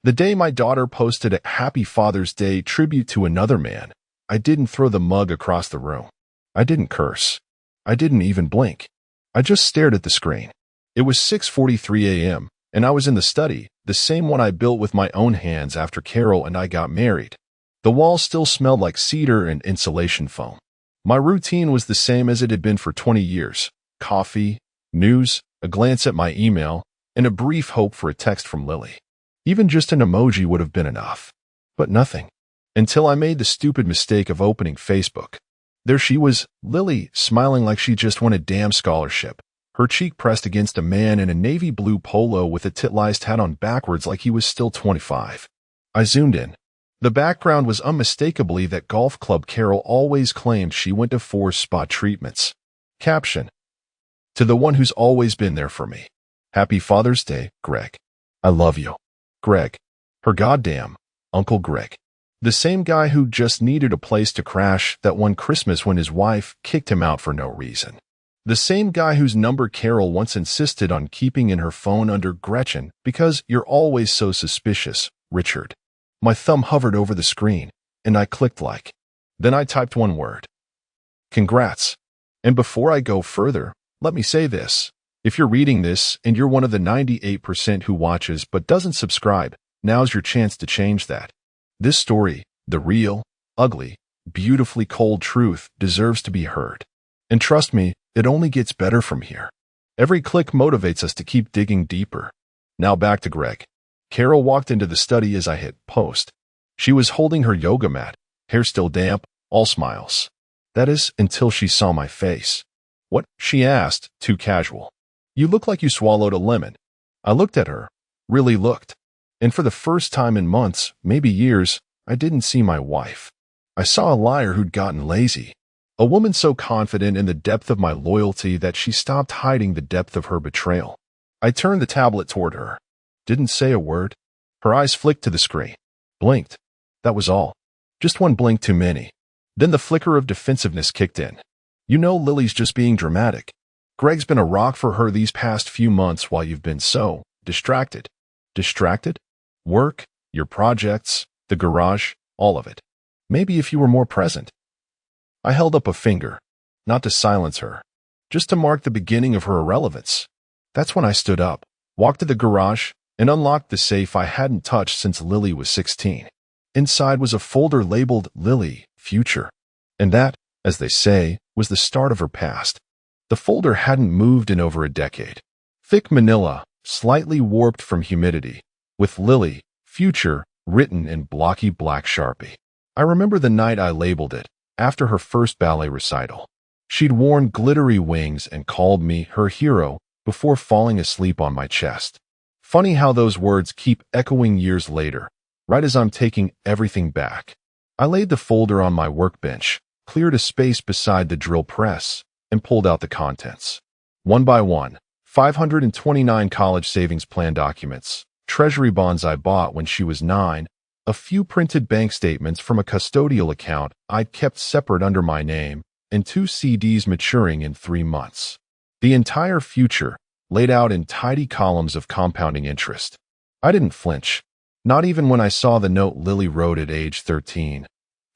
The day my daughter posted a Happy Father's Day tribute to another man, I didn't throw the mug across the room. I didn't curse. I didn't even blink. I just stared at the screen. It was 6:43 a.m., and I was in the study, the same one I built with my own hands after Carol and I got married. The walls still smelled like cedar and insulation foam. My routine was the same as it had been for 20 years. Coffee, news, a glance at my email, and a brief hope for a text from Lily. Even just an emoji would have been enough. But nothing. Until I made the stupid mistake of opening Facebook. There she was, Lily, smiling like she just won a damn scholarship, her cheek pressed against a man in a navy blue polo with a titlised hat on backwards like he was still 25. I zoomed in. The background was unmistakably that golf club Carol always claimed she went to for spa treatments. Caption: to the one who's always been there for me. Happy Father's Day, Greg. I love you. Greg. Her goddamn Uncle Greg. The same guy who just needed a place to crash that one Christmas when his wife kicked him out for no reason. The same guy whose number Carol once insisted on keeping in her phone under Gretchen because you're always so suspicious, Richard. My thumb hovered over the screen, and I clicked like. Then I typed one word. Congrats. And before I go further, let me say this. If you're reading this and you're one of the 98% who watches but doesn't subscribe, now's your chance to change that. This story, the real, ugly, beautifully cold truth, deserves to be heard. And trust me, it only gets better from here. Every click motivates us to keep digging deeper. Now back to Greg. Carol walked into the study as I hit post. She was holding her yoga mat, hair still damp, all smiles. That is, until she saw my face. What? She asked, too casual. You look like you swallowed a lemon. I looked at her, really looked. And for the first time in months, maybe years, I didn't see my wife. I saw a liar who'd gotten lazy. A woman so confident in the depth of my loyalty that she stopped hiding the depth of her betrayal. I turned the tablet toward her. Didn't say a word. Her eyes flicked to the screen. Blinked. That was all. Just one blink too many. Then the flicker of defensiveness kicked in. You know Lily's just being dramatic. Greg's been a rock for her these past few months while you've been so distracted. Distracted? Work, your projects, the garage, all of it. Maybe if you were more present. I held up a finger, not to silence her, just to mark the beginning of her irrelevance. That's when I stood up, walked to the garage, and unlocked the safe I hadn't touched since Lily was 16. Inside was a folder labeled Lily, Future. And that, as they say, was the start of her past. The folder hadn't moved in over a decade. Thick manila, slightly warped from humidity, with Lily, Future, written in blocky black Sharpie. I remember the night I labeled it, after her first ballet recital. She'd worn glittery wings and called me her hero before falling asleep on my chest. Funny how those words keep echoing years later, right as I'm taking everything back. I laid the folder on my workbench, cleared a space beside the drill press, and pulled out the contents. One by one, 529 college savings plan documents, treasury bonds I bought when she was 9, a few printed bank statements from a custodial account I'd kept separate under my name, and 2 CDs maturing in 3 months. The entire future, laid out in tidy columns of compounding interest. I didn't flinch, not even when I saw the note Lily wrote at age 13.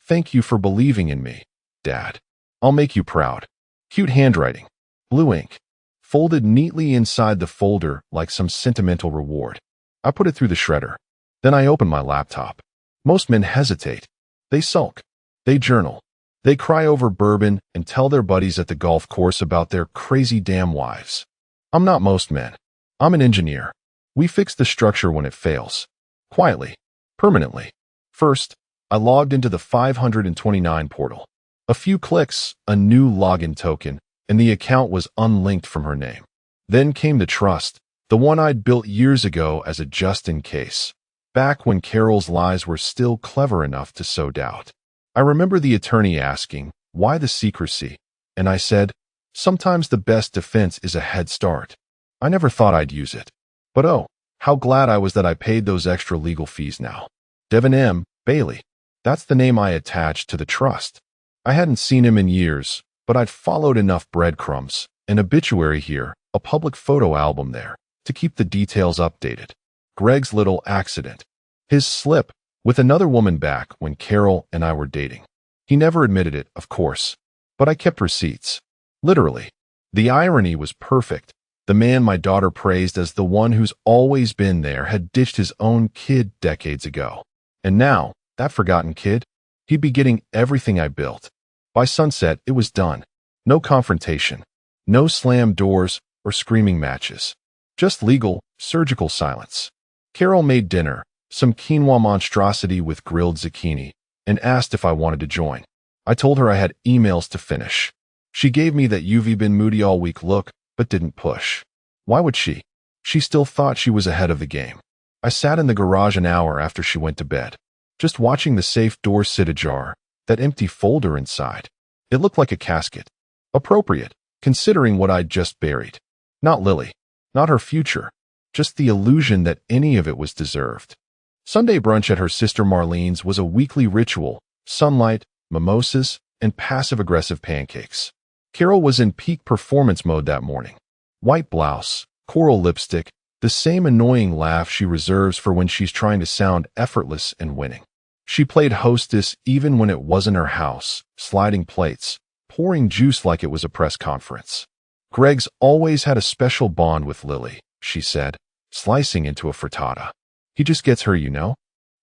Thank you for believing in me, Dad. I'll make you proud. Cute handwriting. Blue ink. Folded neatly inside the folder like some sentimental reward. I put it through the shredder. Then I opened my laptop. Most men hesitate. They sulk. They journal. They cry over bourbon and tell their buddies at the golf course about their crazy damn wives. I'm not most men. I'm an engineer. We fix the structure when it fails. Quietly. Permanently. First, I logged into the 529 portal. A few clicks, a new login token, and the account was unlinked from her name. Then came the trust, the one I'd built years ago as a just-in-case, back when Carol's lies were still clever enough to sow doubt. I remember the attorney asking, why the secrecy? And I said, sometimes the best defense is a head start. I never thought I'd use it. But oh, how glad I was that I paid those extra legal fees now. Devin M. Bailey. That's the name I attached to the trust. I hadn't seen him in years, but I'd followed enough breadcrumbs, an obituary here, a public photo album there, to keep the details updated. Greg's little accident. His slip with another woman back when Carol and I were dating. He never admitted it, of course, but I kept receipts. Literally. The irony was perfect. The man my daughter praised as the one who's always been there had ditched his own kid decades ago. And now, that forgotten kid, he'd be getting everything I built. By sunset, it was done. No confrontation. No slammed doors or screaming matches. Just legal, surgical silence. Carol made dinner, some quinoa monstrosity with grilled zucchini, and asked if I wanted to join. I told her I had emails to finish. She gave me that "you've been moody all week" look, but didn't push. Why would she? She still thought she was ahead of the game. I sat in the garage an hour after she went to bed, just watching the safe door sit ajar, that empty folder inside. It looked like a casket. Appropriate, considering what I'd just buried. Not Lily. Not her future. Just the illusion that any of it was deserved. Sunday brunch at her sister Marlene's was a weekly ritual: sunlight, mimosas, and passive-aggressive pancakes. Carol was in peak performance mode that morning. White blouse, coral lipstick, the same annoying laugh she reserves for when she's trying to sound effortless and winning. She played hostess even when it wasn't her house, sliding plates, pouring juice like it was a press conference. "Greg's always had a special bond with Lily," she said, slicing into a frittata. "He just gets her, you know."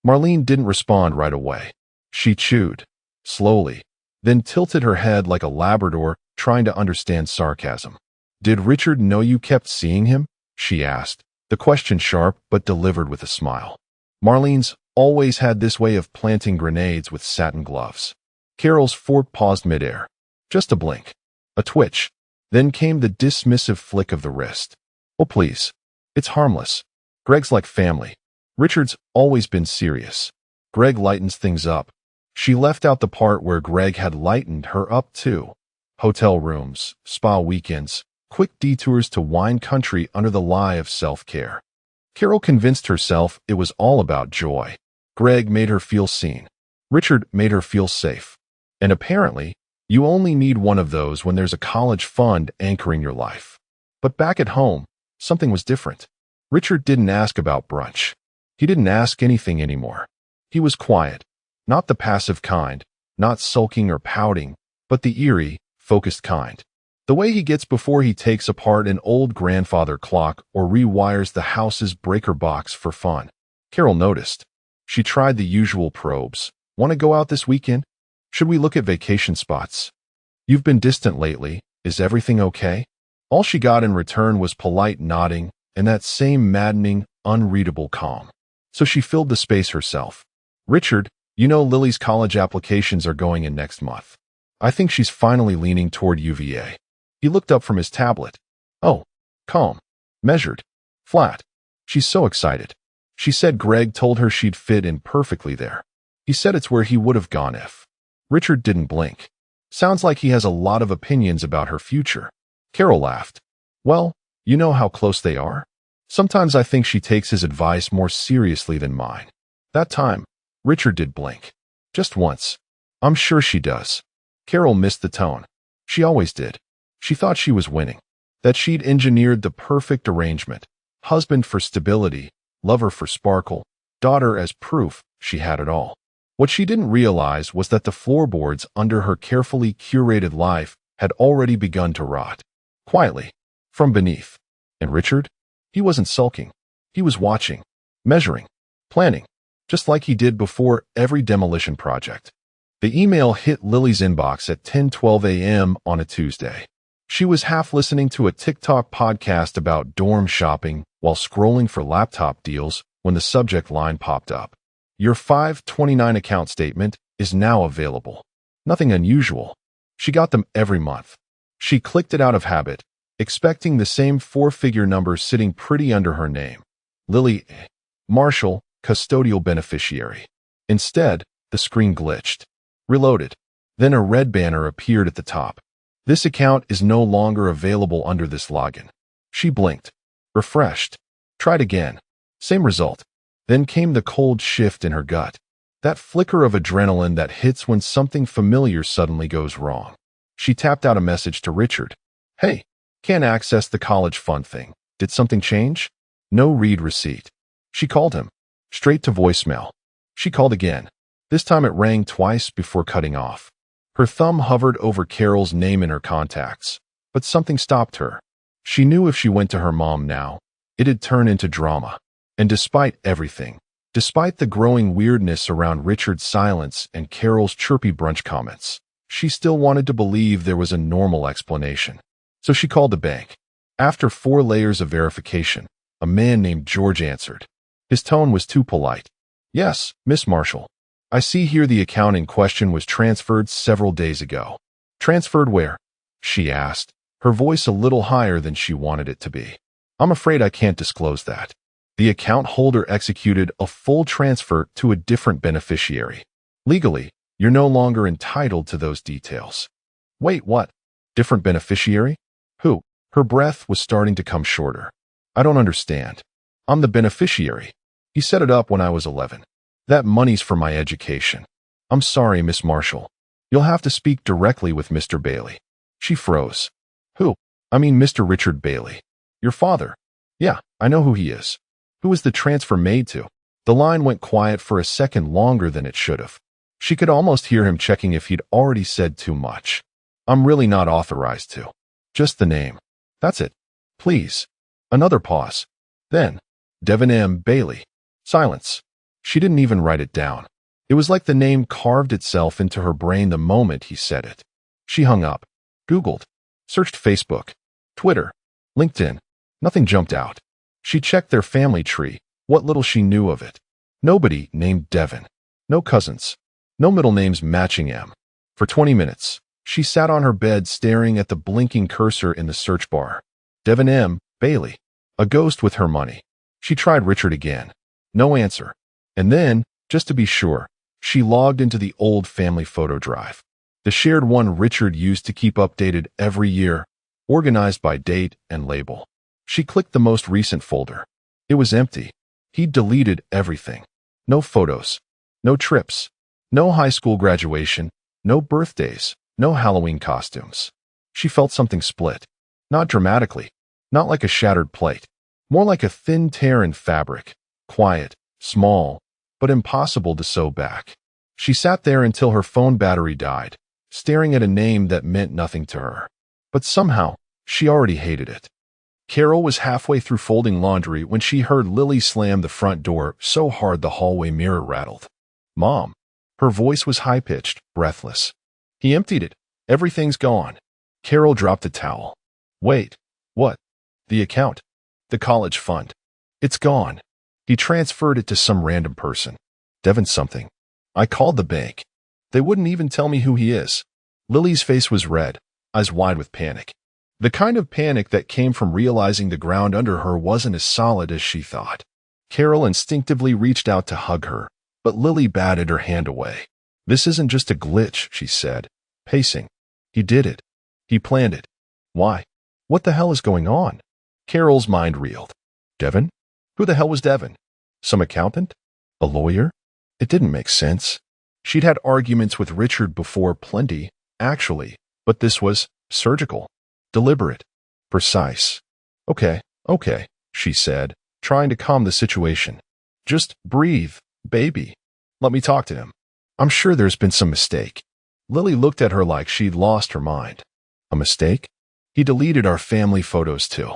Marlene didn't respond right away. She chewed, slowly, then tilted her head like a Labrador trying to understand sarcasm. "Did Richard know you kept seeing him?" she asked, the question sharp but delivered with a smile. Marlene's always had this way of planting grenades with satin gloves. Carol's fork paused midair. Just a blink. A twitch. Then came the dismissive flick of the wrist. "Oh, please. It's harmless. Greg's like family. Richard's always been serious. Greg lightens things up." She left out the part where Greg had lightened her up too. Hotel rooms, spa weekends, quick detours to wine country under the lie of self-care. Carol convinced herself it was all about joy. Greg made her feel seen. Richard made her feel safe. And apparently, you only need one of those when there's a college fund anchoring your life. But back at home, something was different. Richard didn't ask about brunch. He didn't ask anything anymore. He was quiet. Not the passive kind, not sulking or pouting, but the eerie, focused kind. The way he gets before he takes apart an old grandfather clock or rewires the house's breaker box for fun. Carol noticed. She tried the usual probes. "Want to go out this weekend? Should we look at vacation spots? You've been distant lately. Is everything okay?" All she got in return was polite nodding and that same maddening, unreadable calm. So she filled the space herself. "Richard, you know Lily's college applications are going in next month. I think she's finally leaning toward UVA." He looked up from his tablet. "Oh, calm, measured, flat. She's so excited. She said Greg told her she'd fit in perfectly there. He said it's where he would have gone if." Richard didn't blink. "Sounds like he has a lot of opinions about her future." Carol laughed. "Well, you know how close they are? Sometimes I think she takes his advice more seriously than mine." That time, Richard did blink. Just once. "I'm sure she does." Carol missed the tone. She always did. She thought she was winning. That she'd engineered the perfect arrangement. Husband for stability, lover for sparkle, daughter as proof she had it all. What she didn't realize was that the floorboards under her carefully curated life had already begun to rot. Quietly. From beneath. And Richard? He wasn't sulking. He was watching. Measuring. Planning. Just like he did before every demolition project. The email hit Lily's inbox at 10:12 a.m. on a Tuesday. She was half listening to a TikTok podcast about dorm shopping while scrolling for laptop deals when the subject line popped up. "Your 529 account statement is now available." Nothing unusual. She got them every month. She clicked it out of habit, expecting the same four-figure number sitting pretty under her name. Lily Marshall, custodial beneficiary. Instead, the screen glitched. Reloaded. Then a red banner appeared at the top. "This account is no longer available under this login." She blinked. Refreshed. Tried again. Same result. Then came the cold shift in her gut. That flicker of adrenaline that hits when something familiar suddenly goes wrong. She tapped out a message to Richard. "Hey, can't access the college fund thing. Did something change?" No read receipt. She called him. Straight to voicemail. She called again. This time it rang twice before cutting off. Her thumb hovered over Carol's name in her contacts, but something stopped her. She knew if she went to her mom now, it'd turn into drama. And despite everything, despite the growing weirdness around Richard's silence and Carol's chirpy brunch comments, she still wanted to believe there was a normal explanation. So she called the bank. After 4 layers of verification, a man named George answered. His tone was too polite. Yes, Miss Marshall. I see here the account in question was transferred several days ago. Transferred where? She asked, her voice a little higher than she wanted it to be. I'm afraid I can't disclose that. The account holder executed a full transfer to a different beneficiary. Legally, you're no longer entitled to those details. Wait, what? Different beneficiary? Who? Her breath was starting to come shorter. I don't understand. I'm the beneficiary. He set it up when I was 11. That money's for my education. I'm sorry, Miss Marshall. You'll have to speak directly with Mr. Bailey. She froze. Who? I mean Mr. Richard Bailey. Your father. Yeah, I know who he is. Who was the transfer made to? The line went quiet for a second longer than it should have. She could almost hear him checking if he'd already said too much. I'm really not authorized to. Just the name. That's it. Please. Another pause. Then, Devin M. Bailey. Silence. She didn't even write it down. It was like the name carved itself into her brain the moment he said it. She hung up, Googled, searched Facebook, Twitter, LinkedIn. Nothing jumped out. She checked their family tree, what little she knew of it. Nobody named Devin. No cousins. No middle names matching M. For 20 minutes, she sat on her bed staring at the blinking cursor in the search bar. Devin M. Bailey. A ghost with her money. She tried Richard again. No answer. And then, just to be sure, she logged into the old family photo drive. The shared one Richard used to keep updated every year, organized by date and label. She clicked the most recent folder. It was empty. He'd deleted everything. No photos. No trips. No high school graduation. No birthdays. No Halloween costumes. She felt something split. Not dramatically. Not like a shattered plate. More like a thin tear in fabric. Quiet. Small. But impossible to sew back. She sat there until her phone battery died, staring at a name that meant nothing to her. But somehow, she already hated it. Carol was halfway through folding laundry when she heard Lily slam the front door so hard the hallway mirror rattled. Mom. Her voice was high-pitched, breathless. He emptied it. Everything's gone. Carol dropped the towel. Wait. What? The account. The college fund. It's gone. He transferred it to some random person. Devin something. I called the bank. They wouldn't even tell me who he is. Lily's face was red, eyes wide with panic. The kind of panic that came from realizing the ground under her wasn't as solid as she thought. Carol instinctively reached out to hug her, but Lily batted her hand away. This isn't just a glitch, she said, pacing. He did it. He planned it. Why? What the hell is going on? Carol's mind reeled. Devin? Who the hell was Devin? Some accountant? A lawyer? It didn't make sense. She'd had arguments with Richard before, plenty, actually, but this was surgical, deliberate, precise. Okay, she said, trying to calm the situation. Just breathe, baby. Let me talk to him. I'm sure there's been some mistake. Lily looked at her like she'd lost her mind. A mistake? He deleted our family photos too.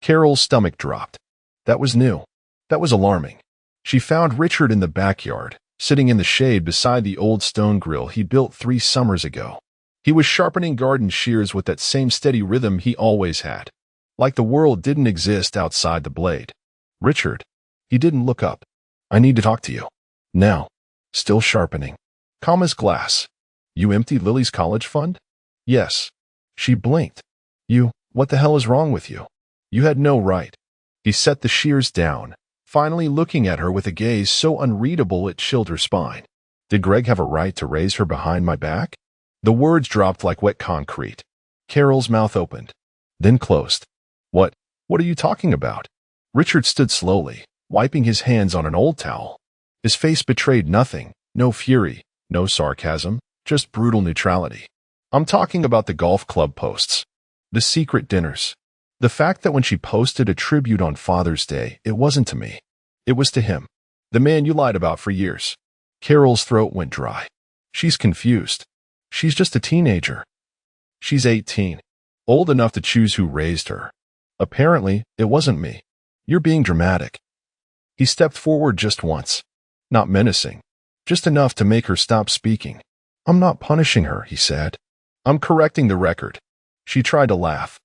Carol's stomach dropped. That was new. That was alarming. She found Richard in the backyard, sitting in the shade beside the old stone grill he built 3 summers ago. He was sharpening garden shears with that same steady rhythm he always had, like the world didn't exist outside the blade. Richard. He didn't look up. I need to talk to you. Now. Still sharpening. Calm as glass. You emptied Lily's college fund? Yes. She blinked. What the hell is wrong with you? You had no right. He set the shears down, finally looking at her with a gaze so unreadable it chilled her spine. Did Greg have a right to raise her behind my back? The words dropped like wet concrete. Carol's mouth opened, then closed. What are you talking about? Richard stood slowly, wiping his hands on an old towel. His face betrayed nothing, no fury, no sarcasm, just brutal neutrality. I'm talking about the golf club posts. The secret dinners. The fact that when she posted a tribute on Father's Day, it wasn't to me. It was to him. The man you lied about for years. Carol's throat went dry. She's confused. She's just a teenager. She's 18, old enough to choose who raised her. Apparently, it wasn't me. You're being dramatic. He stepped forward just once. Not menacing. Just enough to make her stop speaking. I'm not punishing her, he said. I'm correcting the record. She tried to laugh.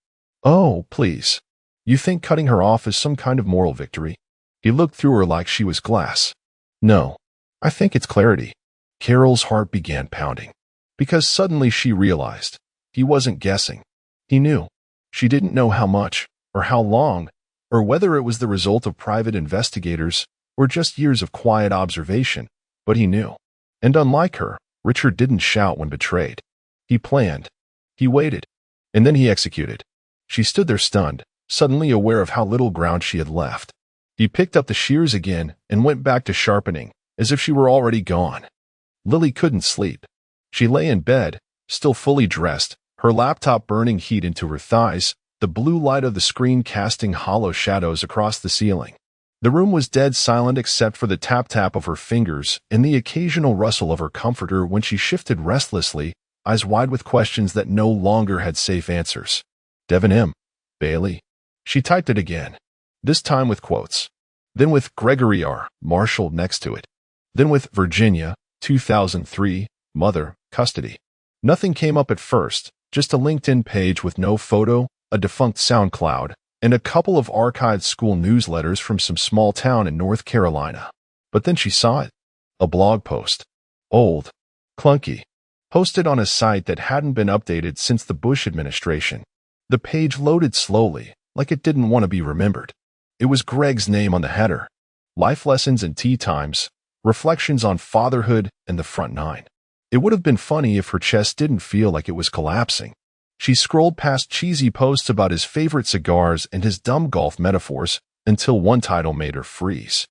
Oh, please. You think cutting her off is some kind of moral victory? He looked through her like she was glass. No. I think it's clarity. Carol's heart began pounding. Because suddenly she realized. He wasn't guessing. He knew. She didn't know how much, or how long, or whether it was the result of private investigators, or just years of quiet observation, but he knew. And unlike her, Richard didn't shout when betrayed. He planned. He waited. And then he executed. She stood there stunned, suddenly aware of how little ground she had left. He picked up the shears again and went back to sharpening, as if she were already gone. Lily couldn't sleep. She lay in bed, still fully dressed, her laptop burning heat into her thighs, the blue light of the screen casting hollow shadows across the ceiling. The room was dead silent except for the tap-tap of her fingers and the occasional rustle of her comforter when she shifted restlessly, eyes wide with questions that no longer had safe answers. Devin M. Bailey. She typed it again, this time with quotes. Then with Gregory R. Marshall next to it. Then with Virginia, 2003, mother, custody. Nothing came up at first, just a LinkedIn page with no photo, a defunct SoundCloud, and a couple of archived school newsletters from some small town in North Carolina. But then she saw it. A blog post. Old. Clunky. Posted on a site that hadn't been updated since the Bush administration. The page loaded slowly, like it didn't want to be remembered. It was Greg's name on the header. Life lessons and tea times, reflections on fatherhood and the front nine. It would have been funny if her chest didn't feel like it was collapsing. She scrolled past cheesy posts about his favorite cigars and his dumb golf metaphors until one title made her freeze.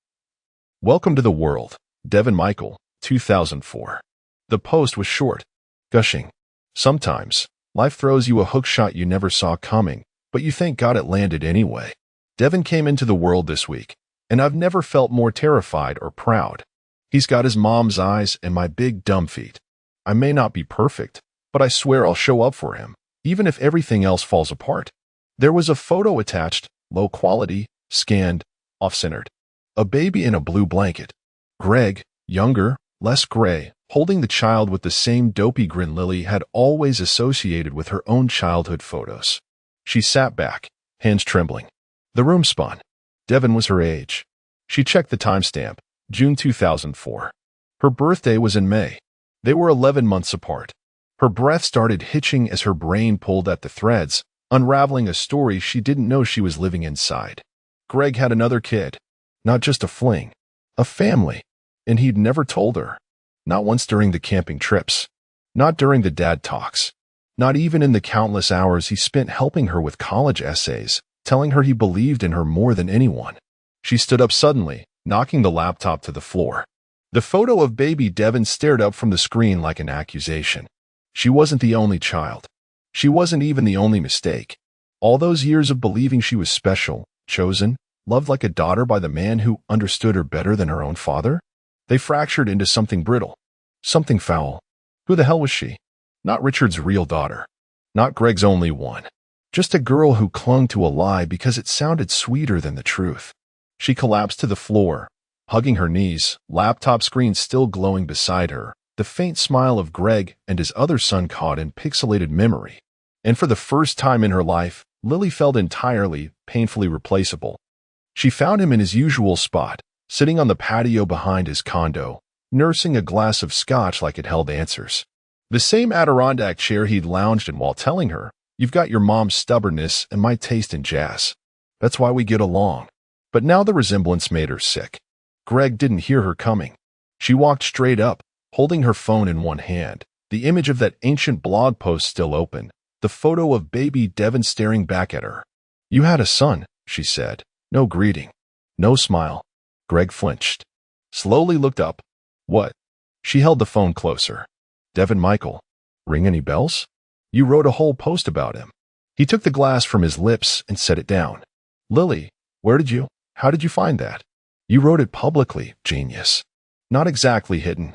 Welcome to the world, Devin Michael, 2004. The post was short, gushing. Sometimes, life throws you a hookshot you never saw coming, but you thank God it landed anyway. Devin came into the world this week, and I've never felt more terrified or proud. He's got his mom's eyes and my big dumb feet. I may not be perfect, but I swear I'll show up for him, even if everything else falls apart. There was a photo attached, low quality, scanned, off-centered. A baby in a blue blanket. Greg, younger, less gray, holding the child with the same dopey grin Lily had always associated with her own childhood photos. She sat back, hands trembling. The room spun. Devin was her age. She checked the timestamp, June 2004. Her birthday was in May. They were 11 months apart. Her breath started hitching as her brain pulled at the threads, unraveling a story she didn't know she was living inside. Greg had another kid. Not just a fling. A family. And he'd never told her. Not once during the camping trips. Not during the dad talks. Not even in the countless hours he spent helping her with college essays, telling her he believed in her more than anyone. She stood up suddenly, knocking the laptop to the floor. The photo of baby Devin stared up from the screen like an accusation. She wasn't the only child. She wasn't even the only mistake. All those years of believing she was special, chosen, loved like a daughter by the man who understood her better than her own father? They fractured into something brittle. Something foul. Who the hell was she? Not Richard's real daughter. Not Greg's only one. Just a girl who clung to a lie because it sounded sweeter than the truth. She collapsed to the floor, hugging her knees, laptop screen still glowing beside her, the faint smile of Greg and his other son caught in pixelated memory. And for the first time in her life, Lily felt entirely, painfully replaceable. She found him in his usual spot, sitting on the patio behind his condo, nursing a glass of scotch like it held answers. The same Adirondack chair he'd lounged in while telling her, "You've got your mom's stubbornness and my taste in jazz. That's why we get along." But now the resemblance made her sick. Greg didn't hear her coming. She walked straight up, holding her phone in one hand, the image of that ancient blog post still open, the photo of baby Devin staring back at her. "You had a son," she said. No greeting. No smile. Greg flinched. Slowly looked up. "What?" She held the phone closer. "Devin Michael. Ring any bells? You wrote a whole post about him." He took the glass from his lips and set it down. "Lily, how did you find that?" You wrote it publicly, genius. Not exactly hidden.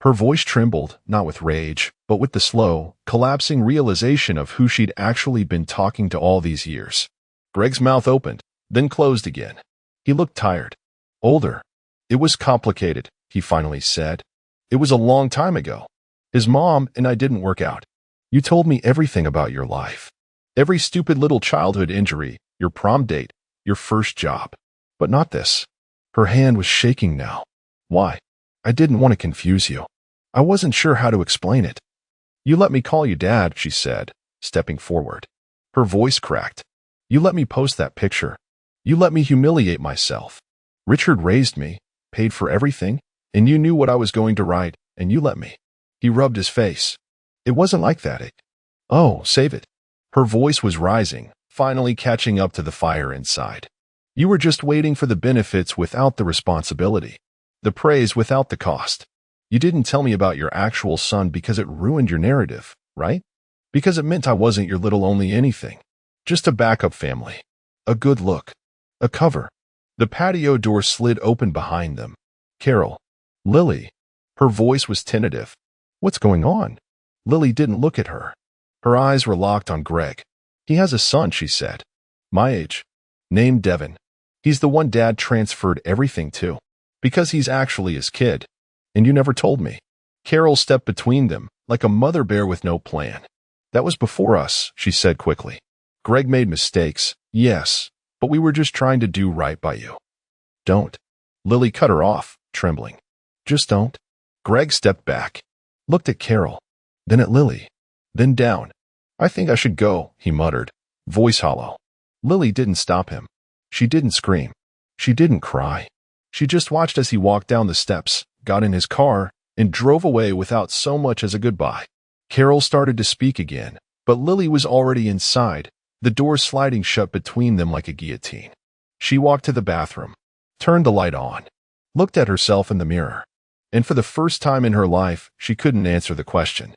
Her voice trembled, not with rage, but with the slow, collapsing realization of who she'd actually been talking to all these years. Greg's mouth opened, then closed again. He looked tired. Older. It was complicated, he finally said. It was a long time ago. His mom and I didn't work out. You told me everything about your life. Every stupid little childhood injury, your prom date, your first job. But not this. Her hand was shaking now. Why? I didn't want to confuse you. I wasn't sure how to explain it. You let me call you Dad, she said, stepping forward. Her voice cracked. You let me post that picture. You let me humiliate myself. Richard raised me, paid for everything, and you knew what I was going to write, and you let me. He rubbed his face. It wasn't like that. Oh, save it. Her voice was rising, finally catching up to the fire inside. You were just waiting for the benefits without the responsibility. The praise without the cost. You didn't tell me about your actual son because it ruined your narrative, right? Because it meant I wasn't your little only anything. Just a backup family. A good look. A cover. The patio door slid open behind them. Carol. Lily. Her voice was tentative. What's going on? Lily didn't look at her. Her eyes were locked on Greg. He has a son, she said. My age. Named Devin. He's the one Dad transferred everything to. Because he's actually his kid. And you never told me. Carol stepped between them, like a mother bear with no plan. That was before us, she said quickly. Greg made mistakes, yes, but we were just trying to do right by you. Don't. Lily cut her off, trembling. Just don't. Greg stepped back, looked at Carol, then at Lily, then down. I think I should go, he muttered, voice hollow. Lily didn't stop him. She didn't scream. She didn't cry. She just watched as he walked down the steps, got in his car, and drove away without so much as a goodbye. Carol started to speak again, but Lily was already inside, the door sliding shut between them like a guillotine. She walked to the bathroom, turned the light on, looked at herself in the mirror, and for the first time in her life, she couldn't answer the question.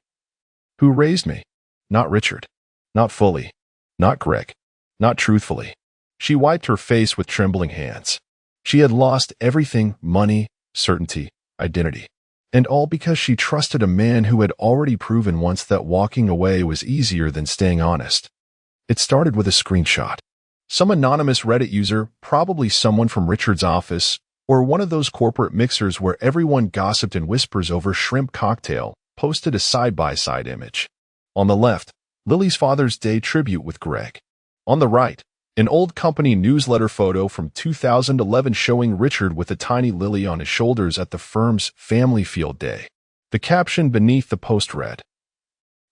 Who raised me? Not Richard. Not fully. Not Greg. Not truthfully. She wiped her face with trembling hands. She had lost everything: money, certainty, identity. And all because she trusted a man who had already proven once that walking away was easier than staying honest. It started with a screenshot. Some anonymous Reddit user, probably someone from Richard's office, or one of those corporate mixers where everyone gossiped and whispers over shrimp cocktail, posted a side-by-side image. On the left, Lily's Father's Day tribute with Greg. On the right, an old company newsletter photo from 2011 showing Richard with a tiny Lily on his shoulders at the firm's family field day. The caption beneath the post read,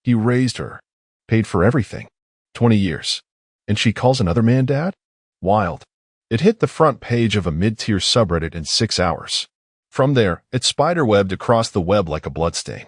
He raised her, paid for everything, 20 years. And she calls another man dad? Wild. It hit the front page of a mid-tier subreddit in 6 hours. From there, it spiderwebbed across the web like a bloodstain.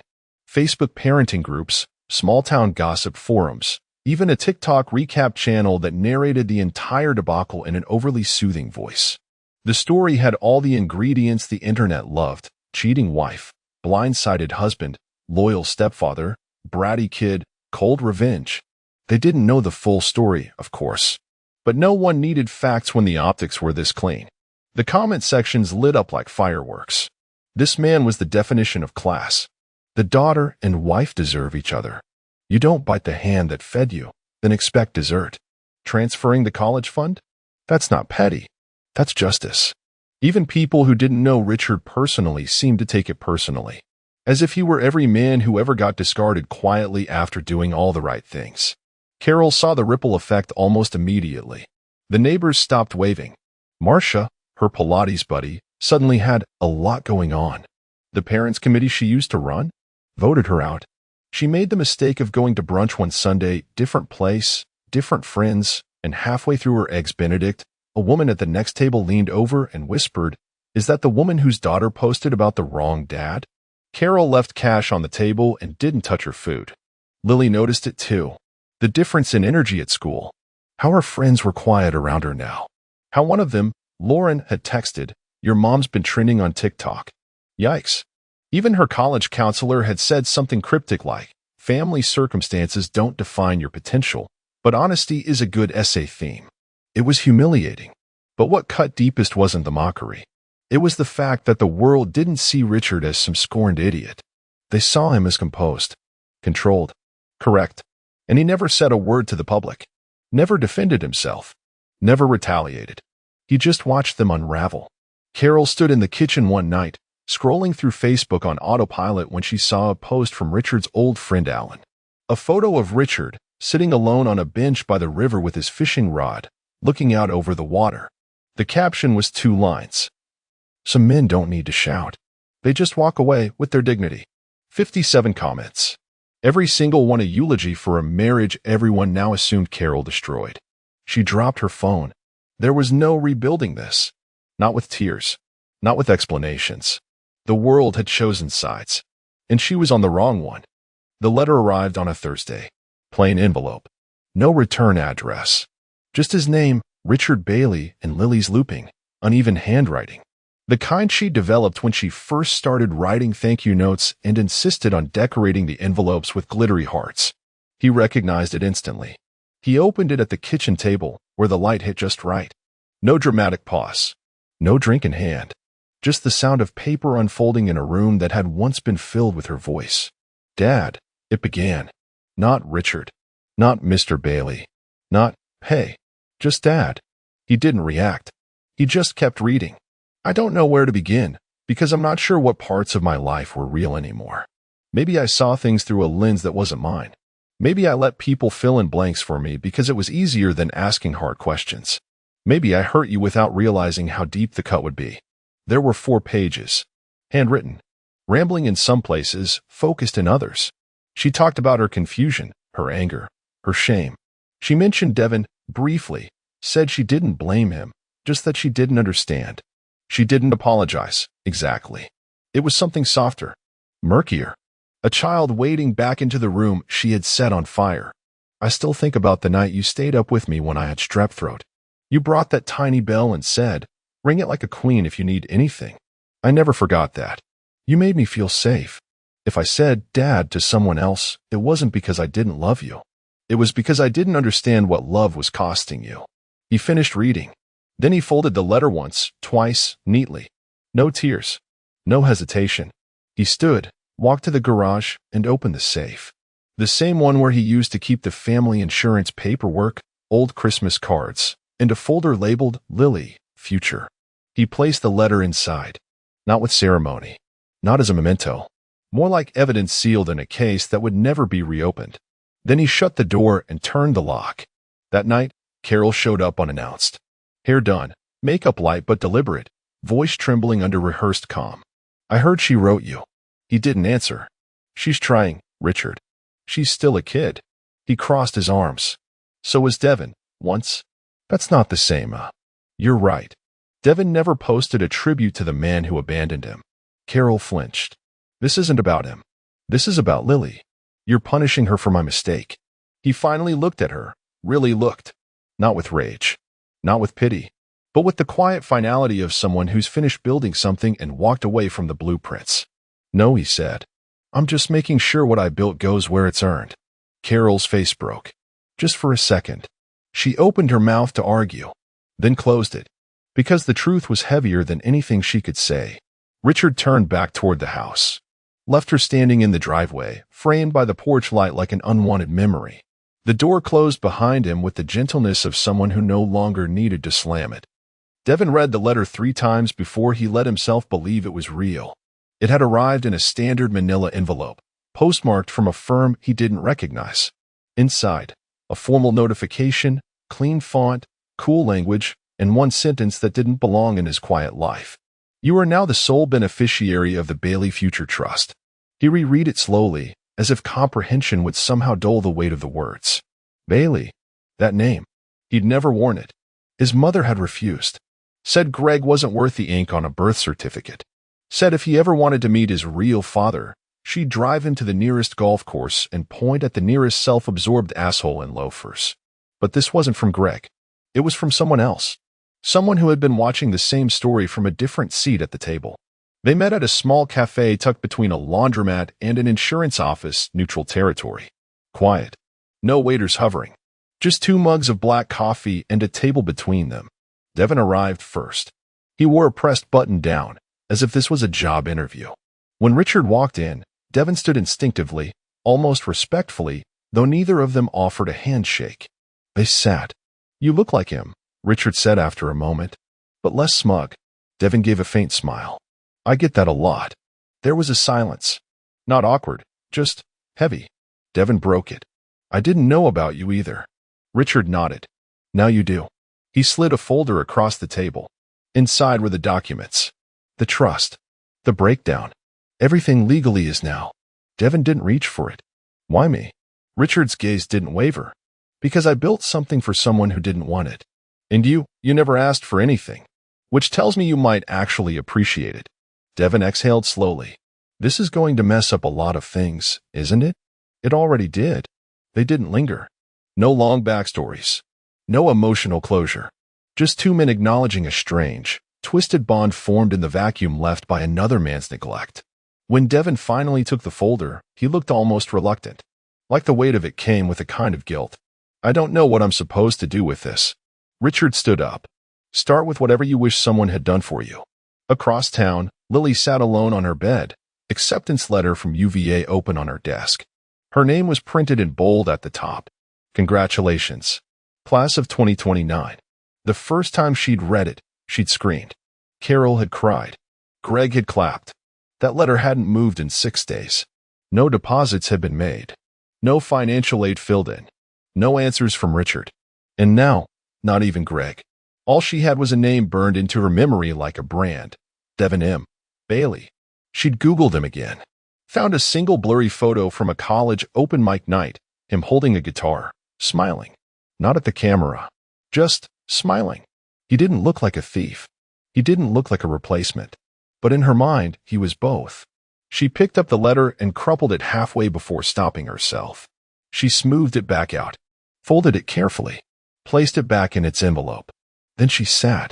Facebook parenting groups, small-town gossip forums, even a TikTok recap channel that narrated the entire debacle in an overly soothing voice. The story had all the ingredients the internet loved: cheating wife, blindsided husband, loyal stepfather, bratty kid, cold revenge. They didn't know the full story, of course. But no one needed facts when the optics were this clean. The comment sections lit up like fireworks. This man was the definition of class. The daughter and wife deserve each other. You don't bite the hand that fed you, then expect dessert. Transferring the college fund? That's not petty. That's justice. Even people who didn't know Richard personally seemed to take it personally, as if he were every man who ever got discarded quietly after doing all the right things. Carol saw the ripple effect almost immediately. The neighbors stopped waving. Marcia, her Pilates buddy, suddenly had a lot going on. The parents' committee she used to run voted her out. She made the mistake of going to brunch one Sunday, different place, different friends, and halfway through her Eggs Benedict, a woman at the next table leaned over and whispered, "Is that the woman whose daughter posted about the wrong dad?" Carol left cash on the table and didn't touch her food. Lily noticed it too. The difference in energy at school. How her friends were quiet around her now. How one of them, Lauren, had texted, "Your mom's been trending on TikTok." Yikes. Even her college counselor had said something cryptic like, "Family circumstances don't define your potential, but honesty is a good essay theme." It was humiliating. But what cut deepest wasn't the mockery. It was the fact that the world didn't see Richard as some scorned idiot. They saw him as composed, controlled, correct, and he never said a word to the public, never defended himself, never retaliated. He just watched them unravel. Carol stood in the kitchen one night, scrolling through Facebook on autopilot when she saw a post from Richard's old friend Alan. A photo of Richard, sitting alone on a bench by the river with his fishing rod, looking out over the water. The caption was 2 lines. Some men don't need to shout. They just walk away with their dignity. 57 comments. Every single one a eulogy for a marriage everyone now assumed Carol destroyed. She dropped her phone. There was no rebuilding this. Not with tears. Not with explanations. The world had chosen sides. And she was on the wrong one. The letter arrived on a Thursday. Plain envelope. No return address. Just his name, Richard Bailey, and Lily's looping, uneven handwriting. The kind she developed when she first started writing thank you notes and insisted on decorating the envelopes with glittery hearts. He recognized it instantly. He opened it at the kitchen table, where the light hit just right. No dramatic pause. No drink in hand. Just the sound of paper unfolding in a room that had once been filled with her voice. Dad, it began. Not Richard. Not Mr. Bailey. Not, hey, just Dad. He didn't react. He just kept reading. I don't know where to begin, because I'm not sure what parts of my life were real anymore. Maybe I saw things through a lens that wasn't mine. Maybe I let people fill in blanks for me because it was easier than asking hard questions. Maybe I hurt you without realizing how deep the cut would be. There were 4 pages. Handwritten. Rambling in some places, focused in others. She talked about her confusion, her anger, her shame. She mentioned Devin briefly, said she didn't blame him, just that she didn't understand. She didn't apologize, exactly. It was something softer, murkier. A child wading back into the room she had set on fire. I still think about the night you stayed up with me when I had strep throat. You brought that tiny bell and said, ring it like a queen if you need anything. I never forgot that. You made me feel safe. If I said Dad to someone else, it wasn't because I didn't love you. It was because I didn't understand what love was costing you. He finished reading. Then he folded the letter once, twice, neatly. No tears. No hesitation. He stood, walked to the garage, and opened the safe. The same one where he used to keep the family insurance paperwork, old Christmas cards, and a folder labeled Lily, Future. He placed the letter inside. Not with ceremony. Not as a memento. More like evidence sealed in a case that would never be reopened. Then he shut the door and turned the lock. That night, Carol showed up unannounced. Hair done, makeup light but deliberate, voice trembling under rehearsed calm. I heard she wrote you. He didn't answer. She's trying, Richard. She's still a kid. He crossed his arms. So was Devin, once. That's not the same, You're right. Devin never posted a tribute to the man who abandoned him. Carol flinched. This isn't about him. This is about Lily. You're punishing her for my mistake. He finally looked at her, really looked. Not with rage. Not with pity, but with the quiet finality of someone who's finished building something and walked away from the blueprints. No, he said. I'm just making sure what I built goes where it's earned. Carol's face broke. Just for a second. She opened her mouth to argue, then closed it, because the truth was heavier than anything she could say. Richard turned back toward the house, left her standing in the driveway, framed by the porch light like an unwanted memory. The door closed behind him with the gentleness of someone who no longer needed to slam it. Devin read the letter 3 times before he let himself believe it was real. It had arrived in a standard manila envelope, postmarked from a firm he didn't recognize. Inside, a formal notification, clean font, cool language, and one sentence that didn't belong in his quiet life. You are now the sole beneficiary of the Bailey Future Trust. He reread it slowly, as if comprehension would somehow dull the weight of the words. Bailey. That name. He'd never worn it. His mother had refused. Said Greg wasn't worth the ink on a birth certificate. Said if he ever wanted to meet his real father, she'd drive him to the nearest golf course and point at the nearest self-absorbed asshole in loafers. But this wasn't from Greg. It was from someone else. Someone who had been watching the same story from a different seat at the table. They met at a small cafe tucked between a laundromat and an insurance office, neutral territory. Quiet. No waiters hovering. Just 2 mugs of black coffee and a table between them. Devin arrived first. He wore a pressed button down, as if this was a job interview. When Richard walked in, Devon stood instinctively, almost respectfully, though neither of them offered a handshake. They sat. "You look like him," Richard said after a moment, but less smug. Devon gave a faint smile. "I get that a lot." There was a silence. Not awkward, just heavy. Devon broke it. "I didn't know about you either." Richard nodded. "Now you do." He slid a folder across the table. Inside were the documents. The trust. The breakdown. Everything legally is now. Devon didn't reach for it. "Why me?" Richard's gaze didn't waver. "Because I built something for someone who didn't want it. And you never asked for anything. Which tells me you might actually appreciate it." Devon exhaled slowly. "This is going to mess up a lot of things, isn't it?" It already did. They didn't linger. No long backstories. No emotional closure. Just two men acknowledging a strange, twisted bond formed in the vacuum left by another man's neglect. When Devon finally took the folder, he looked almost reluctant. Like the weight of it came with a kind of guilt. "I don't know what I'm supposed to do with this." Richard stood up. "Start with whatever you wish someone had done for you." Across town, Lily sat alone on her bed, acceptance letter from UVA open on her desk. Her name was printed in bold at the top. "Congratulations. Class of 2029. The first time she'd read it, she'd screamed. Carol had cried. Greg had clapped. That letter hadn't moved in 6 days. No deposits had been made. No financial aid filled in. No answers from Richard. And now, not even Greg. All she had was a name burned into her memory like a brand. Devon M. Bailey. She'd Googled him again. Found a single blurry photo from a college open mic night, him holding a guitar, smiling. Not at the camera. Just smiling. He didn't look like a thief. He didn't look like a replacement. But in her mind, he was both. She picked up the letter and crumpled it halfway before stopping herself. She smoothed it back out, folded it carefully, placed it back in its envelope. Then she sat,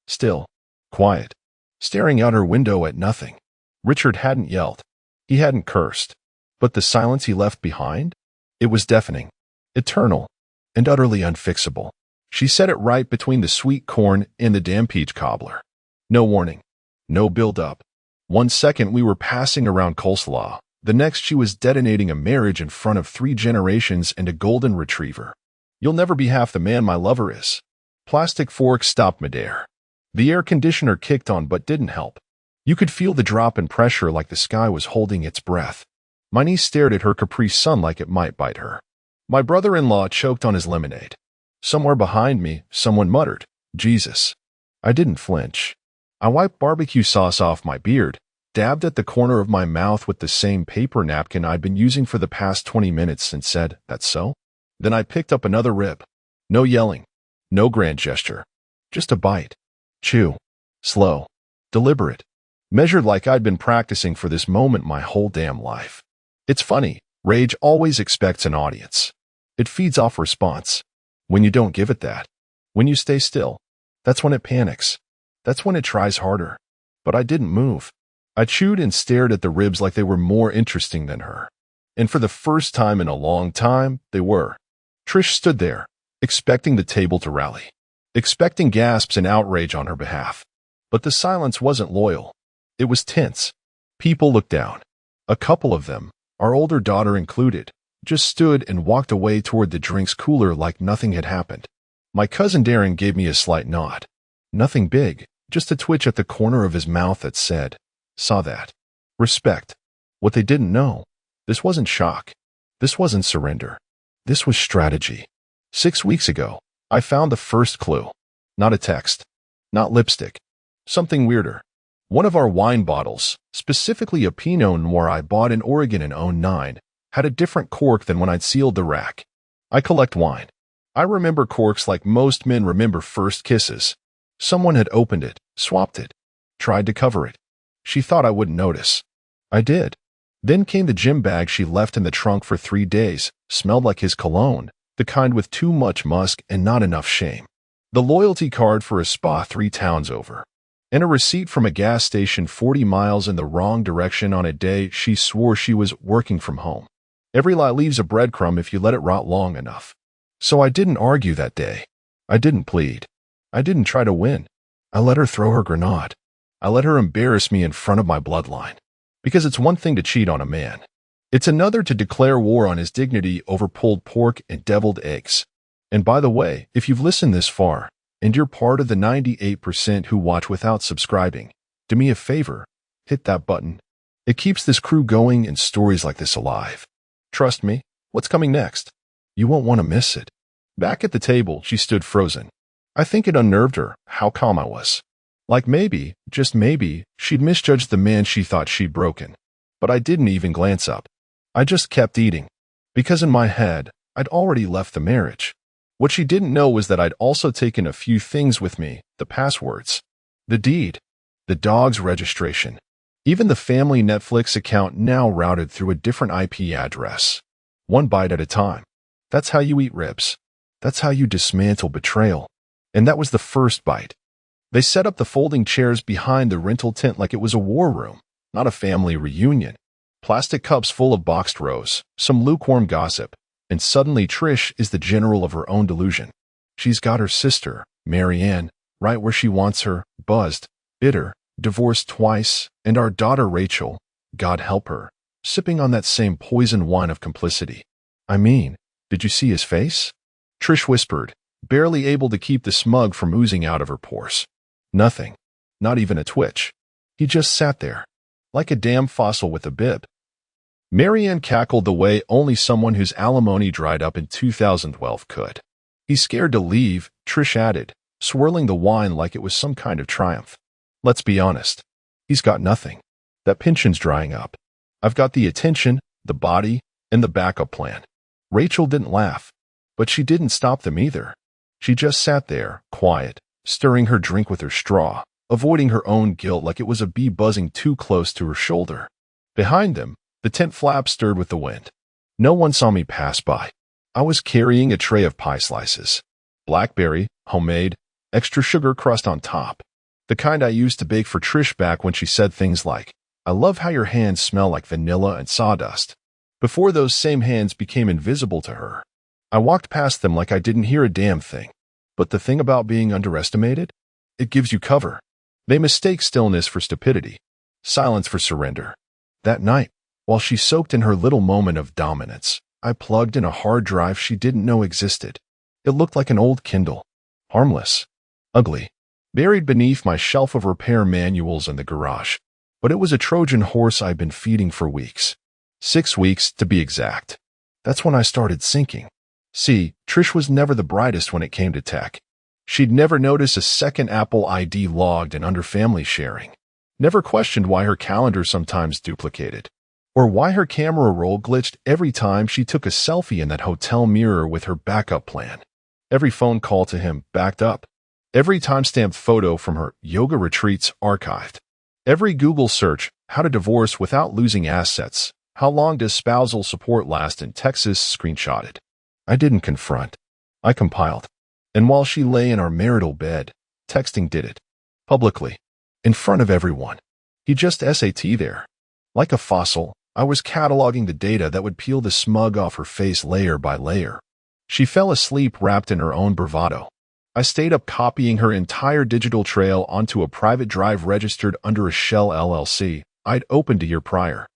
still, quiet, staring out her window at nothing. Richard hadn't yelled. He hadn't cursed. But the silence he left behind? It was deafening, eternal, and utterly unfixable. She set it right between the sweet corn and the damn peach cobbler. No warning. No build-up. 1 second we were passing around coleslaw. The next she was detonating a marriage in front of 3 generations and a golden retriever. "You'll never be half the man my lover is." Plastic fork stopped midair. The air conditioner kicked on but didn't help. You could feel the drop in pressure like the sky was holding its breath. My niece stared at her Capri Sun like it might bite her. My brother-in-law choked on his lemonade. Somewhere behind me, someone muttered, "Jesus." I didn't flinch. I wiped barbecue sauce off my beard, dabbed at the corner of my mouth with the same paper napkin I'd been using for the past 20 minutes and said, "That's so?" Then I picked up another rib. No yelling. No grand gesture. Just a bite. Chew. Slow. Deliberate. Measured like I'd been practicing for this moment my whole damn life. It's funny, rage always expects an audience. It feeds off response. When you don't give it that, when you stay still, that's when it panics. That's when it tries harder. But I didn't move. I chewed and stared at the ribs like they were more interesting than her. And for the first time in a long time, they were. Trish stood there, expecting the table to rally, expecting gasps and outrage on her behalf. But the silence wasn't loyal. It was tense. People looked down. A couple of them, our older daughter included, just stood and walked away toward the drinks cooler like nothing had happened. My cousin Darren gave me a slight nod. Nothing big, just a twitch at the corner of his mouth that said, "Saw that." Respect. What they didn't know. This wasn't shock. This wasn't surrender. This was strategy. 6 weeks ago, I found the first clue. Not a text. Not lipstick. Something weirder. One of our wine bottles, specifically a Pinot Noir I bought in Oregon in '09, had a different cork than when I'd sealed the rack. I collect wine. I remember corks like most men remember first kisses. Someone had opened it, swapped it, tried to cover it. She thought I wouldn't notice. I did. Then came the gym bag she left in the trunk for 3 days, smelled like his cologne, the kind with too much musk and not enough shame. The loyalty card for a spa 3 towns over. And a receipt from a gas station 40 miles in the wrong direction on a day she swore she was working from home. Every lie leaves a breadcrumb if you let it rot long enough. So I didn't argue that day. I didn't plead. I didn't try to win. I let her throw her grenade. I let her embarrass me in front of my bloodline. Because it's one thing to cheat on a man. It's another to declare war on his dignity over pulled pork and deviled eggs. And by the way, if you've listened this far, and you're part of the 98% who watch without subscribing, do me a favor, hit that button. It keeps this crew going and stories like this alive. Trust me, what's coming next? You won't want to miss it. Back at the table, she stood frozen. I think it unnerved her how calm I was. Like maybe, just maybe, she'd misjudged the man she thought she'd broken. But I didn't even glance up. I just kept eating. Because in my head, I'd already left the marriage. What she didn't know was that I'd also taken a few things with me, the passwords, the deed, the dog's registration, even the family Netflix account now routed through a different IP address. One bite at a time. That's how you eat ribs. That's how you dismantle betrayal. And that was the first bite. They set up the folding chairs behind the rental tent like it was a war room, not a family reunion. Plastic cups full of boxed rose, some lukewarm gossip, and suddenly Trish is the general of her own delusion. She's got her sister, Marianne, right where she wants her, buzzed, bitter, divorced twice, and our daughter Rachel, God help her, sipping on that same poison wine of complicity. I mean, did you see his face? Trish whispered, barely able to keep the smug from oozing out of her pores. Nothing. Not even a twitch. He just sat there, like a damn fossil with a bib. Marianne cackled the way only someone whose alimony dried up in 2012 could. He's scared to leave, Trish added, swirling the wine like it was some kind of triumph. Let's be honest. He's got nothing. That pension's drying up. I've got the attention, the body, and the backup plan. Rachel didn't laugh, but she didn't stop them either. She just sat there, quiet, stirring her drink with her straw, avoiding her own guilt like it was a bee buzzing too close to her shoulder. Behind them, the tent flap stirred with the wind. No one saw me pass by. I was carrying a tray of pie slices. Blackberry, homemade, extra sugar crust on top. The kind I used to bake for Trish back when she said things like, I love how your hands smell like vanilla and sawdust. Before those same hands became invisible to her. I walked past them like I didn't hear a damn thing. But the thing about being underestimated? It gives you cover. They mistake stillness for stupidity. Silence for surrender. That night, while she soaked in her little moment of dominance, I plugged in a hard drive she didn't know existed. It looked like an old Kindle. Harmless. Ugly. Buried beneath my shelf of repair manuals in the garage. But it was a Trojan horse I'd been feeding for weeks. 6 weeks, to be exact. That's when I started sinking. See, Trish was never the brightest when it came to tech. She'd never noticed a second Apple ID logged and under family sharing. Never questioned why her calendar sometimes duplicated. Or why her camera roll glitched every time she took a selfie in that hotel mirror with her backup plan. Every phone call to him backed up. Every time-stamped photo from her yoga retreats archived. Every Google search, how to divorce without losing assets, how long does spousal support last in Texas, screenshotted. I didn't confront. I compiled. And while she lay in our marital bed, texting did it. Publicly. In front of everyone. He just SAT there. Like a fossil, I was cataloging the data that would peel the smug off her face layer by layer. She fell asleep wrapped in her own bravado. I stayed up copying her entire digital trail onto a private drive registered under a Shell LLC I'd opened a year prior.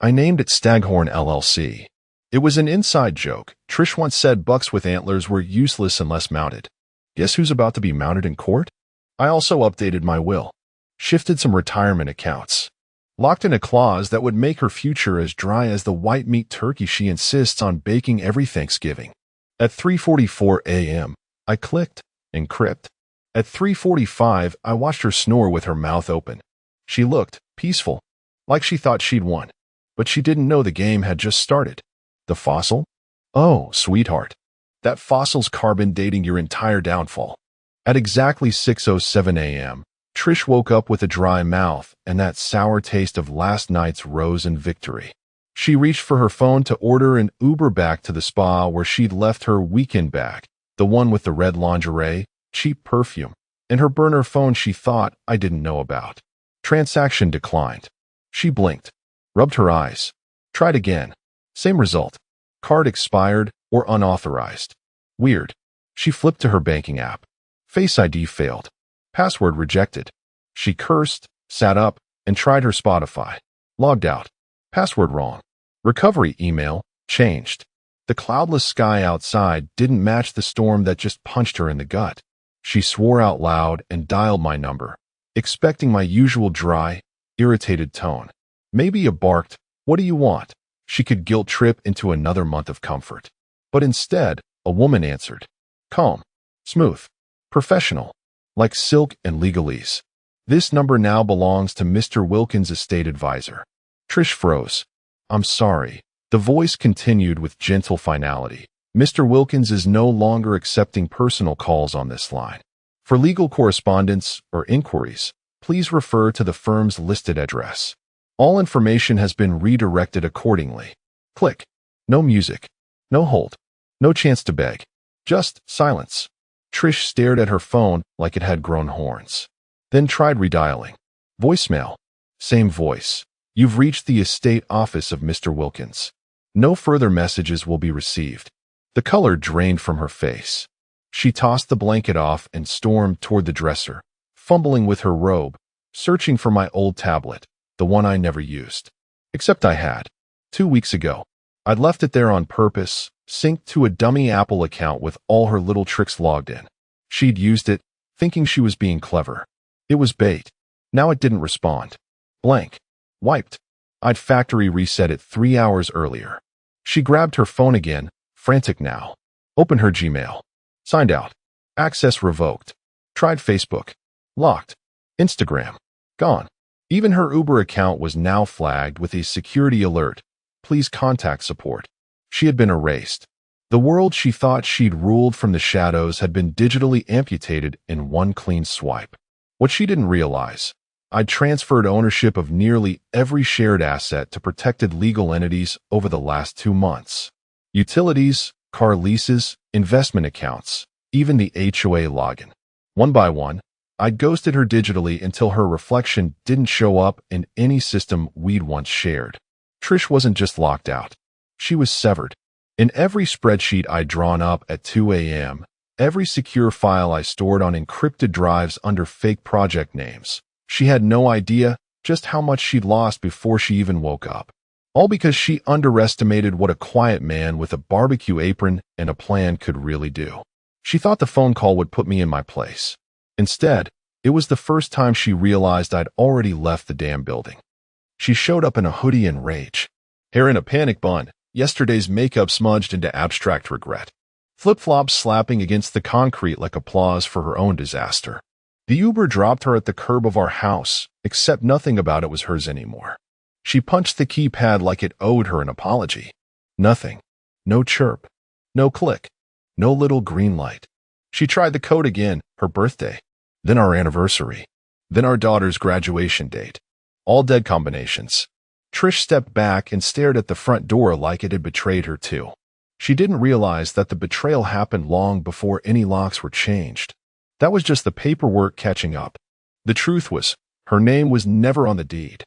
I named it Staghorn LLC. It was an inside joke. Trish once said bucks with antlers were useless unless mounted. Guess who's about to be mounted in court? I also updated my will. Shifted some retirement accounts. Locked in a clause that would make her future as dry as the white meat turkey she insists on baking every Thanksgiving. At 3:44 a.m., I clicked encrypt. At 3:45, I watched her snore with her mouth open. She looked peaceful, like she thought she'd won. But she didn't know the game had just started. The fossil? Oh, sweetheart. That fossil's carbon dating your entire downfall. At exactly 6:07 a.m., Trish woke up with a dry mouth and that sour taste of last night's rose and victory. She reached for her phone to order an Uber back to the spa where she'd left her weekend bag, the one with the red lingerie, cheap perfume, and her burner phone she thought I didn't know about. Transaction declined. She blinked, rubbed her eyes, tried again. Same result. Card expired or unauthorized. Weird. She flipped to her banking app. Face ID failed. Password rejected. She cursed, sat up, and tried her Spotify. Logged out. Password wrong. Recovery email changed. The cloudless sky outside didn't match the storm that just punched her in the gut. She swore out loud and dialed my number, expecting my usual dry, irritated tone. Maybe a barked, "What do you want?" She could guilt trip into another month of comfort. But instead, a woman answered. Calm, smooth, professional, like silk and legalese. This number now belongs to Mr. Wilkins' estate advisor. Trish froze. I'm sorry. The voice continued with gentle finality. Mr. Wilkins is no longer accepting personal calls on this line. For legal correspondence or inquiries, please refer to the firm's listed address. All information has been redirected accordingly. Click. No music. No hold. No chance to beg. Just silence. Trish stared at her phone like it had grown horns. Then tried redialing. Voicemail. Same voice. You've reached the estate office of Mr. Wilkins. No further messages will be received. The color drained from her face. She tossed the blanket off and stormed toward the dresser, fumbling with her robe, searching for my old tablet, the one I never used. Except I had. 2 weeks ago. I'd left it there on purpose, synced to a dummy Apple account with all her little tricks logged in. She'd used it, thinking she was being clever. It was bait. Now it didn't respond. Blank. Wiped. I'd factory reset it 3 hours earlier. She grabbed her phone again, frantic now. Opened her Gmail. Signed out. Access revoked. Tried Facebook. Locked. Instagram. Gone. Even her Uber account was now flagged with a security alert. Please contact support. She had been erased. The world she thought she'd ruled from the shadows had been digitally amputated in one clean swipe. What she didn't realize, I'd transferred ownership of nearly every shared asset to protected legal entities over the last 2 months. Utilities, car leases, investment accounts, even the HOA login. One by one, I'd ghosted her digitally until her reflection didn't show up in any system we'd once shared. Trish wasn't just locked out. She was severed. In every spreadsheet I'd drawn up at 2 a.m., every secure file I stored on encrypted drives under fake project names, she had no idea just how much she'd lost before she even woke up. All because she underestimated what a quiet man with a barbecue apron and a plan could really do. She thought the phone call would put me in my place. Instead, it was the first time she realized I'd already left the damn building. She showed up in a hoodie in rage. Hair in a panic bun, yesterday's makeup smudged into abstract regret. Flip-flops slapping against the concrete like applause for her own disaster. The Uber dropped her at the curb of our house, except nothing about it was hers anymore. She punched the keypad like it owed her an apology. Nothing. No chirp. No click. No little green light. She tried the code again, her birthday. Then our anniversary. Then our daughter's graduation date. All dead combinations. Trish stepped back and stared at the front door like it had betrayed her too. She didn't realize that the betrayal happened long before any locks were changed. That was just the paperwork catching up. The truth was, her name was never on the deed.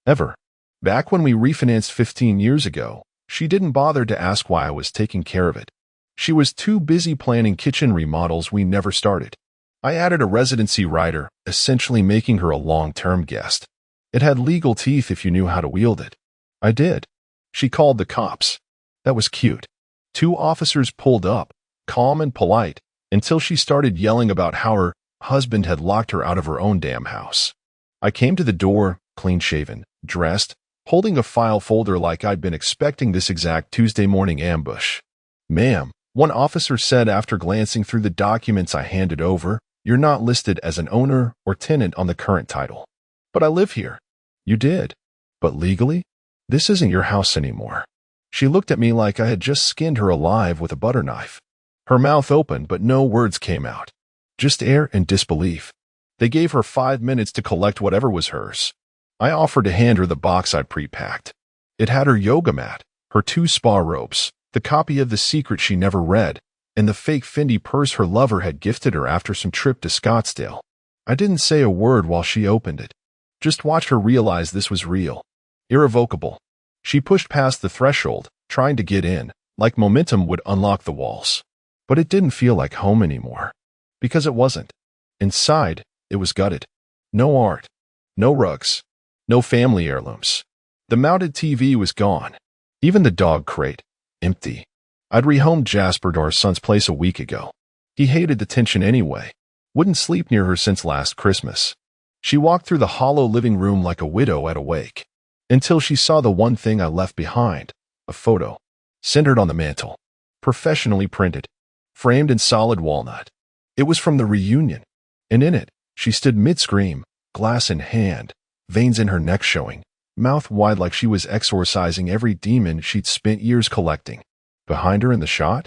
Ever. Back when we refinanced 15 years ago, she didn't bother to ask why I was taking care of it. She was too busy planning kitchen remodels we never started. I added a residency rider, essentially making her a long-term guest. It had legal teeth if you knew how to wield it. I did. She called the cops. That was cute. 2 officers pulled up, calm and polite, until she started yelling about how her husband had locked her out of her own damn house. I came to the door, clean-shaven, dressed, holding a file folder like I'd been expecting this exact Tuesday morning ambush. Ma'am, one officer said after glancing through the documents I handed over, you're not listed as an owner or tenant on the current title. But I live here. You did. But legally? This isn't your house anymore. She looked at me like I had just skinned her alive with a butter knife. Her mouth opened, but no words came out. Just air and disbelief. They gave her 5 minutes to collect whatever was hers. I offered to hand her the box I'd pre-packed. It had her yoga mat, her 2 spa robes, the copy of The Secret she never read, and the fake Fendi purse her lover had gifted her after some trip to Scottsdale. I didn't say a word while she opened it. Just watched her realize this was real. Irrevocable. She pushed past the threshold, trying to get in, like momentum would unlock the walls. But it didn't feel like home anymore. Because it wasn't. Inside, It was gutted. No art. No rugs. No family heirlooms. The mounted TV was gone. Even the dog crate. Empty. I'd rehomed Jasper to our son's place a week ago. He hated the tension anyway. Wouldn't sleep near her since last Christmas. She walked through the hollow living room like a widow at a wake, until she saw the one thing I left behind, a photo, centered on the mantel, professionally printed, framed in solid walnut. It was from the reunion, and in it, she stood mid-scream, glass in hand, veins in her neck showing, mouth wide like she was exorcising every demon she'd spent years collecting. Behind her in the shot,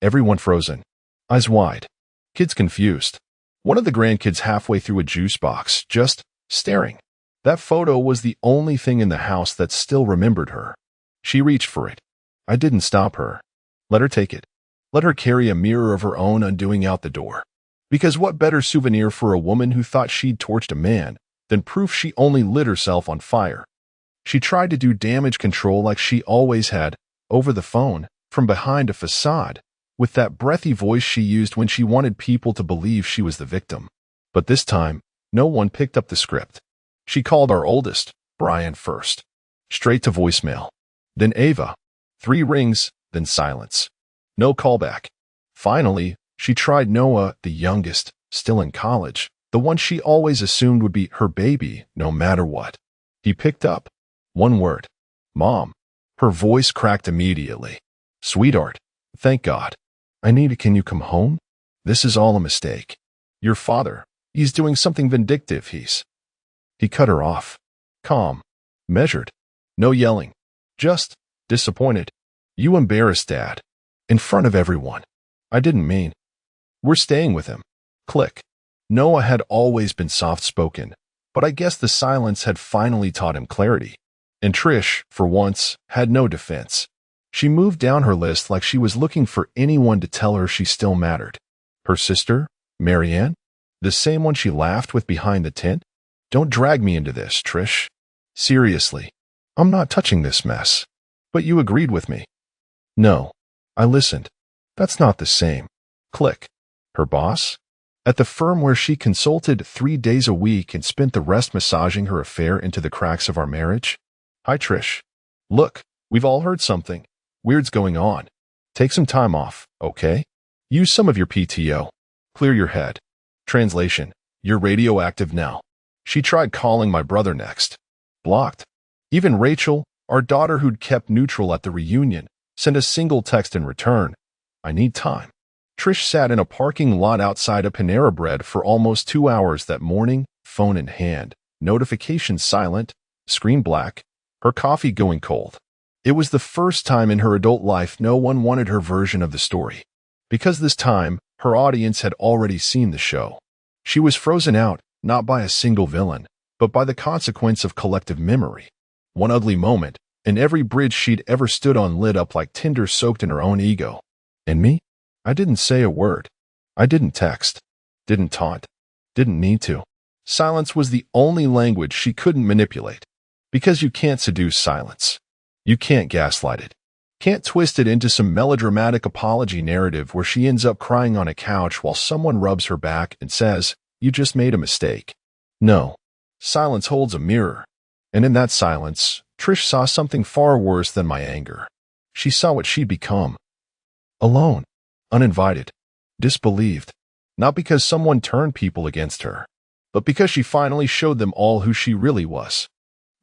everyone frozen, eyes wide, kids confused. One of the grandkids halfway through a juice box, just staring. That photo was the only thing in the house that still remembered her. She reached for it. I didn't stop her. Let her take it. Let her carry a mirror of her own undoing out the door. Because what better souvenir for a woman who thought she'd torched a man than proof she only lit herself on fire? She tried to do damage control like she always had, over the phone, from behind a facade, with that breathy voice she used when she wanted people to believe she was the victim. But this time, no one picked up the script. She called our oldest, Brian, first. Straight to voicemail. Then Ava. 3 rings, then silence. No callback. Finally, she tried Noah, the youngest, still in college, the one she always assumed would be her baby, no matter what. He picked up. One word. Mom. Her voice cracked immediately. Sweetheart. Thank God. Can you come home? This is all a mistake. Your father, he's doing something vindictive, He cut her off. Calm. Measured. No yelling. Just disappointed. You embarrassed Dad. In front of everyone. I didn't mean. We're staying with him. Click. Noah had always been soft-spoken, but I guess the silence had finally taught him clarity. And Trish, for once, had no defense. She moved down her list like she was looking for anyone to tell her she still mattered. Her sister, Marianne? The same one she laughed with behind the tent? Don't drag me into this, Trish. Seriously. I'm not touching this mess. But you agreed with me. No. I listened. That's not the same. Click. Her boss? At the firm where she consulted 3 days a week and spent the rest massaging her affair into the cracks of our marriage? Hi, Trish. Look, we've all heard something. Weird's going on. Take some time off, okay? Use some of your PTO. Clear your head. Translation. You're radioactive now. She tried calling my brother next. Blocked. Even Rachel, our daughter who'd kept neutral at the reunion, sent a single text in return. I need time. Trish sat in a parking lot outside a Panera Bread for almost 2 hours that morning, phone in hand, notifications silent, screen black, her coffee going cold. It was the first time in her adult life no one wanted her version of the story. Because this time, her audience had already seen the show. She was frozen out, not by a single villain, but by the consequence of collective memory. One ugly moment, and every bridge she'd ever stood on lit up like tinder soaked in her own ego. And me? I didn't say a word. I didn't text. Didn't taunt. Didn't need to. Silence was the only language she couldn't manipulate. Because you can't seduce silence. You can't gaslight it. Can't twist it into some melodramatic apology narrative where she ends up crying on a couch while someone rubs her back and says, "You just made a mistake." No. Silence holds a mirror. And in that silence, Trish saw something far worse than my anger. She saw what she'd become. Alone. Uninvited. Disbelieved. Not because someone turned people against her, but because she finally showed them all who she really was.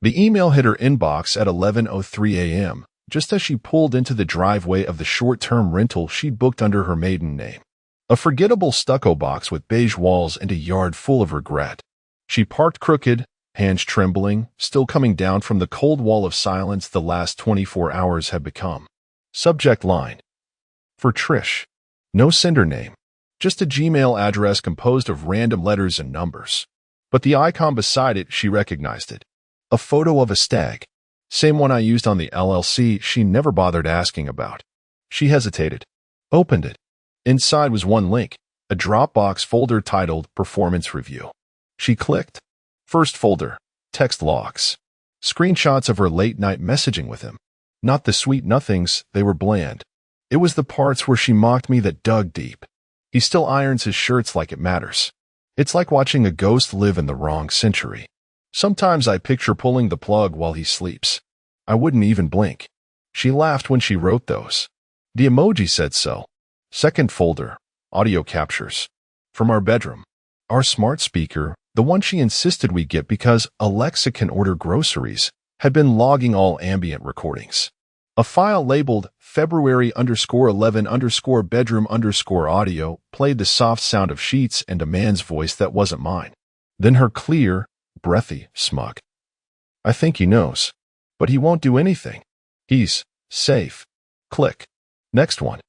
The email hit her inbox at 11:03 a.m., just as she pulled into the driveway of the short-term rental she'd booked under her maiden name. A forgettable stucco box with beige walls and a yard full of regret. She parked crooked, hands trembling, still coming down from the cold wall of silence the last 24 hours had become. Subject line. For Trish. No sender name. Just a Gmail address composed of random letters and numbers. But the icon beside it, she recognized it. A photo of a stag. Same one I used on the LLC she never bothered asking about. She hesitated. Opened it. Inside was one link, a Dropbox folder titled Performance Review. She clicked. First folder, text logs. Screenshots of her late-night messaging with him. Not the sweet nothings, they were bland. It was the parts where she mocked me that dug deep. He still irons his shirts like it matters. It's like watching a ghost live in the wrong century. Sometimes I picture pulling the plug while he sleeps. I wouldn't even blink. She laughed when she wrote those. The emoji said so. Second folder, audio captures. From our bedroom. Our smart speaker, the one she insisted we get because Alexa can order groceries, had been logging all ambient recordings. A file labeled February_11_bedroom_audio played the soft sound of sheets and a man's voice that wasn't mine. Then her clear, breathy, smug. I think he knows. But he won't do anything. He's safe. Click. Next one.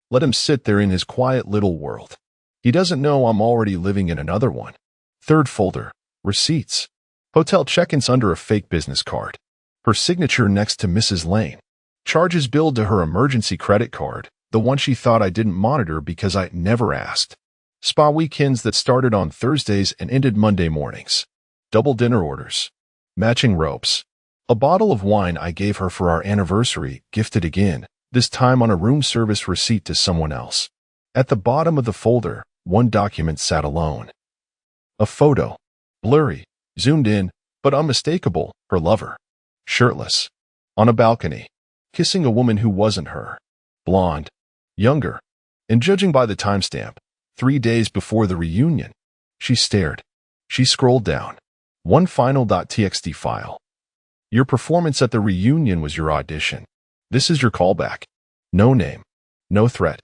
Let him sit there in his quiet little world. He doesn't know I'm already living in another one. Third folder. Receipts. Hotel check-ins under a fake business card. Her signature next to Mrs. Lane. Charges billed to her emergency credit card, the one she thought I didn't monitor because I never asked. Spa weekends that started on Thursdays and ended Monday mornings. Double dinner orders. Matching ropes. A bottle of wine I gave her for our anniversary, gifted again, this time on a room service receipt to someone else. At the bottom of the folder, one document sat alone. A photo. Blurry, zoomed in, but unmistakable, her lover. Shirtless. On a balcony. Kissing a woman who wasn't her. Blonde. Younger. And judging by the timestamp, 3 days before the reunion. She stared. She scrolled down. One final .txt file. Your performance at the reunion was your audition. This is your callback. No name. No threat.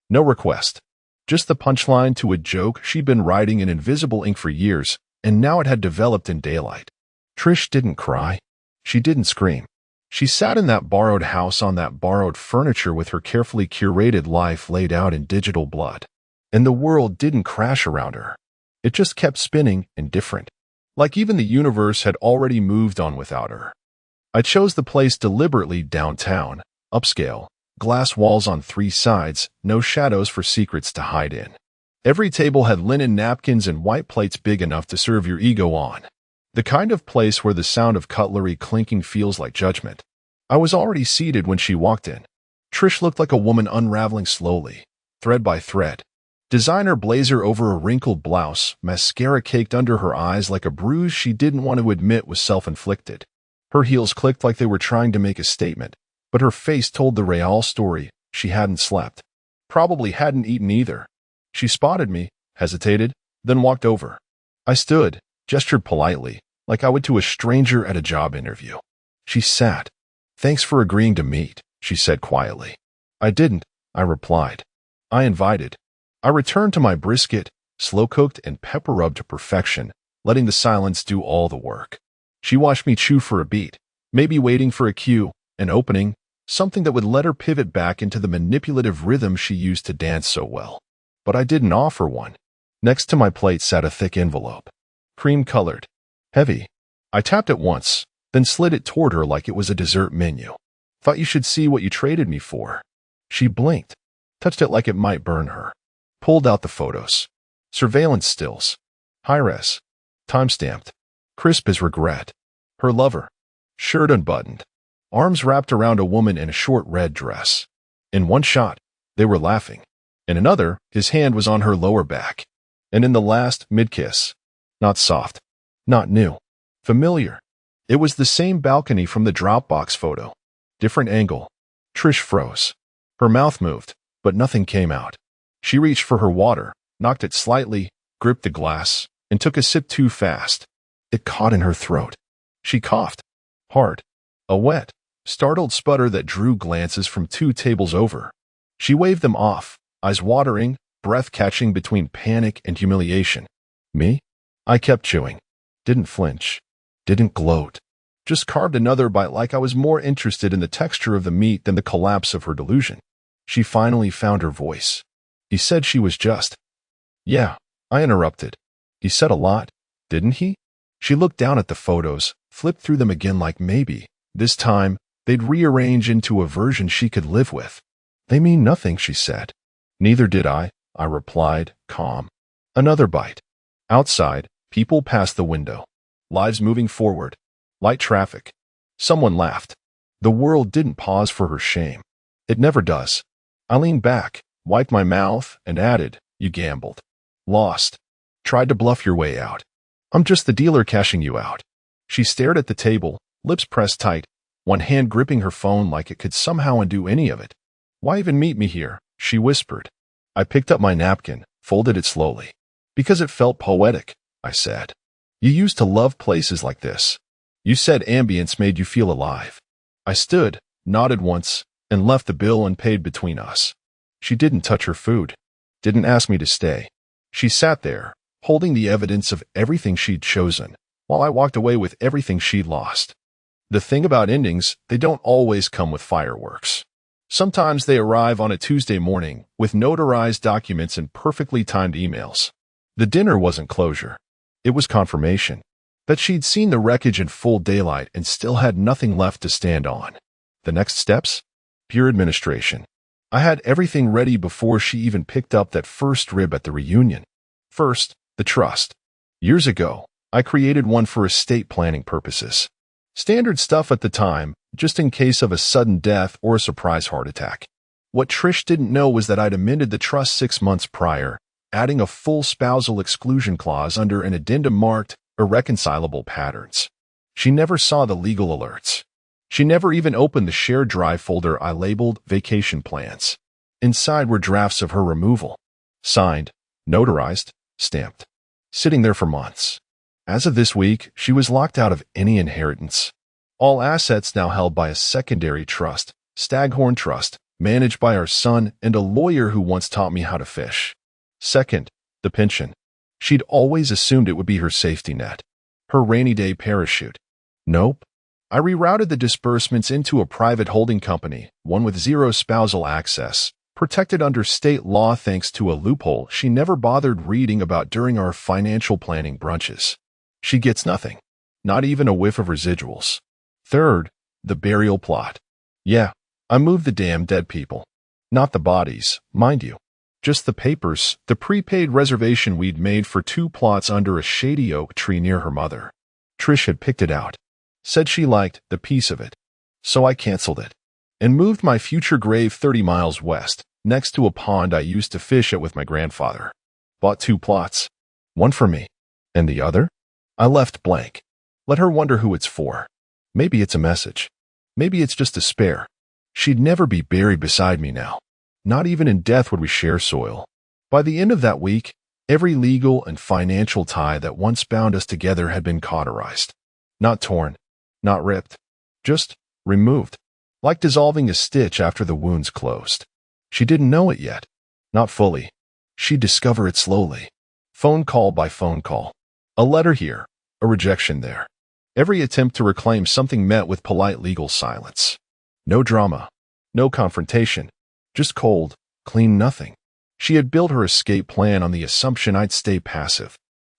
No request. Just the punchline to a joke she'd been writing in invisible ink for years, and now it had developed in daylight. Trish didn't cry. She didn't scream. She sat in that borrowed house on that borrowed furniture with her carefully curated life laid out in digital blood. And the world didn't crash around her. It just kept spinning, indifferent. Like even the universe had already moved on without her. I chose the place deliberately downtown, upscale, glass walls on 3 sides, no shadows for secrets to hide in. Every table had linen napkins and white plates big enough to serve your ego on. The kind of place where the sound of cutlery clinking feels like judgment. I was already seated when she walked in. Trish looked like a woman unraveling slowly, thread by thread. Designer blazer over a wrinkled blouse, mascara caked under her eyes like a bruise she didn't want to admit was self-inflicted. Her heels clicked like they were trying to make a statement, but her face told the real story. She hadn't slept. Probably hadn't eaten either. She spotted me, hesitated, then walked over. I stood, gestured politely, like I would to a stranger at a job interview. She sat. Thanks for agreeing to meet, she said quietly. I didn't, I replied. I invited. I returned to my brisket, slow-cooked and pepper-rubbed to perfection, letting the silence do all the work. She watched me chew for a beat, maybe waiting for a cue, an opening, something that would let her pivot back into the manipulative rhythm she used to dance so well. But I didn't offer one. Next to my plate sat a thick envelope. Cream-colored. Heavy. I tapped it once, then slid it toward her like it was a dessert menu. Thought you should see what you traded me for. She blinked, touched it like it might burn her. Pulled out the photos. Surveillance stills. High-res. Time-stamped. Crisp as regret. Her lover. Shirt unbuttoned. Arms wrapped around a woman in a short red dress. In one shot, they were laughing. In another, his hand was on her lower back. And in the last, mid-kiss. Not soft. Not new. Familiar. It was the same balcony from the Dropbox photo. Different angle. Trish froze. Her mouth moved, but nothing came out. She reached for her water, knocked it slightly, gripped the glass, and took a sip too fast. It caught in her throat. She coughed. Hard. A wet, startled sputter that drew glances from 2 tables over. She waved them off, eyes watering, breath catching between panic and humiliation. Me? I kept chewing. Didn't flinch. Didn't gloat. Just carved another bite like I was more interested in the texture of the meat than the collapse of her delusion. She finally found her voice. He said she was just. Yeah, I interrupted. He said a lot, didn't he? She looked down at the photos, flipped through them again like maybe, this time, they'd rearrange into a version she could live with. They mean nothing, she said. Neither did I replied, calm. Another bite. Outside, people passed the window. Lives moving forward. Light traffic. Someone laughed. The world didn't pause for her shame. It never does. I leaned back, wiped my mouth, and added, you gambled. Lost. Tried to bluff your way out. I'm just the dealer cashing you out. She stared at the table, lips pressed tight, one hand gripping her phone like it could somehow undo any of it. Why even meet me here? She whispered. I picked up my napkin, folded it slowly. Because it felt poetic, I said. You used to love places like this. You said ambience made you feel alive. I stood, nodded once, and left the bill unpaid between us. She didn't touch her food. Didn't ask me to stay. She sat there, holding the evidence of everything she'd chosen, while I walked away with everything she'd lost. The thing about endings, they don't always come with fireworks. Sometimes they arrive on a Tuesday morning with notarized documents and perfectly timed emails. The dinner wasn't closure. It was confirmation that she'd seen the wreckage in full daylight and still had nothing left to stand on. The next steps? Pure administration. I had everything ready before she even picked up that first rib at the reunion. First, the trust. Years ago, I created one for estate planning purposes. Standard stuff at the time, just in case of a sudden death or a surprise heart attack. What Trish didn't know was that I'd amended the trust 6 months prior, adding a full spousal exclusion clause under an addendum marked irreconcilable patterns. She never saw the legal alerts. She never even opened the shared drive folder I labeled vacation plans. Inside were drafts of her removal. Signed, notarized, stamped. Sitting there for months. As of this week, she was locked out of any inheritance. All assets now held by a secondary trust, Staghorn Trust, managed by our son and a lawyer who once taught me how to fish. Second, the pension. She'd always assumed it would be her safety net, her rainy day parachute. Nope. I rerouted the disbursements into a private holding company, one with zero spousal access, protected under state law thanks to a loophole she never bothered reading about during our financial planning brunches. She gets nothing, not even a whiff of residuals. Third, the burial plot. Yeah, I moved the damn dead people. Not the bodies, mind you. Just the papers, the prepaid reservation we'd made for 2 plots under a shady oak tree near her mother. Trish had picked it out. Said she liked the piece of it. So I canceled it. And moved my future grave 30 miles west, next to a pond I used to fish at with my grandfather. Bought 2 plots. One for me. And the other? I left blank. Let her wonder who it's for. Maybe it's a message. Maybe it's just a spare. She'd never be buried beside me now. Not even in death would we share soil. By the end of that week, every legal and financial tie that once bound us together had been cauterized. Not torn, not ripped, just removed, like dissolving a stitch after the wound's closed. She didn't know it yet. Not fully. She'd discover it slowly. Phone call by phone call. A letter here, a rejection there. Every attempt to reclaim something met with polite legal silence. No drama, no confrontation. Just cold, clean nothing. She had built her escape plan on the assumption I'd stay passive.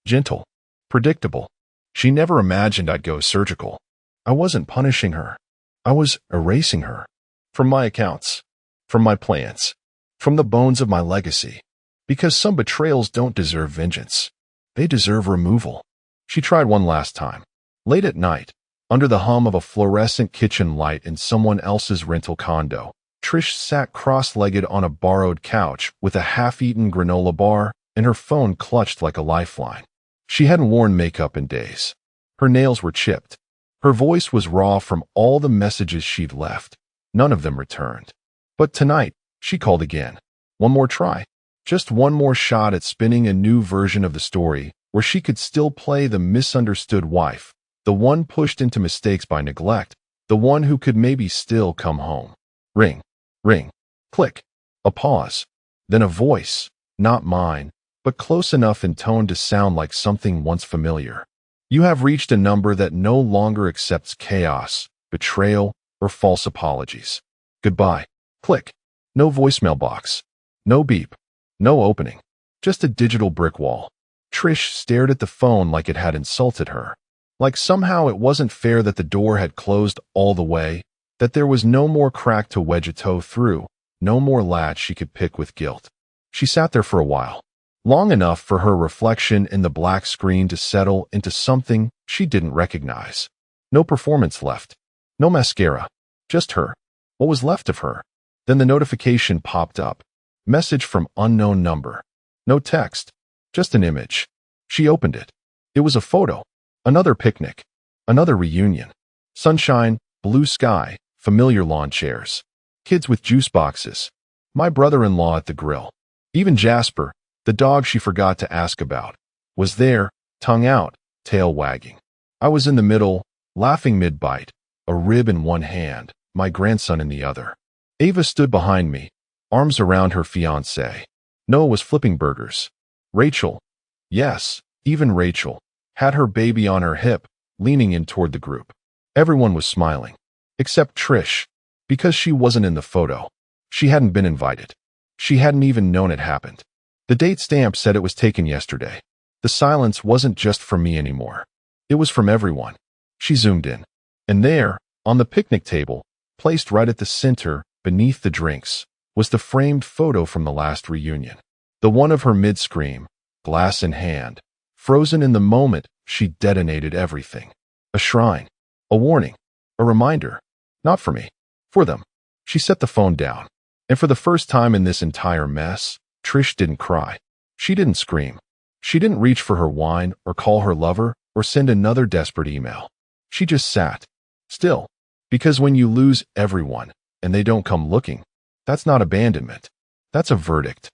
Gentle. Predictable. She never imagined I'd go surgical. I wasn't punishing her. I was erasing her. From my accounts. From my plans. From the bones of my legacy. Because some betrayals don't deserve vengeance. They deserve removal. She tried one last time. Late at night, under the hum of a fluorescent kitchen light in someone else's rental condo. Trish sat cross-legged on a borrowed couch with a half-eaten granola bar and her phone clutched like a lifeline. She hadn't worn makeup in days. Her nails were chipped. Her voice was raw from all the messages she'd left. None of them returned. But tonight, she called again. One more try. Just one more shot at spinning a new version of the story where she could still play the misunderstood wife, the one pushed into mistakes by neglect, the one who could maybe still come home. Ring. Ring. Click. A pause. Then a voice, not mine, but close enough in tone to sound like something once familiar. You have reached a number that no longer accepts chaos, betrayal, or false apologies. Goodbye. Click. No voicemail box. No beep. No opening. Just a digital brick wall. Trish stared at the phone like it had insulted her. Like somehow it wasn't fair that the door had closed all the way, that there was no more crack to wedge a toe through, no more latch she could pick with guilt. She sat there for a while, long enough for her reflection in the black screen to settle into something she didn't recognize. No performance left. No mascara. Just her. What was left of her? Then the notification popped up. Message from unknown number. No text. Just an image. She opened it. It was a photo. Another picnic. Another reunion. Sunshine, blue sky, familiar lawn chairs. Kids with juice boxes. My brother-in-law at the grill. Even Jasper, the dog she forgot to ask about, was there, tongue out, tail wagging. I was in the middle, laughing mid-bite, a rib in one hand, my grandson in the other. Ava stood behind me, arms around her fiancé. Noah was flipping burgers. Rachel, yes, even Rachel, had her baby on her hip, leaning in toward the group. Everyone was smiling. Except Trish, because she wasn't in the photo. She hadn't been invited. She hadn't even known it happened. The date stamp said it was taken yesterday. The silence wasn't just from me anymore. It was from everyone. She zoomed in. And there, on the picnic table, placed right at the center, beneath the drinks, was the framed photo from the last reunion. The one of her mid-scream, glass in hand. Frozen in the moment, she detonated everything. A shrine. A warning. A reminder. Not for me. For them. She set the phone down. And for the first time in this entire mess, Trish didn't cry. She didn't scream. She didn't reach for her wine or call her lover or send another desperate email. She just sat. Still. Because when you lose everyone and they don't come looking, that's not abandonment. That's a verdict.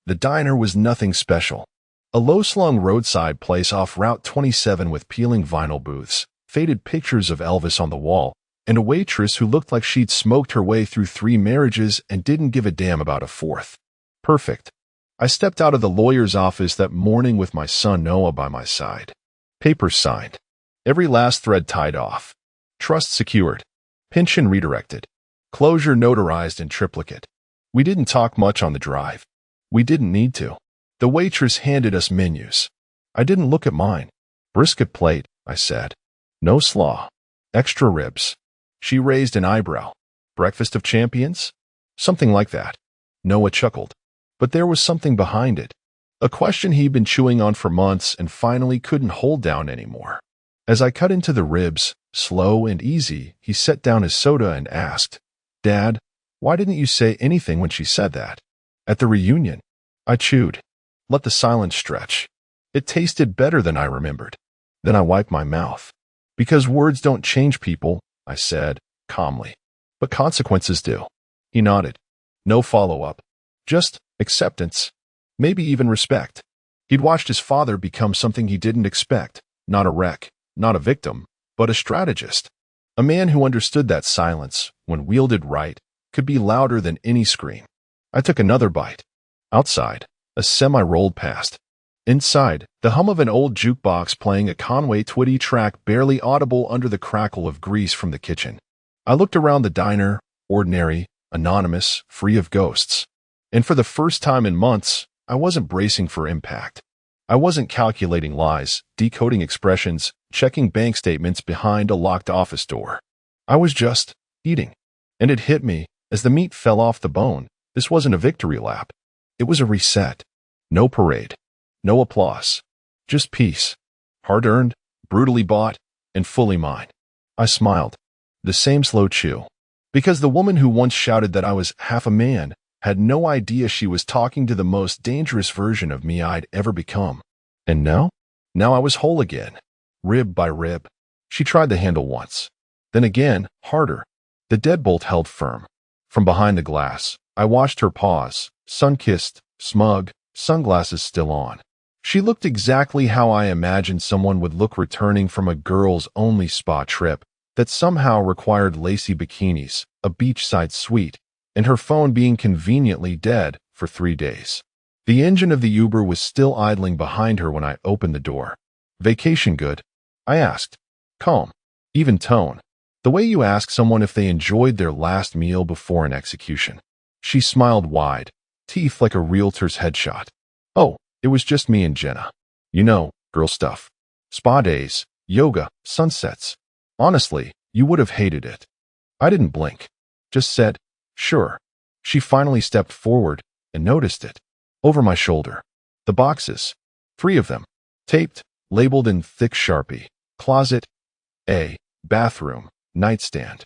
The diner was nothing special. A low-slung roadside place off Route 27 with peeling vinyl booths, faded pictures of Elvis on the wall, and a waitress who looked like she'd smoked her way through 3 marriages and didn't give a damn about a 4th. Perfect. I stepped out of the lawyer's office that morning with my son Noah by my side. Papers signed. Every last thread tied off. Trust secured. Pension redirected. Closure notarized in triplicate. We didn't talk much on the drive. We didn't need to. The waitress handed us menus. I didn't look at mine. Brisket plate, I said. No slaw. Extra ribs. She raised an eyebrow. Breakfast of champions? Something like that. Noah chuckled. But there was something behind it. A question he'd been chewing on for months and finally couldn't hold down anymore. As I cut into the ribs, slow and easy, he set down his soda and asked, "Dad, why didn't you say anything when she said that?" At the reunion. I chewed. Let the silence stretch. It tasted better than I remembered. Then I wiped my mouth. Because words don't change people, I said, calmly. But consequences do. He nodded. No follow-up. Just acceptance. Maybe even respect. He'd watched his father become something he didn't expect. Not a wreck, not a victim, but a strategist. A man who understood that silence, when wielded right, could be louder than any scream. I took another bite. Outside, a semi rolled past. Inside, the hum of an old jukebox playing a Conway Twitty track barely audible under the crackle of grease from the kitchen. I looked around the diner, ordinary, anonymous, free of ghosts. And for the first time in months, I wasn't bracing for impact. I wasn't calculating lies, decoding expressions, checking bank statements behind a locked office door. I was just eating. And it hit me, as the meat fell off the bone, this wasn't a victory lap. It was a reset. No parade. No applause. Just peace. Hard-earned, brutally bought, and fully mine. I smiled. The same slow chew. Because the woman who once shouted that I was half a man had no idea she was talking to the most dangerous version of me I'd ever become. And now? Now I was whole again. Rib by rib. She tried the handle once. Then again, harder. The deadbolt held firm. From behind the glass, I watched her pause, sun-kissed, smug, sunglasses still on. She looked exactly how I imagined someone would look returning from a girls-only spa trip that somehow required lacy bikinis, a beachside suite, and her phone being conveniently dead for 3 days. The engine of the Uber was still idling behind her when I opened the door. "Vacation good?" I asked. Calm. Even tone. The way you ask someone if they enjoyed their last meal before an execution. She smiled wide, teeth like a realtor's headshot. "Oh, it was just me and Jenna. You know, girl stuff. Spa days, yoga, sunsets. Honestly, you would have hated it." I didn't blink. Just said, "Sure." She finally stepped forward and noticed it. Over my shoulder. The boxes. 3 of them. Taped, labeled in thick Sharpie. Closet. A. Bathroom. Nightstand.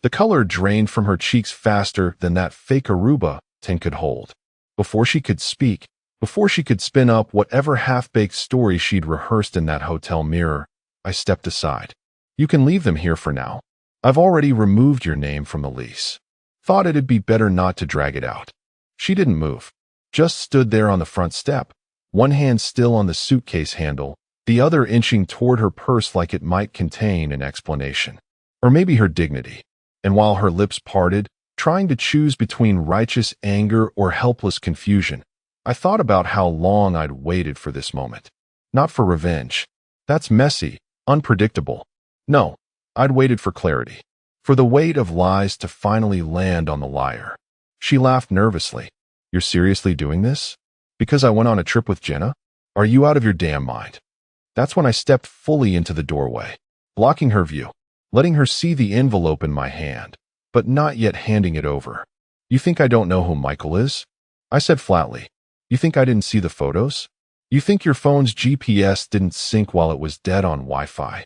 The color drained from her cheeks faster than that fake Aruba tin could hold. Before she could speak, Before she could spin up whatever half-baked story she'd rehearsed in that hotel mirror, I stepped aside. You can leave them here for now. I've already removed your name from the lease. Thought it'd be better not to drag it out. She didn't move, just stood there on the front step, one hand still on the suitcase handle, the other inching toward her purse like it might contain an explanation. Or maybe her dignity. And while her lips parted, trying to choose between righteous anger or helpless confusion, I thought about how long I'd waited for this moment. Not for revenge. That's messy, unpredictable. No, I'd waited for clarity. For the weight of lies to finally land on the liar. She laughed nervously. You're seriously doing this? Because I went on a trip with Jenna? Are you out of your damn mind? That's when I stepped fully into the doorway, blocking her view, letting her see the envelope in my hand, but not yet handing it over. You think I don't know who Michael is? I said flatly. You think I didn't see the photos? You think your phone's GPS didn't sync while it was dead on Wi-Fi?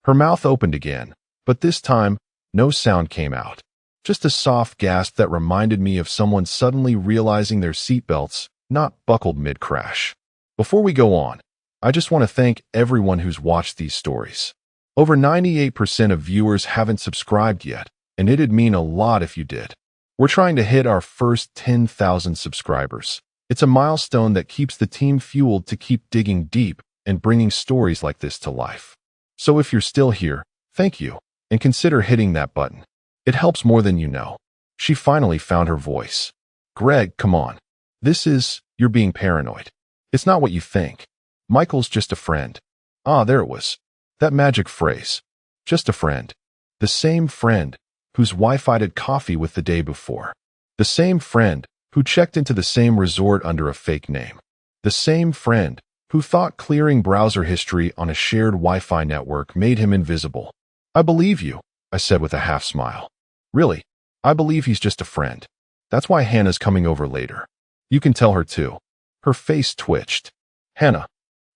Her mouth opened again, but this time, no sound came out. Just a soft gasp that reminded me of someone suddenly realizing their seatbelts not buckled mid-crash. Before we go on, I just want to thank everyone who's watched these stories. Over 98% of viewers haven't subscribed yet, and it'd mean a lot if you did. We're trying to hit our first 10,000 subscribers. It's a milestone that keeps the team fueled to keep digging deep and bringing stories like this to life. So if you're still here, thank you, and consider hitting that button. It helps more than you know. She finally found her voice. Greg, come on. You're being paranoid. It's not what you think. Michael's just a friend. Ah, there it was. That magic phrase. Just a friend. The same friend whose wife I'd had coffee with the day before. The same friend who checked into the same resort under a fake name. The same friend who thought clearing browser history on a shared Wi-Fi network made him invisible. I believe you, I said with a half smile. Really, I believe he's just a friend. That's why Hannah's coming over later. You can tell her too. Her face twitched. Hannah.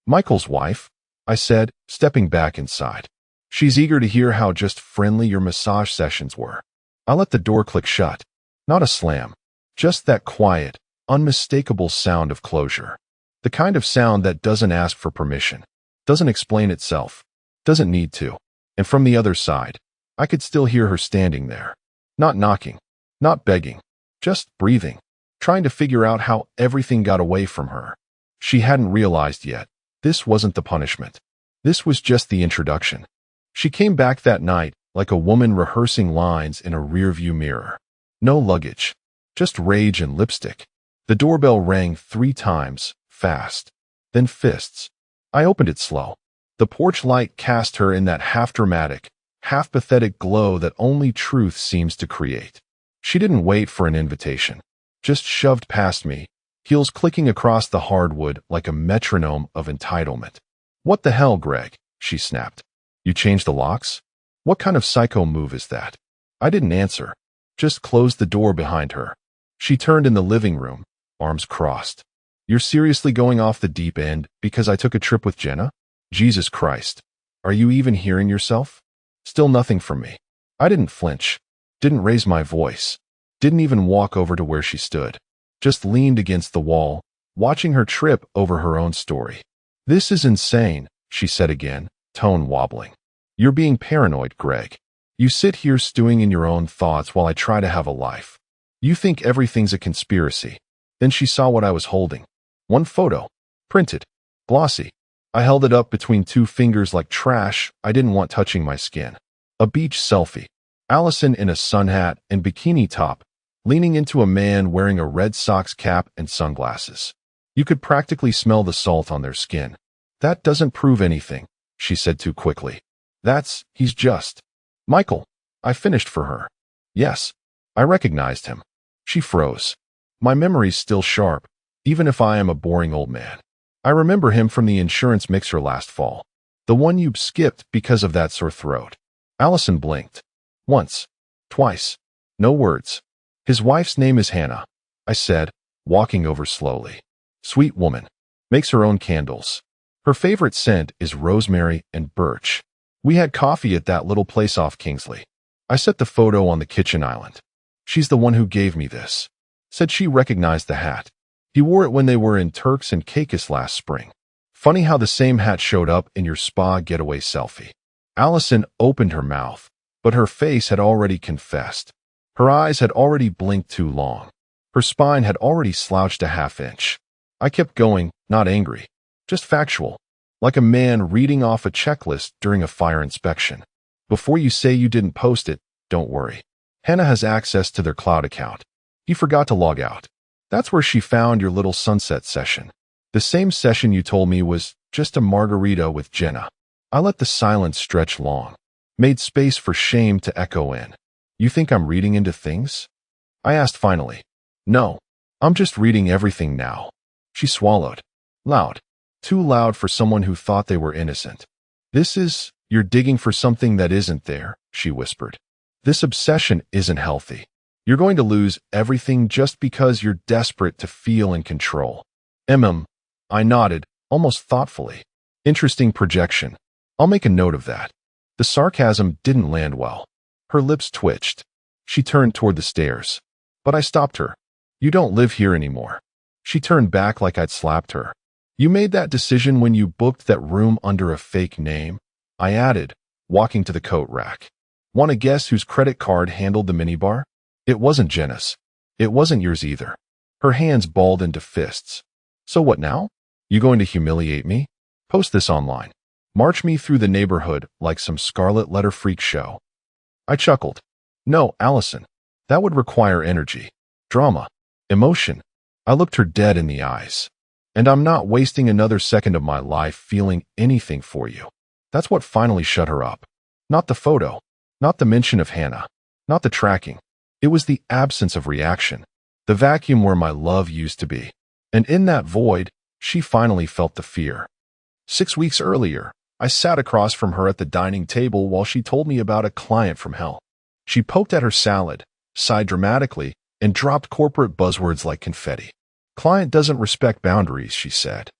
Michael's wife, I said, stepping back inside. She's eager to hear how just friendly your massage sessions were. I let the door click shut. Not a slam. Just that quiet, unmistakable sound of closure. The kind of sound that doesn't ask for permission, doesn't explain itself, doesn't need to. And from the other side, I could still hear her standing there. Not knocking, not begging, just breathing, trying to figure out how everything got away from her. She hadn't realized yet. This wasn't the punishment. This was just the introduction. She came back that night like a woman rehearsing lines in a rearview mirror. No luggage, just rage and lipstick. The doorbell rang 3 times, fast. Then fists. I opened it slow. The porch light cast her in that half-dramatic, half-pathetic glow that only truth seems to create. She didn't wait for an invitation. Just shoved past me, heels clicking across the hardwood like a metronome of entitlement. What the hell, Greg? She snapped. You changed the locks? What kind of psycho move is that? I didn't answer. Just closed the door behind her. She turned in the living room, arms crossed. You're seriously going off the deep end because I took a trip with Jenna? Jesus Christ. Are you even hearing yourself? Still nothing from me. I didn't flinch. Didn't raise my voice. Didn't even walk over to where she stood. Just leaned against the wall, watching her trip over her own story. This is insane, she said again, tone wobbling. You're being paranoid, Greg. You sit here stewing in your own thoughts while I try to have a life. You think everything's a conspiracy. Then she saw what I was holding. One photo. Printed. Glossy. I held it up between 2 fingers like trash I didn't want touching my skin. A beach selfie. Allison in a sun hat and bikini top, leaning into a man wearing a Red Sox cap and sunglasses. You could practically smell the salt on their skin. That doesn't prove anything, she said too quickly. He's just. Michael. I finished for her. Yes. I recognized him. She froze. My memory's still sharp, even if I am a boring old man. I remember him from the insurance mixer last fall. The one you skipped because of that sore throat. Allison blinked. Once. Twice. No words. His wife's name is Hannah, I said, walking over slowly. Sweet woman. Makes her own candles. Her favorite scent is rosemary and birch. We had coffee at that little place off Kingsley. I set the photo on the kitchen island. She's the one who gave me this. Said she recognized the hat. He wore it when they were in Turks and Caicos last spring. Funny how the same hat showed up in your spa getaway selfie. Allison opened her mouth, but her face had already confessed. Her eyes had already blinked too long. Her spine had already slouched a half-inch. I kept going, not angry, just factual, like a man reading off a checklist during a fire inspection. Before you say you didn't post it, don't worry. Hannah has access to their cloud account. You forgot to log out. That's where she found your little sunset session. The same session you told me was just a margarita with Jenna. I let the silence stretch long, made space for shame to echo in. You think I'm reading into things? I asked finally. No, I'm just reading everything now. She swallowed. Loud. Too loud for someone who thought they were innocent. You're digging for something that isn't there, she whispered. This obsession isn't healthy. You're going to lose everything just because you're desperate to feel in control. I nodded, almost thoughtfully. Interesting projection. I'll make a note of that. The sarcasm didn't land well. Her lips twitched. She turned toward the stairs. But I stopped her. You don't live here anymore. She turned back like I'd slapped her. You made that decision when you booked that room under a fake name? I added, walking to the coat rack. Want to guess whose credit card handled the minibar? It wasn't Jenna's. It wasn't yours either. Her hands balled into fists. So what now? You going to humiliate me? Post this online. March me through the neighborhood like some scarlet letter freak show. I chuckled. No, Allison. That would require energy, drama, emotion. I looked her dead in the eyes. And I'm not wasting another second of my life feeling anything for you. That's what finally shut her up. Not the photo. Not the mention of Hannah. Not the tracking. It was the absence of reaction. The vacuum where my love used to be. And in that void, she finally felt the fear. 6 weeks earlier, I sat across from her at the dining table while she told me about a client from hell. She poked at her salad, sighed dramatically, and dropped corporate buzzwords like confetti. Client doesn't respect boundaries, she said.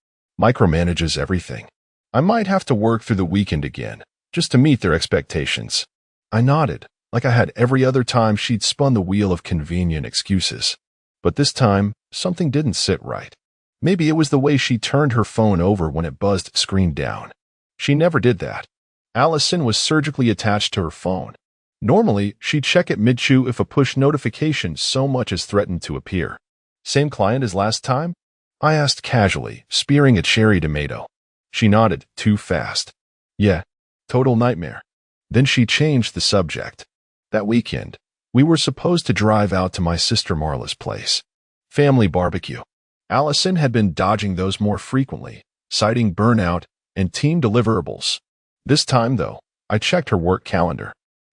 Micromanages everything. I might have to work through the weekend again, just to meet their expectations. I nodded, like I had every other time she'd spun the wheel of convenient excuses. But this time, something didn't sit right. Maybe it was the way she turned her phone over when it buzzed screen down. She never did that. Allison was surgically attached to her phone. Normally, she'd check it mid-chew if a push notification so much as threatened to appear. Same client as last time? I asked casually, spearing a cherry tomato. She nodded, too fast. Yeah, total nightmare. Then she changed the subject. That weekend, we were supposed to drive out to my sister Marla's place. Family barbecue. Allison had been dodging those more frequently, citing burnout and team deliverables. This time, though, I checked her work calendar.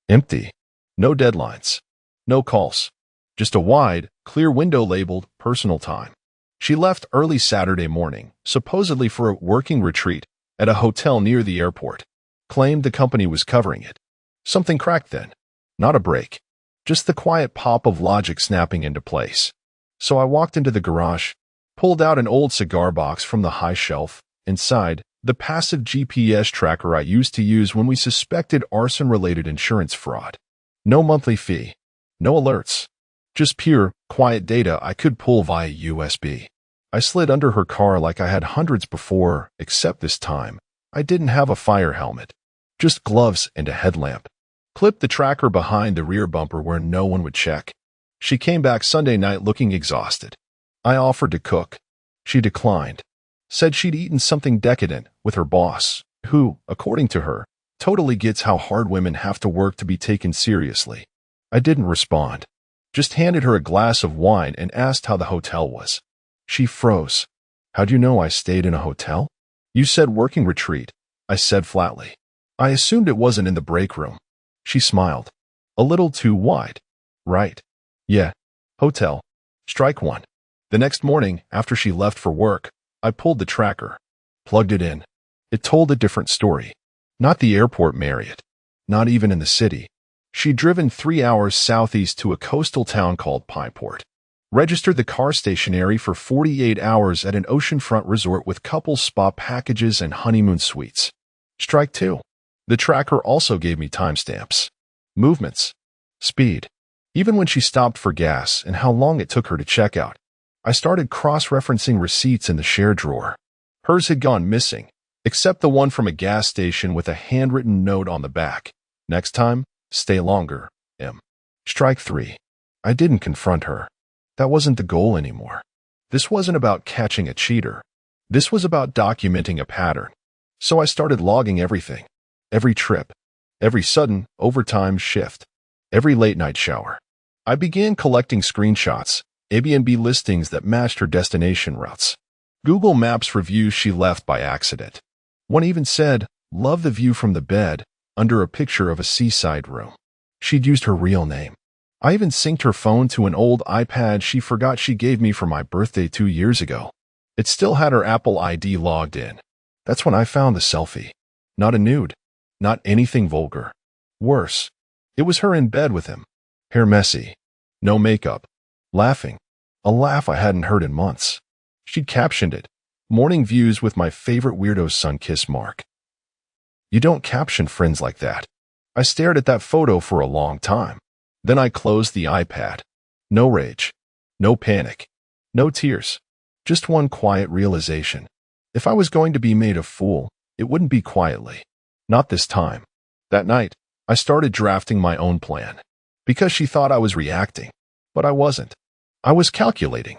Empty. No deadlines. No calls. Just a wide, clear window labeled personal time. She left early Saturday morning, supposedly for a working retreat at a hotel near the airport. Claimed the company was covering it. Something cracked then. Not a break. Just the quiet pop of logic snapping into place. So I walked into the garage, pulled out an old cigar box from the high shelf. Inside, the passive GPS tracker I used to use when we suspected arson-related insurance fraud. No monthly fee. No alerts. Just pure, quiet data I could pull via USB. I slid under her car like I had hundreds before, except this time, I didn't have a fire helmet. Just gloves and a headlamp. Clipped the tracker behind the rear bumper where no one would check. She came back Sunday night looking exhausted. I offered to cook. She declined. Said she'd eaten something decadent with her boss, who, according to her, totally gets how hard women have to work to be taken seriously. I didn't respond. Just handed her a glass of wine and asked how the hotel was. She froze. How'd you know I stayed in a hotel? You said working retreat, I said flatly. I assumed it wasn't in the break room. She smiled. A little too wide. Right. Yeah. Hotel. Strike one. The next morning, after she left for work, I pulled the tracker. Plugged it in. It told a different story. Not the airport Marriott. Not even in the city. She'd driven 3 hours southeast to a coastal town called Pineport. Registered the car stationary for 48 hours at an oceanfront resort with couples spa packages and honeymoon suites. Strike two. The tracker also gave me timestamps. Movements. Speed. Even when she stopped for gas and how long it took her to check out. I started cross-referencing receipts in the share drawer. Hers had gone missing, except the one from a gas station with a handwritten note on the back. Next time, stay longer, M. Strike 3. I didn't confront her. That wasn't the goal anymore. This wasn't about catching a cheater. This was about documenting a pattern. So I started logging everything. Every trip. Every sudden, overtime shift. Every late-night shower. I began collecting screenshots, Airbnb listings that matched her destination routes, Google Maps reviews she left by accident. One even said, "Love the view from the bed," under a picture of a seaside room. She'd used her real name. I even synced her phone to an old iPad she forgot she gave me for my birthday 2 years ago. It still had her Apple ID logged in. That's when I found the selfie. Not a nude. Not anything vulgar. Worse, it was her in bed with him. Hair messy. No makeup. Laughing. A laugh I hadn't heard in months. She'd captioned it, "Morning views with my favorite weirdo's sun kiss mark." You don't caption friends like that. I stared at that photo for a long time. Then I closed the iPad. No rage. No panic. No tears. Just one quiet realization. If I was going to be made a fool, it wouldn't be quietly. Not this time. That night, I started drafting my own plan. Because she thought I was reacting. But I wasn't. I was calculating.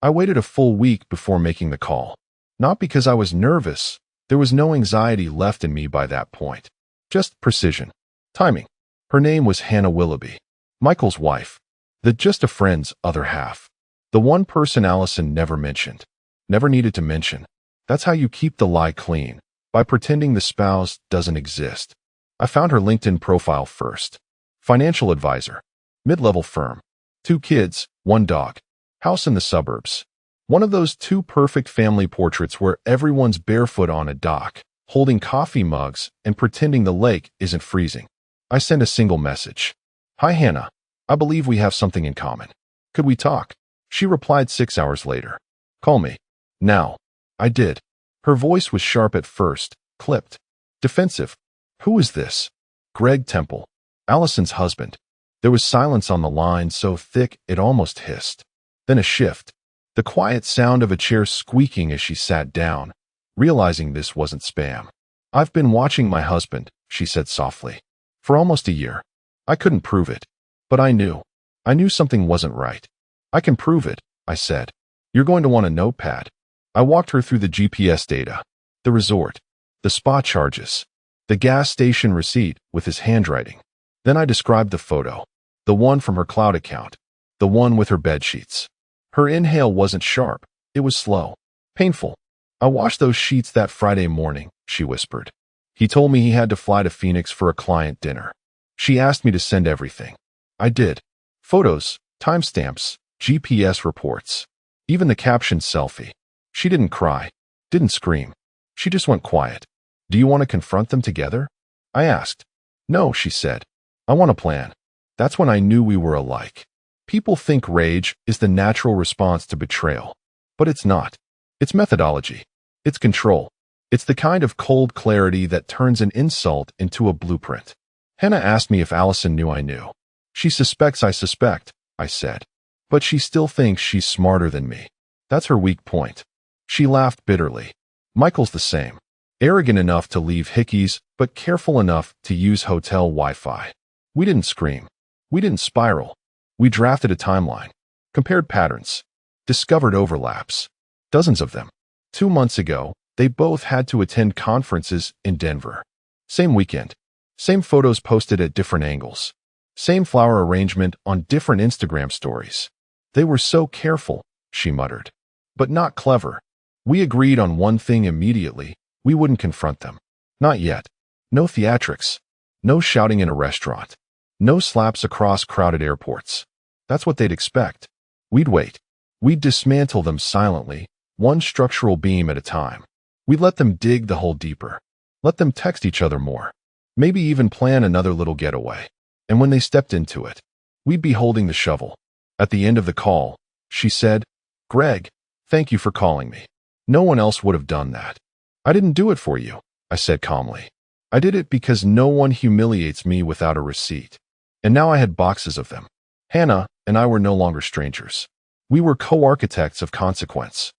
I waited a full week before making the call. Not because I was nervous. There was no anxiety left in me by that point. Just precision. Timing. Her name was Hannah Willoughby. Michael's wife. The just a friend's other half. The one person Allison never mentioned. Never needed to mention. That's how you keep the lie clean. By pretending the spouse doesn't exist. I found her LinkedIn profile first. Financial advisor. Mid-level firm. 2 kids, 1 dog. House in the suburbs. One of those 2 perfect family portraits where everyone's barefoot on a dock, holding coffee mugs and pretending the lake isn't freezing. I sent a single message. "Hi Hannah, I believe we have something in common. Could we talk?" She replied 6 hours later. "Call me. Now." I did. Her voice was sharp at first, clipped. Defensive. "Who is this?" "Greg Temple. Allison's husband." There was silence on the line so thick it almost hissed. Then a shift. The quiet sound of a chair squeaking as she sat down, realizing this wasn't spam. "I've been watching my husband," she said softly. "For almost a year. I couldn't prove it. But I knew. I knew something wasn't right." "I can prove it," I said. "You're going to want a notepad." I walked her through the GPS data, the resort, the spa charges, the gas station receipt with his handwriting. Then I described the photo, the one from her cloud account, the one with her bedsheets. Her inhale wasn't sharp. It was slow, painful. "I washed those sheets that Friday morning," she whispered. "He told me he had to fly to Phoenix for a client dinner." She asked me to send everything. I did. Photos, timestamps, GPS reports, even the captioned selfie. She didn't cry, didn't scream. She just went quiet. "Do you want to confront them together?" I asked. "No," she said. "I want a plan." That's when I knew we were alike. People think rage is the natural response to betrayal. But it's not. It's methodology. It's control. It's the kind of cold clarity that turns an insult into a blueprint. Hannah asked me if Allison knew I knew. "She suspects I suspect," I said. "But she still thinks she's smarter than me. That's her weak point." She laughed bitterly. "Michael's the same. Arrogant enough to leave hickeys, but careful enough to use hotel Wi-Fi." We didn't scream. We didn't spiral. We drafted a timeline, compared patterns, discovered overlaps. Dozens of them. 2 months ago, they both had to attend conferences in Denver. Same weekend. Same photos posted at different angles. Same flower arrangement on different Instagram stories. "They were so careful," she muttered. "But not clever." We agreed on one thing immediately. We wouldn't confront them. Not yet. No theatrics. No shouting in a restaurant. No slaps across crowded airports. That's what they'd expect. We'd wait. We'd dismantle them silently, one structural beam at a time. We'd let them dig the hole deeper. Let them text each other more. Maybe even plan another little getaway. And when they stepped into it, we'd be holding the shovel. At the end of the call, she said, "Greg, thank you for calling me. No one else would have done that." "I didn't do it for you," I said calmly. "I did it because no one humiliates me without a receipt." And now I had boxes of them. Hannah and I were no longer strangers. We were co-architects of consequence.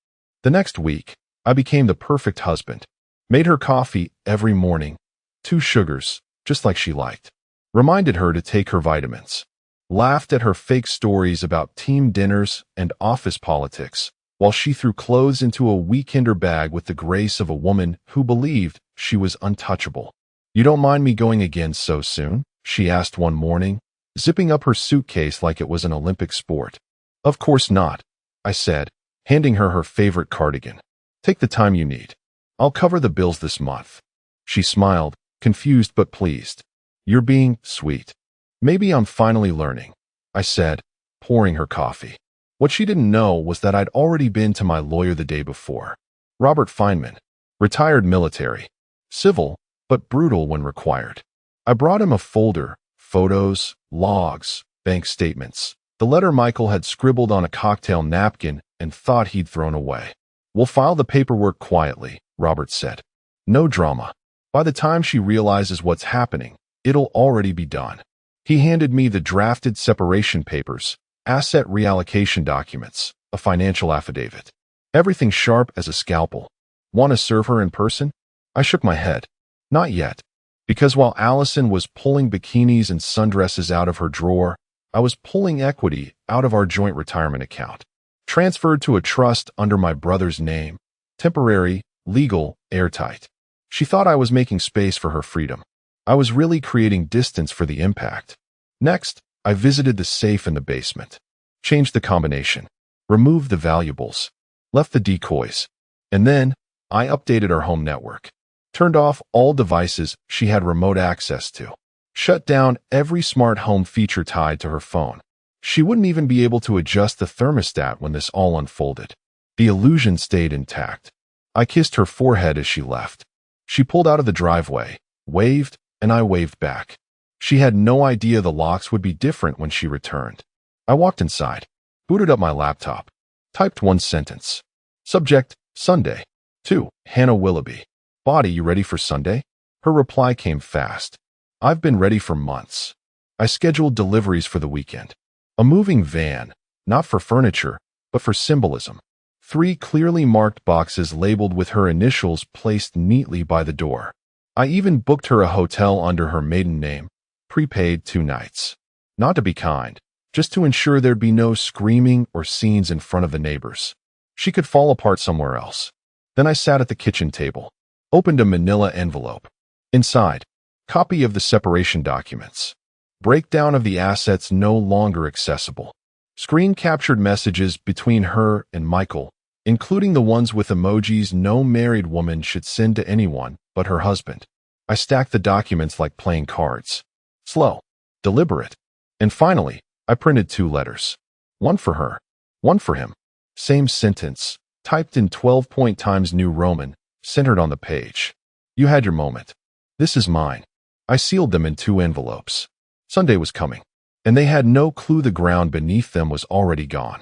The next week, I became the perfect husband. Made her coffee every morning, 2 sugars, just like she liked. Reminded her to take her vitamins. Laughed at her fake stories about team dinners and office politics, while she threw clothes into a weekender bag with the grace of a woman who believed she was untouchable. "You don't mind me going again so soon?" she asked one morning, zipping up her suitcase like it was an Olympic sport. "Of course not," I said, handing her her favorite cardigan. "Take the time you need. I'll cover the bills this month." She smiled, confused but pleased. "You're being sweet." "Maybe I'm finally learning," I said, pouring her coffee. What she didn't know was that I'd already been to my lawyer the day before. Robert Feynman, retired military, civil, but brutal when required. I brought him a folder, photos, logs, bank statements, the letter Michael had scribbled on a cocktail napkin and thought he'd thrown away. "We'll file the paperwork quietly," Robert said. "No drama. By the time she realizes what's happening, it'll already be done." He handed me the drafted separation papers, asset reallocation documents, a financial affidavit. Everything sharp as a scalpel. "Want to serve her in person?" I shook my head. "Not yet." Because while Allison was pulling bikinis and sundresses out of her drawer, I was pulling equity out of our joint retirement account. Transferred to a trust under my brother's name. Temporary, legal, airtight. She thought I was making space for her freedom. I was really creating distance for the impact. Next, I visited the safe in the basement. Changed the combination. Removed the valuables. Left the decoys. And then, I updated our home network. Turned off all devices she had remote access to. Shut down every smart home feature tied to her phone. She wouldn't even be able to adjust the thermostat when this all unfolded. The illusion stayed intact. I kissed her forehead as she left. She pulled out of the driveway, waved, and I waved back. She had no idea the locks would be different when she returned. I walked inside, booted up my laptop, typed 1 sentence. Subject, Sunday. 2. Hannah Willoughby. Body, you ready for Sunday? Her reply came fast. I've been ready for months. I scheduled deliveries for the weekend. A moving van, not for furniture, but for symbolism. 3 clearly marked boxes labeled with her initials placed neatly by the door. I even booked her a hotel under her maiden name, prepaid 2 nights. Not to be kind, just to ensure there'd be no screaming or scenes in front of the neighbors. She could fall apart somewhere else. Then I sat at the kitchen table, opened a manila envelope. Inside, copy of the separation documents. Breakdown of the assets no longer accessible. Screen-captured messages between her and Michael, including the ones with emojis no married woman should send to anyone but her husband. I stacked the documents like playing cards. Slow, deliberate. And finally, I printed 2 letters. One for her, one for him. Same sentence, typed in 12-point Times New Roman, centered on the page. "You had your moment. This is mine." I sealed them in 2 envelopes. Sunday was coming, and they had no clue the ground beneath them was already gone.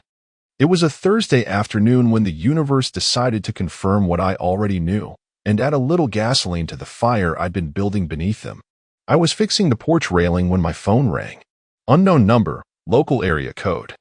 It was a Thursday afternoon when the universe decided to confirm what I already knew and add a little gasoline to the fire I'd been building beneath them. I was fixing the porch railing when my phone rang. Unknown number, local area code.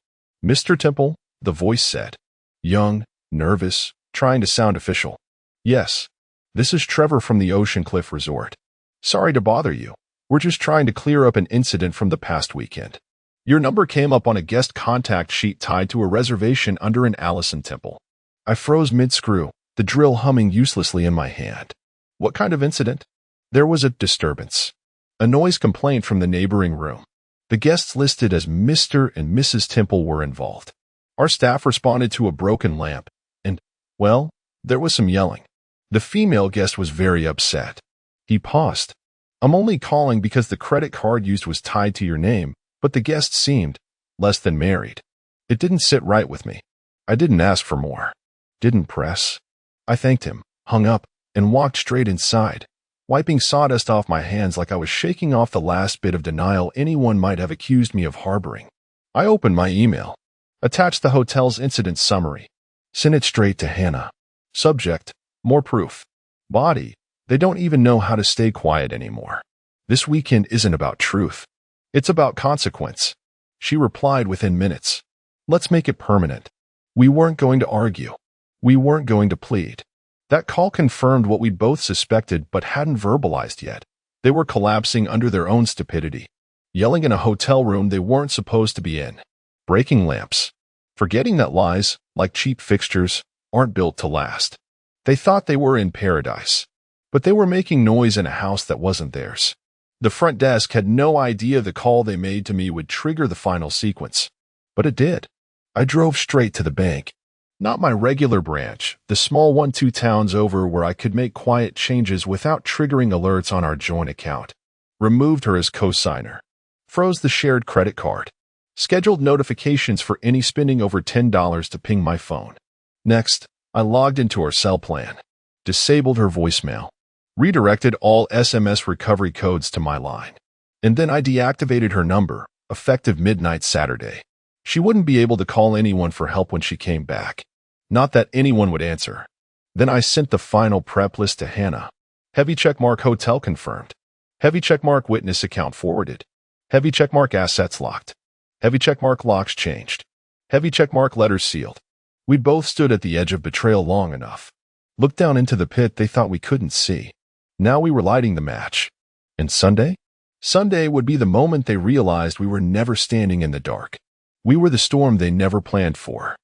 "Mr. Temple," the voice said. Young, nervous, trying to sound official. "Yes, this is Trevor from the Ocean Cliff Resort. Sorry to bother you. We're just trying to clear up an incident from the past weekend. Your number came up on a guest contact sheet tied to a reservation under an Allison temple." I froze mid-screw, the drill humming uselessly in my hand. "What kind of incident?" There was a disturbance. A noise complaint from the neighboring room. The guests listed as Mr. and Mrs. Temple were involved. Our staff responded to a broken lamp, and, well, there was some yelling. The female guest was very upset. He paused. "I'm only calling because the credit card used was tied to your name, but the guest seemed less than married." It didn't sit right with me. I didn't ask for more. Didn't press. I thanked him, hung up, and walked straight inside, wiping sawdust off my hands like I was shaking off the last bit of denial anyone might have accused me of harboring. I opened my email, attached the hotel's incident summary, sent it straight to Hannah. Subject, more proof. Body, they don't even know how to stay quiet anymore. This weekend isn't about truth. It's about consequence. She replied within minutes. "Let's make it permanent. We weren't going to argue. We weren't going to plead. That call confirmed what we'd both suspected but hadn't verbalized yet. They were collapsing under their own stupidity, yelling in a hotel room they weren't supposed to be in, breaking lamps, forgetting that lies, like cheap fixtures, aren't built to last. They thought they were in paradise, but they were making noise in a house that wasn't theirs. The front desk had no idea the call they made to me would trigger the final sequence, but it did. I drove straight to the bank. Not my regular branch, the small one 2 towns over where I could make quiet changes without triggering alerts on our joint account. Removed her as co-signer. Froze the shared credit card. Scheduled notifications for any spending over $10 to ping my phone. Next, I logged into her cell plan. Disabled her voicemail. Redirected all SMS recovery codes to my line. And then I deactivated her number, effective midnight Saturday. She wouldn't be able to call anyone for help when she came back. Not that anyone would answer. Then I sent the final prep list to Hannah. Heavy checkmark hotel confirmed. Heavy checkmark witness account forwarded. Heavy checkmark assets locked. Heavy checkmark locks changed. Heavy checkmark letters sealed. We'd both stood at the edge of betrayal long enough. Looked down into the pit they thought we couldn't see. Now we were lighting the match. And Sunday? Sunday would be the moment they realized we were never standing in the dark. We were the storm they never planned for.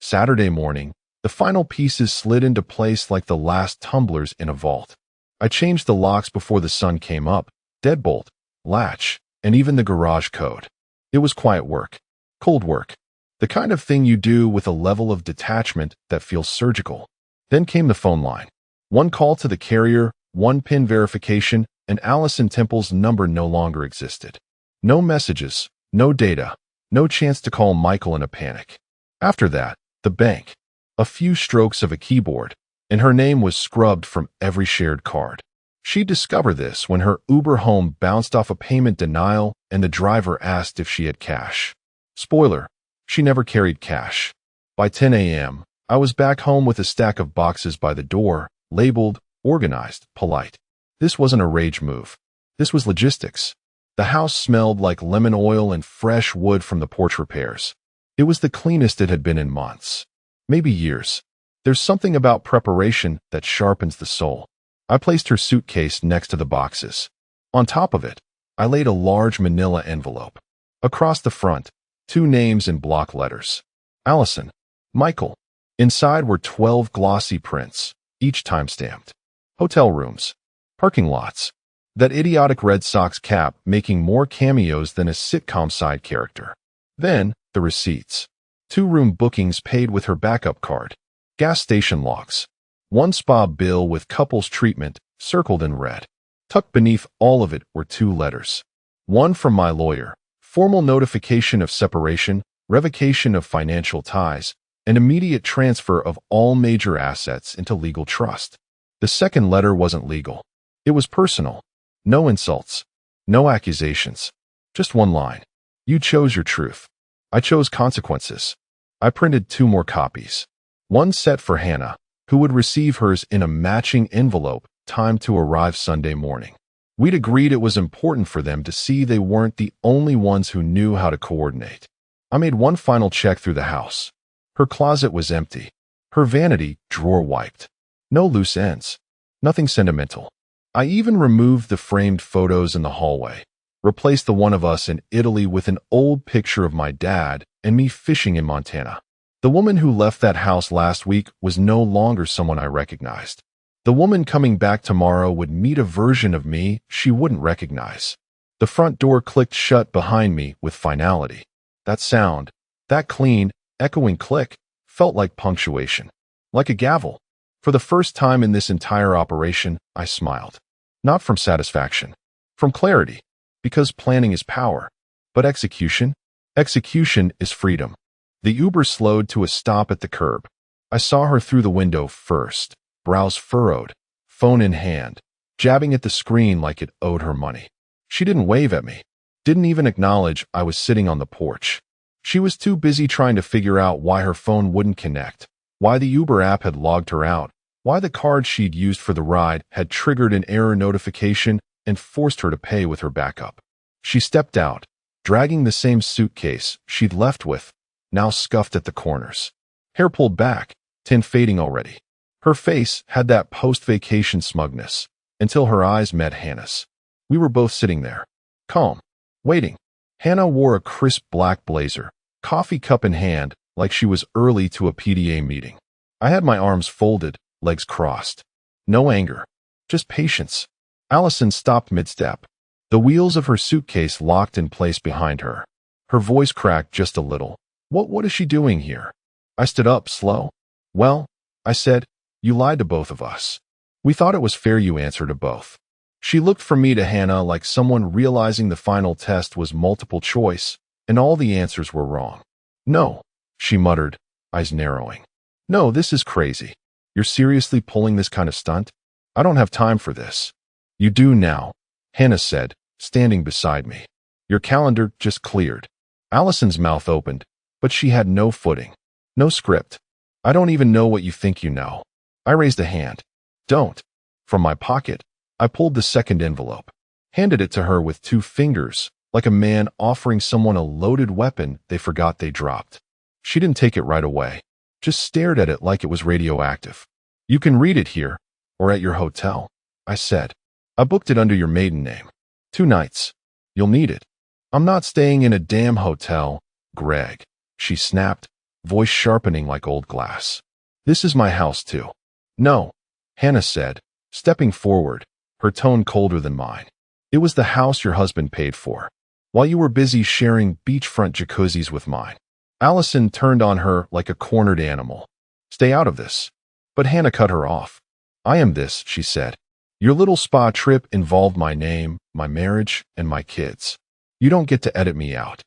Saturday morning, the final pieces slid into place like the last tumblers in a vault. I changed the locks before the sun came up, deadbolt, latch, and even the garage code. It was quiet work, cold work, the kind of thing you do with a level of detachment that feels surgical. Then came the phone line. One call to the carrier, one PIN verification, and Allison Temple's number no longer existed. No messages, no data, no chance to call Michael in a panic. After that, the bank. A few strokes of a keyboard, and her name was scrubbed from every shared card. She discovered this when her Uber home bounced off a payment denial and the driver asked if she had cash. Spoiler, she never carried cash. By 10 a.m., I was back home with a stack of boxes by the door, labeled, organized, polite. This wasn't a rage move. This was logistics. The house smelled like lemon oil and fresh wood from the porch repairs. It was the cleanest it had been in months. Maybe years. There's something about preparation that sharpens the soul. I placed her suitcase next to the boxes. On top of it, I laid a large manila envelope. Across the front, 2 names in block letters. Allison, Michael. Inside were 12 glossy prints, each time-stamped. Hotel rooms. Parking lots. That idiotic Red Sox cap making more cameos than a sitcom side character. Then, the receipts. 2-room bookings paid with her backup card. Gas station logs. 1 spa bill with couples treatment, circled in red. Tucked beneath all of it were 2 letters. One from my lawyer. Formal notification of separation, revocation of financial ties, and immediate transfer of all major assets into legal trust. The second letter wasn't legal. It was personal. No insults. No accusations. Just one line. You chose your truth. I chose consequences. I printed 2 more copies. One set for Hannah, who would receive hers in a matching envelope, timed to arrive Sunday morning. We'd agreed it was important for them to see they weren't the only ones who knew how to coordinate. I made one final check through the house. Her closet was empty. Her vanity drawer wiped. No loose ends. Nothing sentimental. I even removed the framed photos in the hallway, replaced the one of us in Italy with an old picture of my dad and me fishing in Montana. The woman who left that house last week was no longer someone I recognized. The woman coming back tomorrow would meet a version of me she wouldn't recognize. The front door clicked shut behind me with finality. That sound, that clean, echoing click, felt like punctuation, like a gavel. For the first time in this entire operation, I smiled. Not from satisfaction, from clarity, because planning is power. But execution is freedom. The Uber slowed to a stop at the curb. I saw her through the window first, brows furrowed, phone in hand, jabbing at the screen like it owed her money. She didn't wave at me, didn't even acknowledge I was sitting on the porch. She was too busy trying to figure out why her phone wouldn't connect, why the Uber app had logged her out, why the card she'd used for the ride had triggered an error notification and forced her to pay with her backup. She stepped out, dragging the same suitcase she'd left with, now scuffed at the corners. hair pulled back, tint fading already. Her face had that post-vacation smugness, until her eyes met Hannah's. We were both sitting there, calm, waiting. Hannah wore a crisp black blazer, coffee cup in hand, like she was early to a PDA meeting. I had my arms folded, legs crossed. No anger, just patience. Allison stopped mid-step. The wheels of her suitcase locked in place behind her. Her voice cracked just a little. What is she doing here? I stood up, slow. Well, I said, you lied to both of us. We thought it was fair you answer to both. She looked from me to Hannah like someone realizing the final test was multiple choice, and all the answers were wrong. No, she muttered, eyes narrowing. No, this is crazy. You're seriously pulling this kind of stunt? I don't have time for this. You do now, Hannah said, standing beside me. Your calendar just cleared. Allison's mouth opened, but she had no footing, no script. I don't even know what you think you know. I raised a hand. Don't. From my pocket, I pulled the second envelope, handed it to her with 2 fingers, like a man offering someone a loaded weapon they forgot they dropped. She didn't take it right away, just stared at it like it was radioactive. You can read it here, or at your hotel, I said. I booked it under your maiden name. 2 nights. You'll need it. I'm not staying in a damn hotel, Greg, she snapped, voice sharpening like old glass. This is my house too. No, Hannah said, stepping forward, her tone colder than mine. It was the house your husband paid for, while you were busy sharing beachfront jacuzzis with mine. Allison turned on her like a cornered animal. Stay out of this. But Hannah cut her off. I am this, she said. Your little spa trip involved my name, my marriage, and my kids. You don't get to edit me out.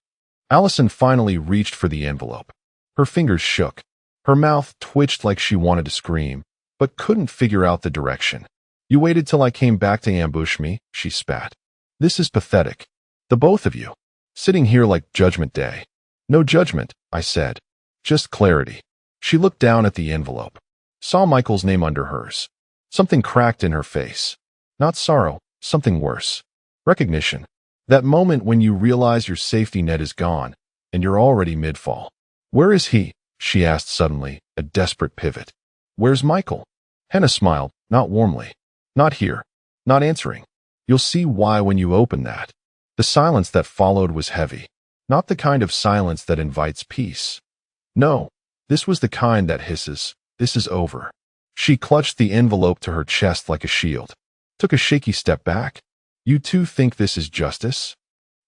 Allison finally reached for the envelope. Her fingers shook. Her mouth twitched like she wanted to scream, but couldn't figure out the direction. You waited till I came back to ambush me, she spat. This is pathetic. The both of you. Sitting here like Judgment Day. No judgment, I said. Just clarity. She looked down at the envelope. Saw Michael's name under hers. Something cracked in her face. Not sorrow, something worse. Recognition. That moment when you realize your safety net is gone, and you're already mid-fall. Where is he? She asked suddenly, a desperate pivot. Where's Michael? Hannah smiled, not warmly. Not here. Not answering. You'll see why when you open that. The silence that followed was heavy. Not the kind of silence that invites peace. No, this was the kind that hisses, this is over. She clutched the envelope to her chest like a shield. Took a shaky step back. You two think this is justice?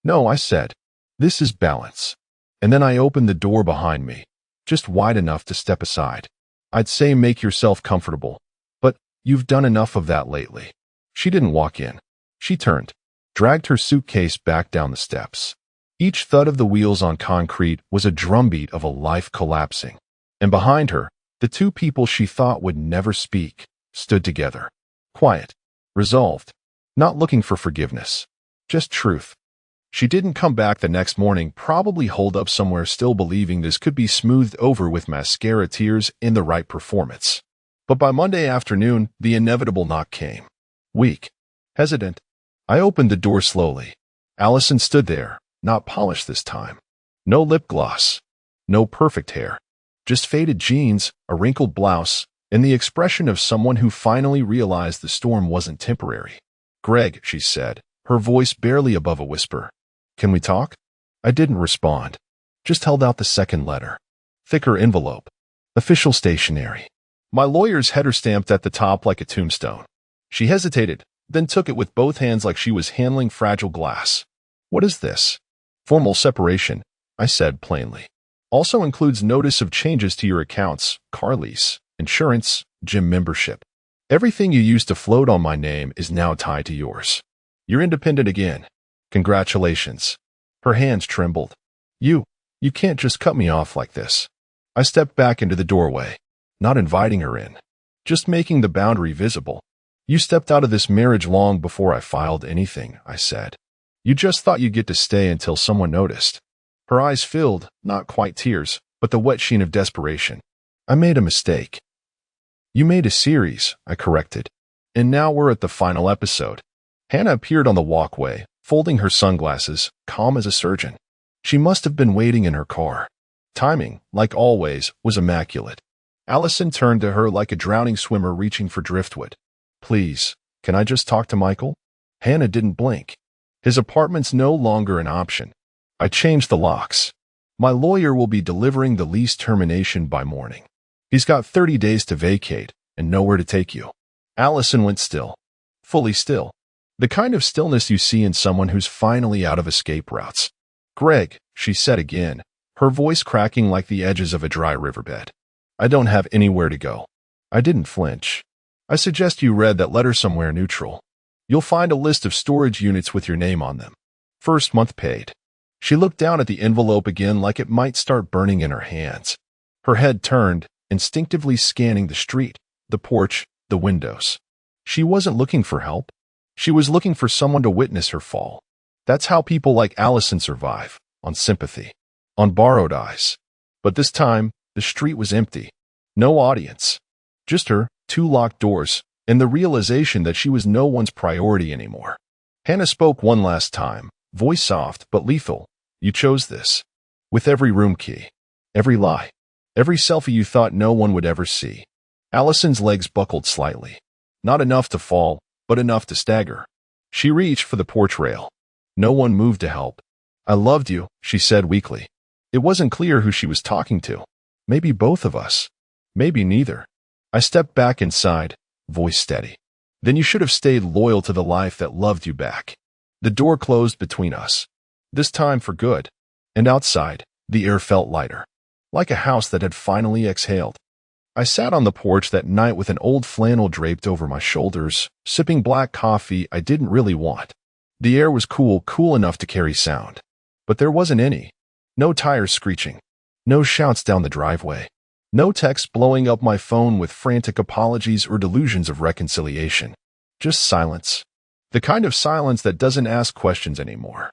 No, I said. This is balance. And then I opened the door behind me, just wide enough to step aside. I'd say make yourself comfortable, but you've done enough of that lately. She didn't walk in. She turned, dragged her suitcase back down the steps. Each thud of the wheels on concrete was a drumbeat of a life collapsing. And behind her, the 2 people she thought would never speak stood together. Quiet, resolved, not looking for forgiveness, just truth. She didn't come back the next morning, probably holed up somewhere still believing this could be smoothed over with mascara tears in the right performance. But by Monday afternoon, the inevitable knock came. Weak, hesitant. I opened the door slowly. Allison stood there, not polished this time. No lip gloss. No perfect hair. Just faded jeans, a wrinkled blouse, and the expression of someone who finally realized the storm wasn't temporary. Greg, she said, her voice barely above a whisper. Can we talk? I didn't respond. Just held out the second letter. Thicker envelope. Official stationery. My lawyer's header stamped at the top like a tombstone. She hesitated, then took it with both hands like she was handling fragile glass. What is this? Formal separation, I said plainly. Also includes notice of changes to your accounts, car lease, insurance, gym membership. Everything you used to float on my name is now tied to yours. You're independent again. Congratulations. Her hands trembled. You can't just cut me off like this. I stepped back into the doorway, not inviting her in, just making the boundary visible. You stepped out of this marriage long before I filed anything, I said. You just thought you'd get to stay until someone noticed. Her eyes filled, not quite tears, but the wet sheen of desperation. I made a mistake. You made a series, I corrected. And now we're at the final episode. Hannah appeared on the walkway, folding her sunglasses, calm as a surgeon. She must have been waiting in her car. Timing, like always, was immaculate. Allison turned to her like a drowning swimmer reaching for driftwood. Please, can I just talk to Michael? Hannah didn't blink. His apartment's no longer an option. I changed the locks. My lawyer will be delivering the lease termination by morning. He's got 30 days to vacate and nowhere to take you. Allison went still. Fully still. The kind of stillness you see in someone who's finally out of escape routes. Greg, she said again, her voice cracking like the edges of a dry riverbed. I don't have anywhere to go. I didn't flinch. I suggest you read that letter somewhere neutral. You'll find a list of storage units with your name on them. First month paid. She looked down at the envelope again like it might start burning in her hands. Her head turned, instinctively scanning the street, the porch, the windows. She wasn't looking for help. She was looking for someone to witness her fall. That's how people like Allison survive, on sympathy, on borrowed eyes. But this time, the street was empty. No audience. Just her, two locked doors, and the realization that she was no one's priority anymore. Hannah spoke one last time, voice soft but lethal. You chose this. With every room key. Every lie. Every selfie you thought no one would ever see. Allison's legs buckled slightly. Not enough to fall, but enough to stagger. She reached for the porch rail. No one moved to help. I loved you, she said weakly. It wasn't clear who she was talking to. Maybe both of us. Maybe neither. I stepped back inside, voice steady. Then you should have stayed loyal to the life that loved you back. The door closed between us. This time for good. And outside, the air felt lighter. Like a house that had finally exhaled. I sat on the porch that night with an old flannel draped over my shoulders, sipping black coffee I didn't really want. The air was cool enough to carry sound. But there wasn't any. No tires screeching. No shouts down the driveway. No texts blowing up my phone with frantic apologies or delusions of reconciliation. Just silence. The kind of silence that doesn't ask questions anymore.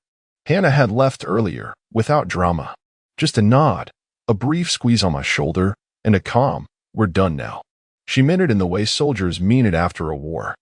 Hannah had left earlier, without drama. Just a nod, a brief squeeze on my shoulder, and a calm, we're done now. She meant it in the way soldiers mean it after a war.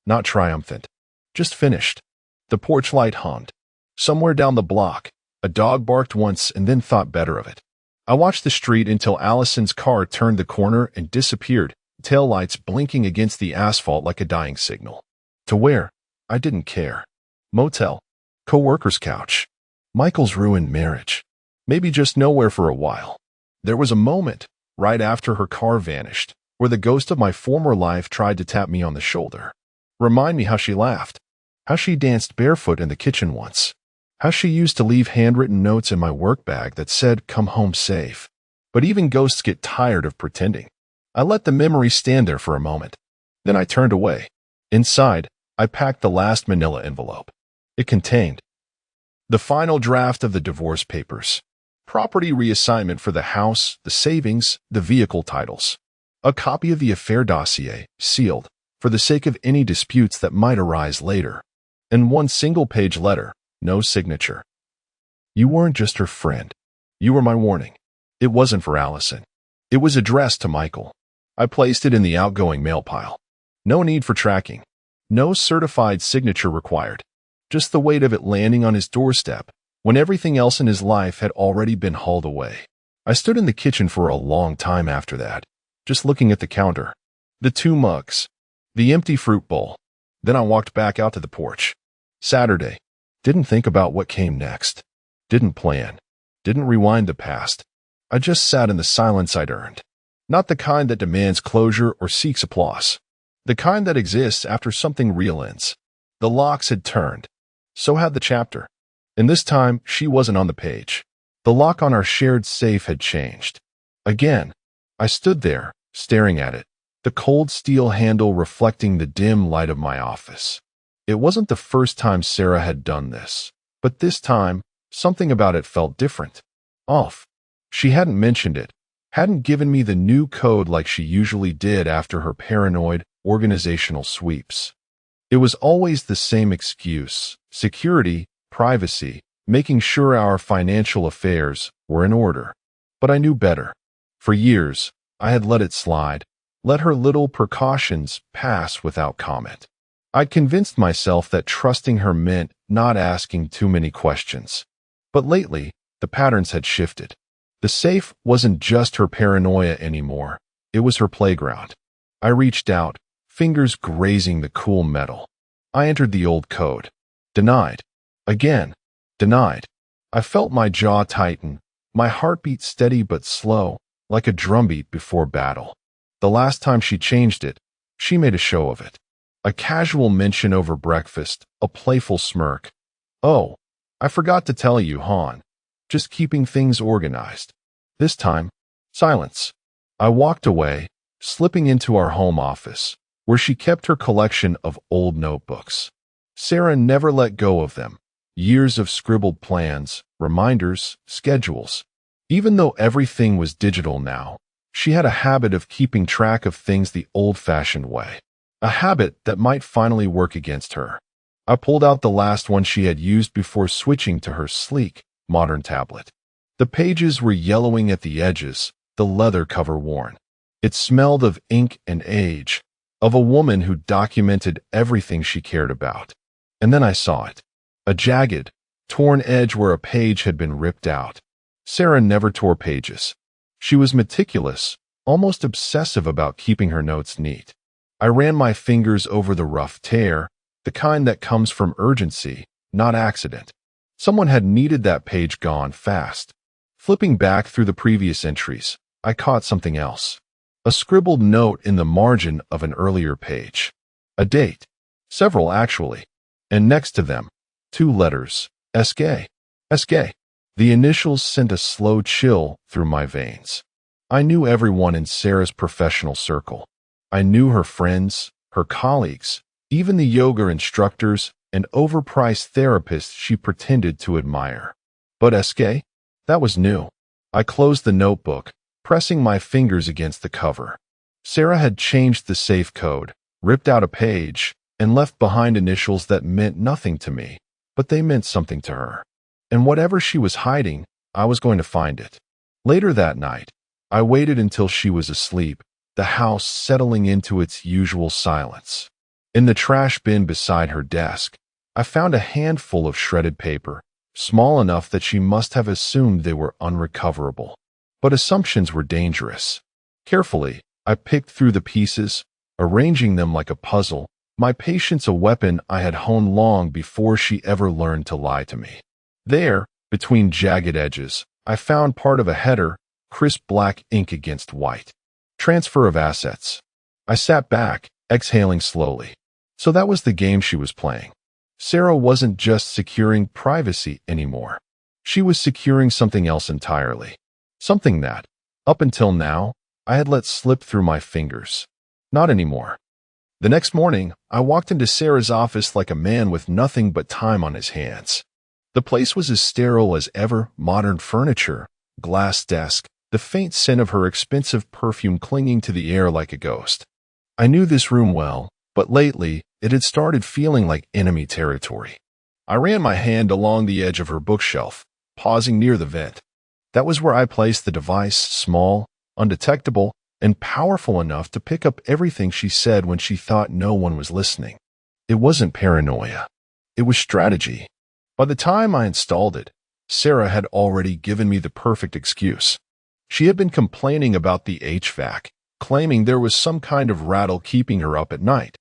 Not triumphant. Just finished. The porch light hummed. Somewhere down the block, a dog barked once and then thought better of it. I watched the street until Allison's car turned the corner and disappeared, taillights blinking against the asphalt like a dying signal. To where? I didn't care. Motel. Co-worker's couch. Michael's ruined marriage. Maybe just nowhere for a while. There was a moment, right after her car vanished, where the ghost of my former life tried to tap me on the shoulder. Remind me how she laughed. How she danced barefoot in the kitchen once. How she used to leave handwritten notes in my work bag that said, "Come home safe." But even ghosts get tired of pretending. I let the memory stand there for a moment. Then I turned away. Inside, I packed the last manila envelope. It contained the final draft of the divorce papers, property reassignment for the house, the savings, the vehicle titles, a copy of the affair dossier, sealed, for the sake of any disputes that might arise later, and one single-page letter, no signature. You weren't just her friend. You were my warning. It wasn't for Allison. It was addressed to Michael. I placed it in the outgoing mail pile. No need for tracking. No certified signature required. Just the weight of it landing on his doorstep when everything else in his life had already been hauled away. I stood in the kitchen for a long time after that, just looking at the counter, the two mugs, the empty fruit bowl. Then I walked back out to the porch. Saturday. Didn't think about what came next. Didn't plan. Didn't rewind the past. I just sat in the silence I'd earned. Not the kind that demands closure or seeks applause. The kind that exists after something real ends. The locks had turned. So had the chapter. And this time, she wasn't on the page. The lock on our shared safe had changed. Again, I stood there, staring at it, the cold steel handle reflecting the dim light of my office. It wasn't the first time Sarah had done this, but this time, something about it felt different. Off. She hadn't mentioned it, hadn't given me the new code like she usually did after her paranoid, organizational sweeps. It was always the same excuse: security, privacy, making sure our financial affairs were in order. But I knew better. For years, I had let it slide, let her little precautions pass without comment. I'd convinced myself that trusting her meant not asking too many questions. But lately, the patterns had shifted. The safe wasn't just her paranoia anymore. It was her playground. I reached out, fingers grazing the cool metal. I entered the old code. Denied. Again. Denied. I felt my jaw tighten, my heartbeat steady but slow, like a drumbeat before battle. The last time she changed it, she made a show of it. A casual mention over breakfast, a playful smirk. Oh, I forgot to tell you, Han. Just keeping things organized. This time, silence. I walked away, slipping into our home office, where she kept her collection of old notebooks. Sarah never let go of them. Years of scribbled plans, reminders, schedules. Even though everything was digital now, she had a habit of keeping track of things the old-fashioned way. A habit that might finally work against her. I pulled out the last one she had used before switching to her sleek, modern tablet. The pages were yellowing at the edges, the leather cover worn. It smelled of ink and age, of a woman who documented everything she cared about. And then I saw it. A jagged, torn edge where a page had been ripped out. Sarah never tore pages. She was meticulous, almost obsessive about keeping her notes neat. I ran my fingers over the rough tear, the kind that comes from urgency, not accident. Someone had needed that page gone fast. Flipping back through the previous entries, I caught something else. A scribbled note in the margin of an earlier page. A date. Several, actually. And next to them, 2 letters. SK. SK. The initials sent a slow chill through my veins. I knew everyone in Sarah's professional circle. I knew her friends, her colleagues, even the yoga instructors and overpriced therapists she pretended to admire. But SK? That was new. I closed the notebook, pressing my fingers against the cover. Sarah had changed the safe code, ripped out a page, and left behind initials that meant nothing to me, but they meant something to her. And whatever she was hiding, I was going to find it. Later that night, I waited until she was asleep, the house settling into its usual silence. In the trash bin beside her desk, I found a handful of shredded paper, small enough that she must have assumed they were unrecoverable. But assumptions were dangerous. Carefully, I picked through the pieces, arranging them like a puzzle, my patience a weapon I had honed long before she ever learned to lie to me. There, between jagged edges, I found part of a header, crisp black ink against white. Transfer of assets. I sat back, exhaling slowly. So that was the game she was playing. Sarah wasn't just securing privacy anymore. She was securing something else entirely. Something that, up until now, I had let slip through my fingers. Not anymore. The next morning, I walked into Sarah's office like a man with nothing but time on his hands. The place was as sterile as ever, modern furniture, glass desk, the faint scent of her expensive perfume clinging to the air like a ghost. I knew this room well, but lately, it had started feeling like enemy territory. I ran my hand along the edge of her bookshelf, pausing near the vent. That was where I placed the device, small, undetectable, and powerful enough to pick up everything she said when she thought no one was listening. It wasn't paranoia. It was strategy. By the time I installed it, Sarah had already given me the perfect excuse. She had been complaining about the HVAC, claiming there was some kind of rattle keeping her up at night.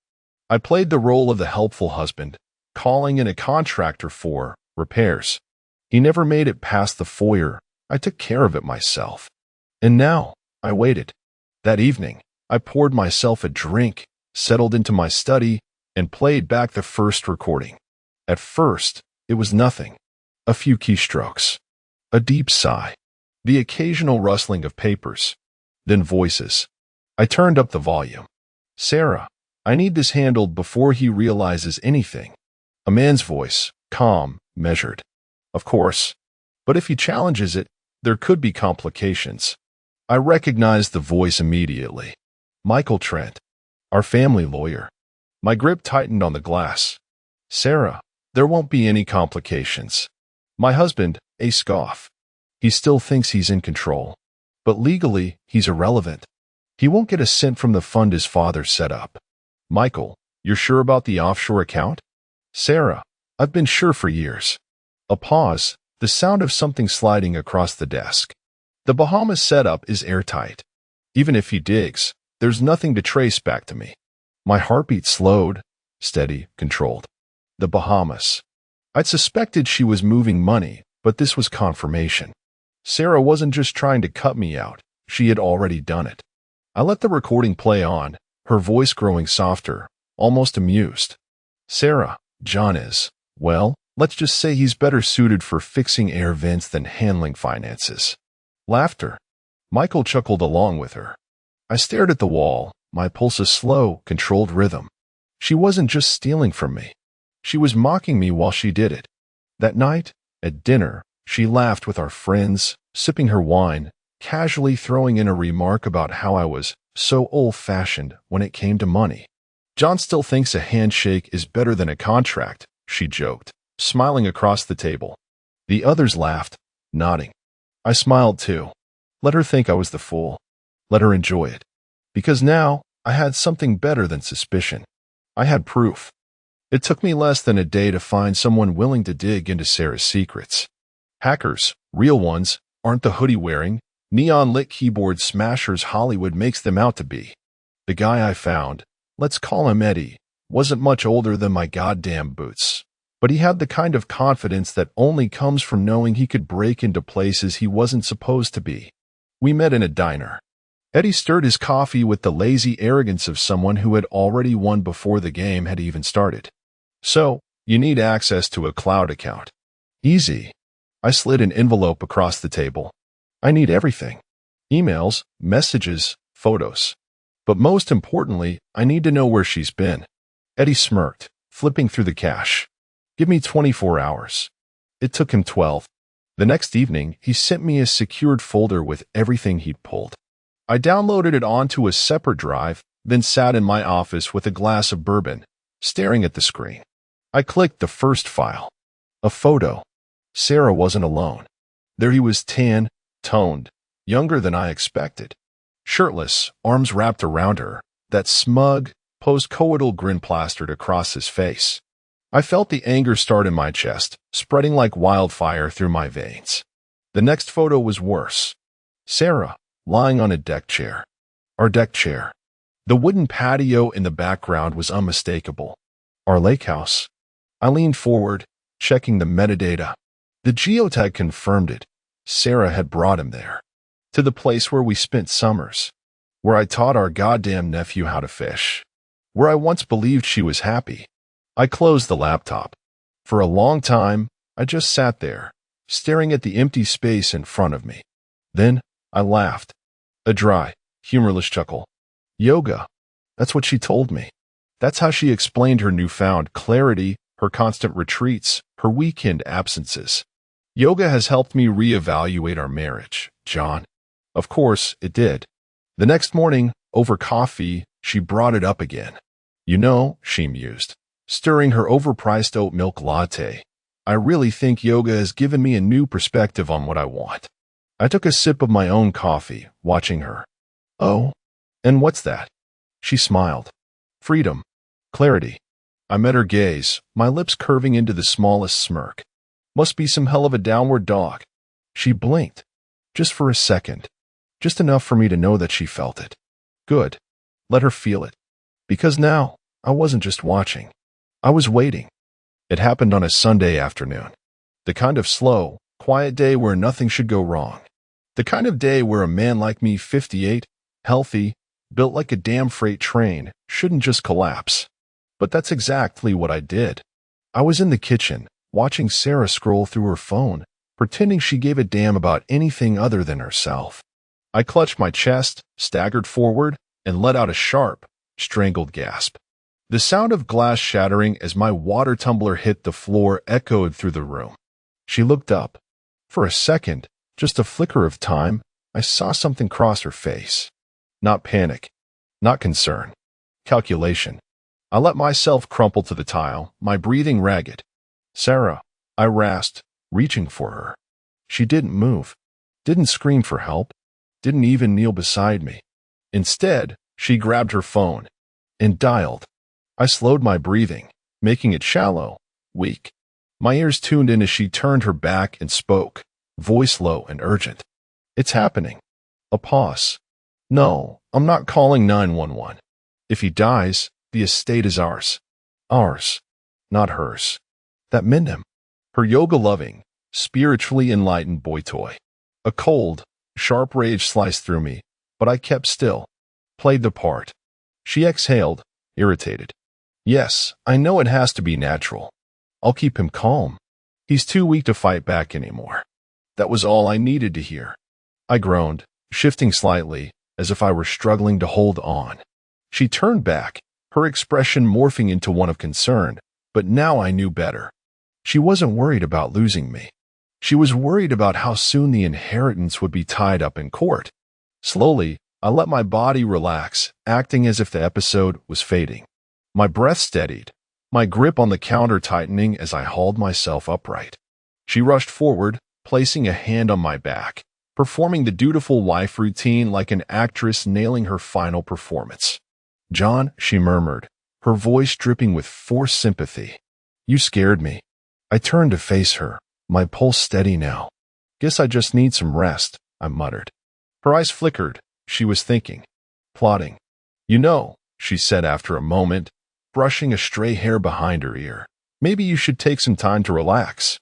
I played the role of the helpful husband, calling in a contractor for repairs. He never made it past the foyer. I took care of it myself. And now, I waited. That evening, I poured myself a drink, settled into my study, and played back the first recording. At first, it was nothing. A few keystrokes. A deep sigh. The occasional rustling of papers. Then voices. I turned up the volume. Sarah, I need this handled before he realizes anything. A man's voice, calm, measured. Of course. But if he challenges it, there could be complications. I recognized the voice immediately. Michael Trent, our family lawyer. My grip tightened on the glass. Sarah, there won't be any complications. My husband, a scoff. He still thinks he's in control. But legally, he's irrelevant. He won't get a cent from the fund his father set up. Michael, you're sure about the offshore account? Sarah, I've been sure for years. A pause, the sound of something sliding across the desk. The Bahamas setup is airtight. Even if he digs, there's nothing to trace back to me. My heartbeat slowed, steady, controlled. The Bahamas. I'd suspected she was moving money, but this was confirmation. Sarah wasn't just trying to cut me out. She had already done it. I let the recording play on, her voice growing softer, almost amused. Sarah, John is, well, let's just say he's better suited for fixing air vents than handling finances. Laughter. Michael chuckled along with her. I stared at the wall, my pulse a slow, controlled rhythm. She wasn't just stealing from me. She was mocking me while she did it. That night, at dinner, she laughed with our friends, sipping her wine, casually throwing in a remark about how I was so old-fashioned when it came to money. John still thinks a handshake is better than a contract, she joked, smiling across the table. The others laughed, nodding. I smiled too. Let her think I was the fool. Let her enjoy it. Because now, I had something better than suspicion. I had proof. It took me less than a day to find someone willing to dig into Sarah's secrets. Hackers, real ones, aren't the hoodie-wearing, neon-lit keyboard smashers Hollywood makes them out to be. The guy I found, let's call him Eddie, wasn't much older than my goddamn boots. But he had the kind of confidence that only comes from knowing he could break into places he wasn't supposed to be. We met in a diner. Eddie stirred his coffee with the lazy arrogance of someone who had already won before the game had even started. So, you need access to a cloud account. Easy. I slid an envelope across the table. I need everything. Emails, messages, photos. But most importantly, I need to know where she's been. Eddie smirked, flipping through the cash. Give me 24 hours. It took him 12. The next evening, he sent me a secured folder with everything he'd pulled. I downloaded it onto a separate drive, then sat in my office with a glass of bourbon, staring at the screen. I clicked the first file. A photo. Sarah wasn't alone. There he was, tan, toned, younger than I expected. Shirtless, arms wrapped around her, that smug, post-coital grin plastered across his face. I felt the anger start in my chest, spreading like wildfire through my veins. The next photo was worse. Sarah, lying on a deck chair. Our deck chair. The wooden patio in the background was unmistakable. Our lake house. I leaned forward, checking the metadata. The geotag confirmed it. Sarah had brought him there. To the place where we spent summers. Where I taught our goddamn nephew how to fish. Where I once believed she was happy. I closed the laptop. For a long time, I just sat there, staring at the empty space in front of me. Then, I laughed. A dry, humorless chuckle. Yoga. That's what she told me. That's how she explained her newfound clarity, her constant retreats, her weekend absences. Yoga has helped me reevaluate our marriage, John. Of course, it did. The next morning, over coffee, she brought it up again. You know, she mused, stirring her overpriced oat milk latte. I really think yoga has given me a new perspective on what I want. I took a sip of my own coffee, watching her. Oh, and what's that? She smiled. Freedom. Clarity. I met her gaze, my lips curving into the smallest smirk. Must be some hell of a downward dog. She blinked. Just for a second. Just enough for me to know that she felt it. Good. Let her feel it. Because now, I wasn't just watching. I was waiting. It happened on a Sunday afternoon. The kind of slow, quiet day where nothing should go wrong. The kind of day where a man like me, 58, healthy, built like a damn freight train, shouldn't just collapse. But that's exactly what I did. I was in the kitchen, watching Sarah scroll through her phone, pretending she gave a damn about anything other than herself. I clutched my chest, staggered forward, and let out a sharp, strangled gasp. The sound of glass shattering as my water tumbler hit the floor echoed through the room. She looked up. For a second, just a flicker of time, I saw something cross her face. Not panic. Not concern. Calculation. I let myself crumple to the tile, my breathing ragged. Sarah, I rasped, reaching for her. She didn't move. Didn't scream for help. Didn't even kneel beside me. Instead, she grabbed her phone and dialed. I slowed my breathing, making it shallow, weak. My ears tuned in as she turned her back and spoke, voice low and urgent. It's happening. A pause. No, I'm not calling 911. If he dies, the estate is ours. Ours, not hers. That Mindham, her yoga-loving, spiritually enlightened boy toy. A cold, sharp rage sliced through me, but I kept still, played the part. She exhaled, irritated. Yes, I know it has to be natural. I'll keep him calm. He's too weak to fight back anymore. That was all I needed to hear. I groaned, shifting slightly, as if I were struggling to hold on. She turned back, her expression morphing into one of concern, but now I knew better. She wasn't worried about losing me. She was worried about how soon the inheritance would be tied up in court. Slowly, I let my body relax, acting as if the episode was fading. My breath steadied, my grip on the counter tightening as I hauled myself upright. She rushed forward, placing a hand on my back, performing the dutiful wife routine like an actress nailing her final performance. "John," she murmured, her voice dripping with forced sympathy. "You scared me." I turned to face her, my pulse steady now. "Guess I just need some rest," I muttered. Her eyes flickered. She was thinking, plotting. "You know," she said after a moment, brushing a stray hair behind her ear, "maybe you should take some time to relax.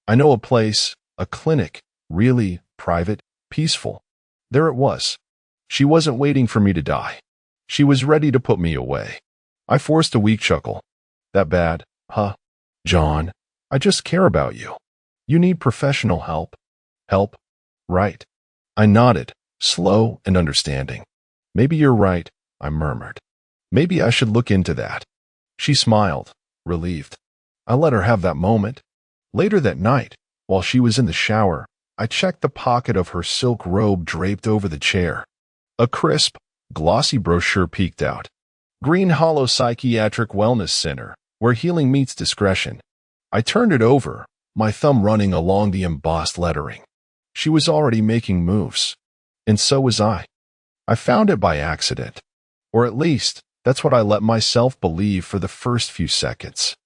I know a place, a clinic, really private, peaceful." There it was. She wasn't waiting for me to die. She was ready to put me away. I forced a weak chuckle. "That bad, huh? John, I just care about you. You need professional help." "Help? Right." I nodded, slow and understanding. "Maybe you're right," I murmured. "Maybe I should look into that." She smiled, relieved. I let her have that moment. Later that night, while she was in the shower, I checked the pocket of her silk robe draped over the chair. A crisp, glossy brochure peeked out. "Green Hollow Psychiatric Wellness Center, where healing meets discretion." I turned it over, my thumb running along the embossed lettering. She was already making moves. And so was I. I found it by accident. Or at least, that's what I let myself believe for the first few seconds.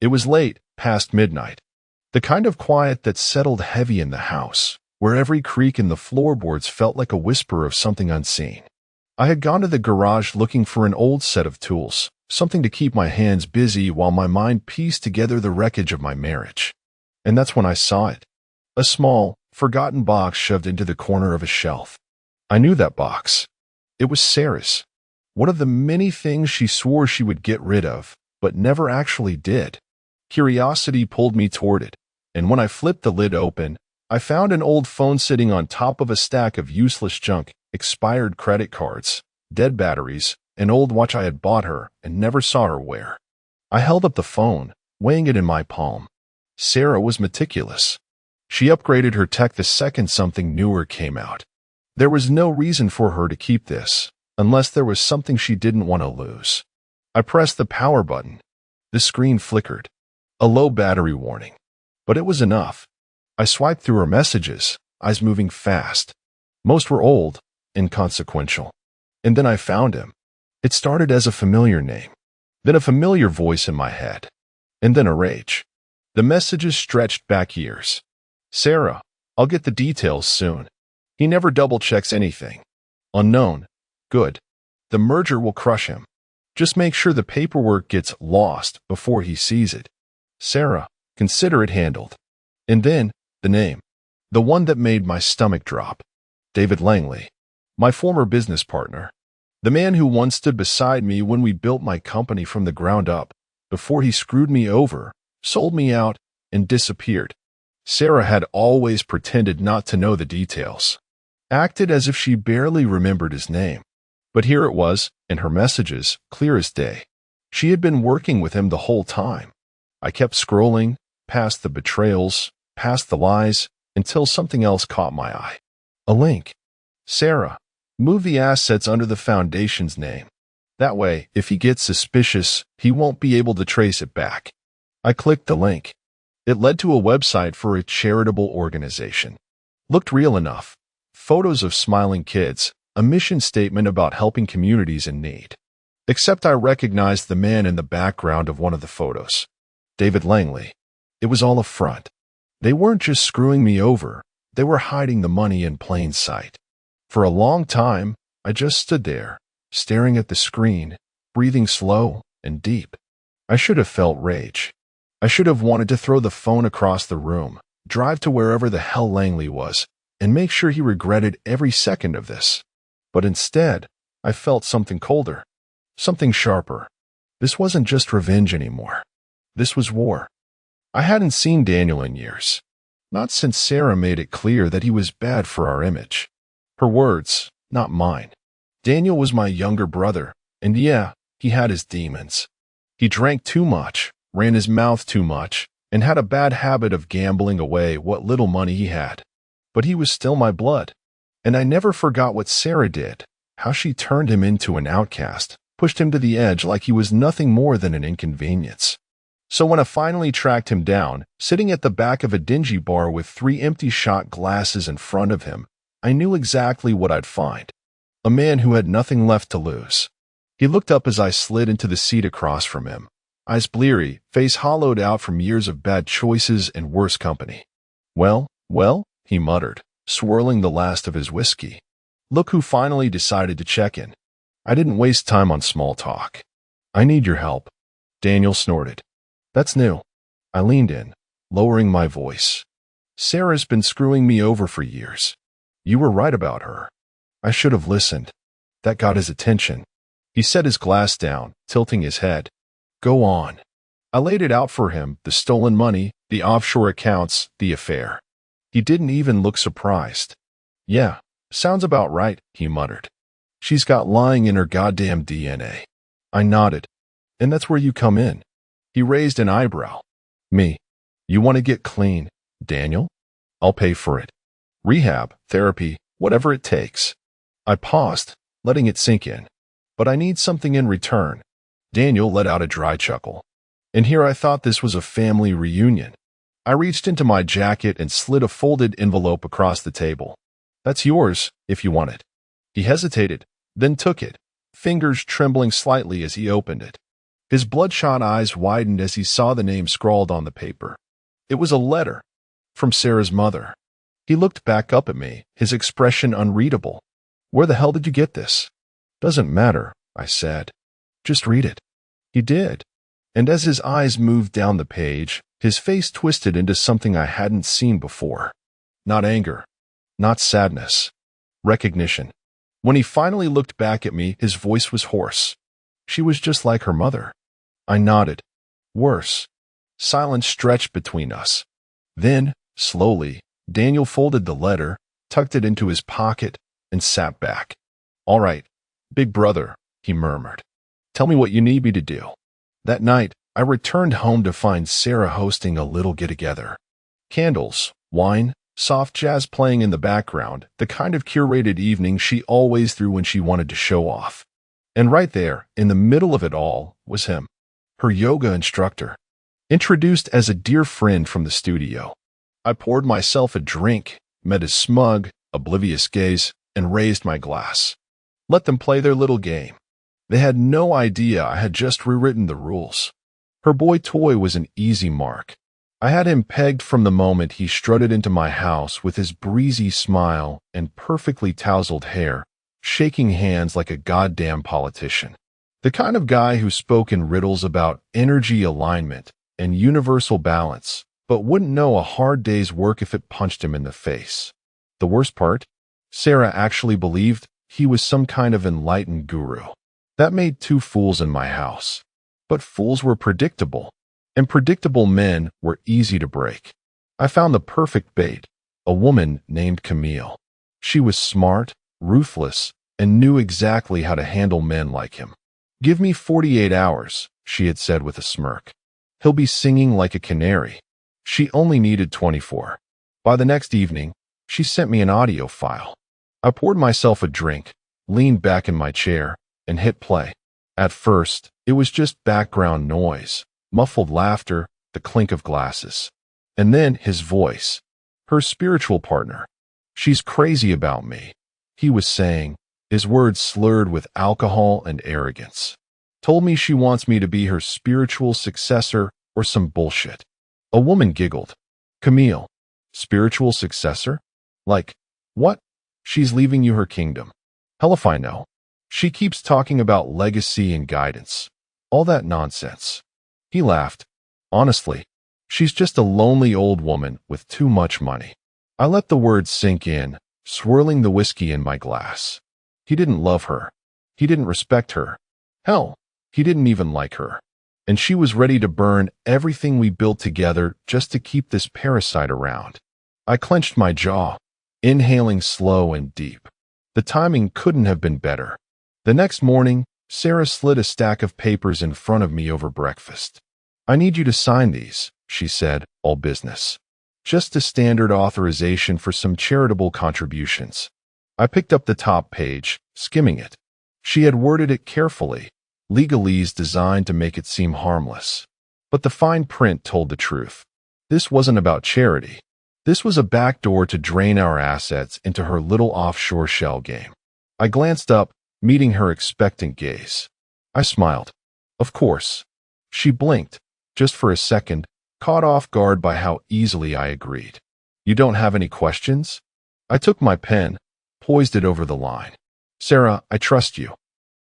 It was late, past midnight. The kind of quiet that settled heavy in the house, where every creak in the floorboards felt like a whisper of something unseen. I had gone to the garage looking for an old set of tools, something to keep my hands busy while my mind pieced together the wreckage of my marriage. And that's when I saw it. A small, forgotten box shoved into the corner of a shelf. I knew that box. It was Sarah's. One of the many things she swore she would get rid of, but never actually did. Curiosity pulled me toward it, and when I flipped the lid open, I found an old phone sitting on top of a stack of useless junk, expired credit cards, dead batteries, an old watch I had bought her and never saw her wear. I held up the phone, weighing it in my palm. Sarah was meticulous. She upgraded her tech the second something newer came out. There was no reason for her to keep this, unless there was something she didn't want to lose. I pressed the power button. The screen flickered. A low battery warning. But it was enough. I swiped through her messages, eyes moving fast. Most were old, inconsequential. And then I found him. It started as a familiar name, then a familiar voice in my head, and then a rage. The messages stretched back years. "Sarah, I'll get the details soon. He never double-checks anything. Unknown. Good. The merger will crush him. Just make sure the paperwork gets lost before he sees it. Sarah, consider it handled." And then, the name. The one that made my stomach drop. David Langley. My former business partner. The man who once stood beside me when we built my company from the ground up, before he screwed me over, sold me out, and disappeared. Sarah had always pretended not to know the details, acted as if she barely remembered his name. But here it was, in her messages, clear as day. She had been working with him the whole time. I kept scrolling, past the betrayals, past the lies, until something else caught my eye. A link. "Sarah, move the assets under the foundation's name. That way, if he gets suspicious, he won't be able to trace it back." I clicked the link. It led to a website for a charitable organization. Looked real enough. Photos of smiling kids, a mission statement about helping communities in need. Except I recognized the man in the background of one of the photos. David Langley. It was all a front. They weren't just screwing me over. They were hiding the money in plain sight. For a long time, I just stood there, staring at the screen, breathing slow and deep. I should have felt rage. I should have wanted to throw the phone across the room, drive to wherever the hell Langley was, and make sure he regretted every second of this. But instead, I felt something colder, something sharper. This wasn't just revenge anymore. This was war. I hadn't seen Daniel in years. Not since Sarah made it clear that he was bad for our image. Her words, not mine. Daniel was my younger brother, and yeah, he had his demons. He drank too much, ran his mouth too much, and had a bad habit of gambling away what little money he had. But he was still my blood. And I never forgot what Sarah did, how she turned him into an outcast, pushed him to the edge like he was nothing more than an inconvenience. So when I finally tracked him down, sitting at the back of a dingy bar with 3 empty shot glasses in front of him, I knew exactly what I'd find. A man who had nothing left to lose. He looked up as I slid into the seat across from him, eyes bleary, face hollowed out from years of bad choices and worse company. Well, he muttered, swirling the last of his whiskey. Look who finally decided to check in. I didn't waste time on small talk. I need your help. Daniel snorted. That's new. I leaned in, lowering my voice. Sarah's been screwing me over for years. You were right about her. I should have listened. That got his attention. He set his glass down, tilting his head. Go on. I laid it out for him, the stolen money, the offshore accounts, the affair. He didn't even look surprised. Yeah, sounds about right, he muttered. She's got lying in her goddamn DNA. I nodded. And that's where you come in. He raised an eyebrow. Me. You want to get clean, Daniel? I'll pay for it. Rehab, therapy, whatever it takes. I paused, letting it sink in. But I need something in return. Daniel let out a dry chuckle. And here I thought this was a family reunion. I reached into my jacket and slid a folded envelope across the table. That's yours, if you want it. He hesitated, then took it, fingers trembling slightly as he opened it. His bloodshot eyes widened as he saw the name scrawled on the paper. It was a letter from Sarah's mother. He looked back up at me, his expression unreadable. Where the hell did you get this? Doesn't matter, I said. Just read it. He did. And as his eyes moved down the page, his face twisted into something I hadn't seen before. Not anger. Not sadness. Recognition. When he finally looked back at me, his voice was hoarse. She was just like her mother. I nodded. Worse. Silence stretched between us. Then, slowly, Daniel folded the letter, tucked it into his pocket, and sat back. All right, big brother, he murmured. Tell me what you need me to do. That night, I returned home to find Sarah hosting a little get-together. Candles, wine, soft jazz playing in the background, the kind of curated evening she always threw when she wanted to show off. And right there, in the middle of it all, was him, her yoga instructor, introduced as a dear friend from the studio. I poured myself a drink, met his smug, oblivious gaze, and raised my glass. Let them play their little game. They had no idea I had just rewritten the rules. Her boy toy was an easy mark. I had him pegged from the moment he strutted into my house with his breezy smile and perfectly tousled hair, shaking hands like a goddamn politician. The kind of guy who spoke in riddles about energy alignment and universal balance, but wouldn't know a hard day's work if it punched him in the face. The worst part? Sarah actually believed he was some kind of enlightened guru. That made 2 fools in my house. But fools were predictable, and predictable men were easy to break. I found the perfect bait, a woman named Camille. She was smart, ruthless, and knew exactly how to handle men like him. Give me 48 hours, she had said with a smirk. He'll be singing like a canary. She only needed 24. By the next evening, she sent me an audio file. I poured myself a drink, leaned back in my chair, and hit play. At first, it was just background noise, muffled laughter, the clink of glasses. And then his voice, her spiritual partner. She's crazy about me, he was saying, his words slurred with alcohol and arrogance. Told me she wants me to be her spiritual successor or some bullshit. A woman giggled. Camille, spiritual successor? Like, what? She's leaving you her kingdom. Hell if I know. She keeps talking about legacy and guidance. All that nonsense. He laughed. Honestly, she's just a lonely old woman with too much money. I let the words sink in, swirling the whiskey in my glass. He didn't love her. He didn't respect her. Hell, he didn't even like her. And she was ready to burn everything we built together just to keep this parasite around. I clenched my jaw, inhaling slow and deep. The timing couldn't have been better. The next morning, Sarah slid a stack of papers in front of me over breakfast. I need you to sign these, she said, all business. Just a standard authorization for some charitable contributions. I picked up the top page, skimming it. She had worded it carefully, legalese designed to make it seem harmless. But the fine print told the truth. This wasn't about charity. This was a backdoor to drain our assets into her little offshore shell game. I glanced up, meeting her expectant gaze. I smiled. Of course. She blinked, just for a second, caught off guard by how easily I agreed. You don't have any questions? I took my pen, poised it over the line. Sarah, I trust you.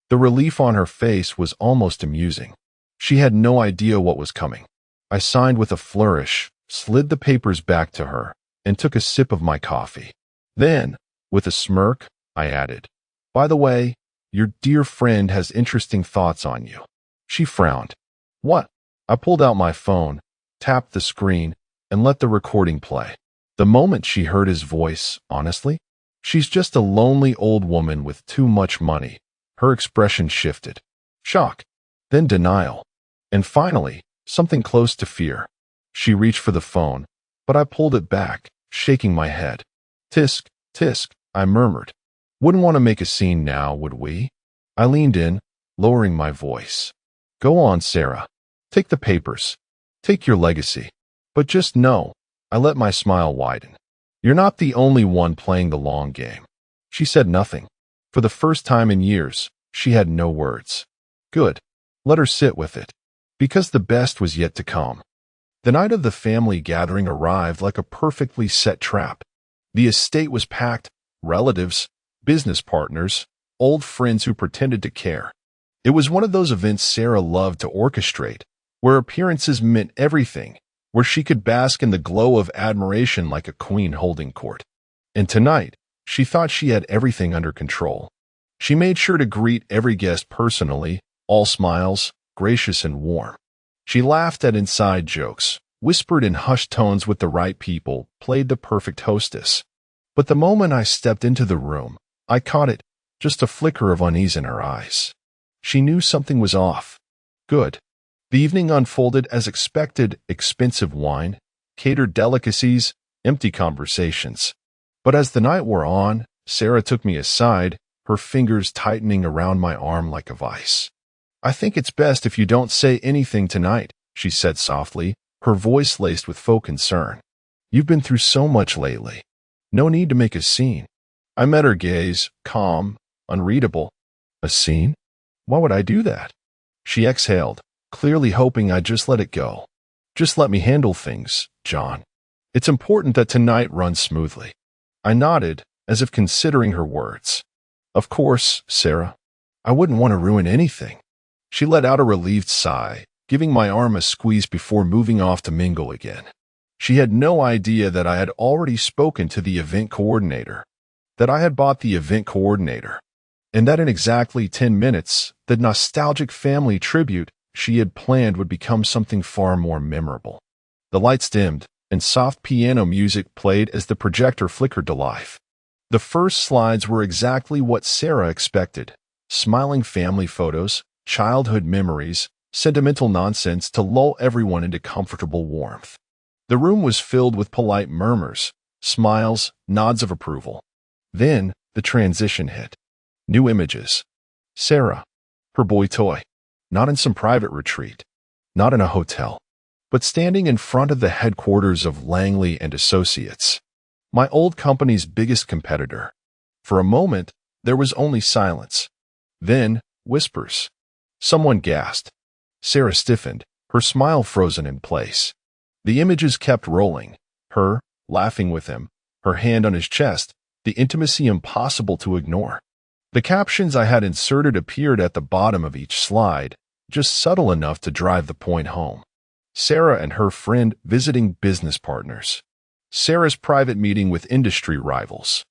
The relief on her face was almost amusing. She had no idea what was coming. I signed with a flourish, slid the papers back to her, and took a sip of my coffee. Then, with a smirk, I added, by the way, your dear friend has interesting thoughts on you. She frowned. What? I pulled out my phone, tapped the screen, and let the recording play. The moment she heard his voice, honestly, she's just a lonely old woman with too much money. Her expression shifted. Shock, then denial, and finally, something close to fear. She reached for the phone, but I pulled it back, shaking my head. Tisk, tisk, I murmured. Wouldn't want to make a scene now, would we? I leaned in, lowering my voice. Go on, Sarah. Take the papers. Take your legacy. But just know, I let my smile widen. You're not the only one playing the long game. She said nothing. For the first time in years, she had no words. Good. Let her sit with it. Because the best was yet to come. The night of the family gathering arrived like a perfectly set trap. The estate was packed, relatives, business partners, old friends who pretended to care. It was one of those events Sarah loved to orchestrate, where appearances meant everything, where she could bask in the glow of admiration like a queen holding court. And tonight, she thought she had everything under control. She made sure to greet every guest personally, all smiles, gracious and warm. She laughed at inside jokes, whispered in hushed tones with the right people, played the perfect hostess. But the moment I stepped into the room, I caught it, just a flicker of unease in her eyes. She knew something was off. Good. The evening unfolded as expected: expensive wine, catered delicacies, empty conversations. But as the night wore on, Sarah took me aside, her fingers tightening around my arm like a vice. I think it's best if you don't say anything tonight, she said softly, her voice laced with faux concern. You've been through so much lately. No need to make a scene. I met her gaze, calm, unreadable. A scene? Why would I do that? She exhaled, clearly hoping I'd just let it go. Just let me handle things, John. It's important that tonight runs smoothly. I nodded, as if considering her words. Of course, Sarah. I wouldn't want to ruin anything. She let out a relieved sigh, giving my arm a squeeze before moving off to mingle again. She had no idea that I had already spoken to the event coordinator, that I had bought the event coordinator, and that in exactly 10 minutes, the nostalgic family tribute she had planned would become something far more memorable. The lights dimmed, and soft piano music played as the projector flickered to life. The first slides were exactly what Sarah expected: smiling family photos, childhood memories, sentimental nonsense to lull everyone into comfortable warmth. The room was filled with polite murmurs, smiles, nods of approval. Then the transition hit. New images. Sarah, her boy toy, not in some private retreat, not in a hotel, but standing in front of the headquarters of Langley and Associates, my old company's biggest competitor. For a moment, there was only silence. Then, whispers. Someone gasped. Sarah stiffened, her smile frozen in place. The images kept rolling, her, laughing with him, her hand on his chest, the intimacy impossible to ignore. The captions I had inserted appeared at the bottom of each slide, just subtle enough to drive the point home. Sarah and her friend visiting business partners. Sarah's private meeting with industry rivals.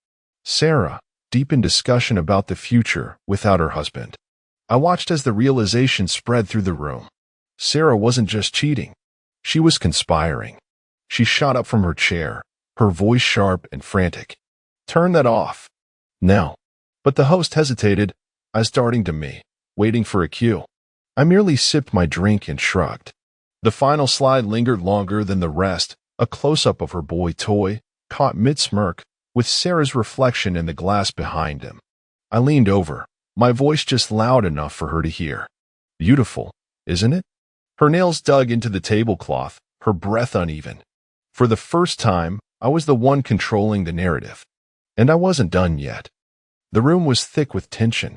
Sarah, deep in discussion about the future without her husband. I watched as the realization spread through the room. Sarah wasn't just cheating. She was conspiring. She shot up from her chair, her voice sharp and frantic. Turn that off. Now. But the host hesitated, eyes darting to me, waiting for a cue. I merely sipped my drink and shrugged. The final slide lingered longer than the rest, a close-up of her boy toy, caught mid-smirk, with Sarah's reflection in the glass behind him. I leaned over, my voice just loud enough for her to hear. Beautiful, isn't it? Her nails dug into the tablecloth, her breath uneven. For the first time, I was the one controlling the narrative. And I wasn't done yet. The room was thick with tension.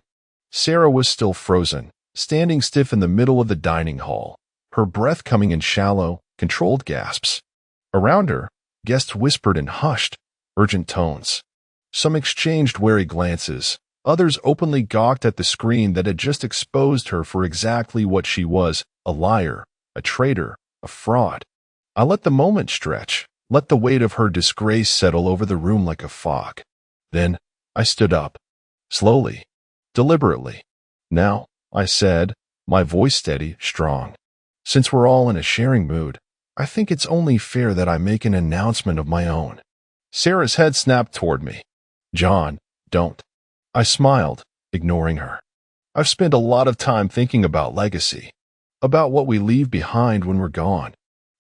Sarah was still frozen, standing stiff in the middle of the dining hall, her breath coming in shallow, controlled gasps. Around her, guests whispered in hushed, urgent tones. Some exchanged wary glances. Others openly gawked at the screen that had just exposed her for exactly what she was, a liar, a traitor, a fraud. I let the moment stretch, let the weight of her disgrace settle over the room like a fog. Then, I stood up. Slowly. Deliberately. Now, I said, my voice steady, strong. Since we're all in a sharing mood, I think it's only fair that I make an announcement of my own. Sarah's head snapped toward me. John, don't. I smiled, ignoring her. I've spent a lot of time thinking about legacy, about what we leave behind when we're gone.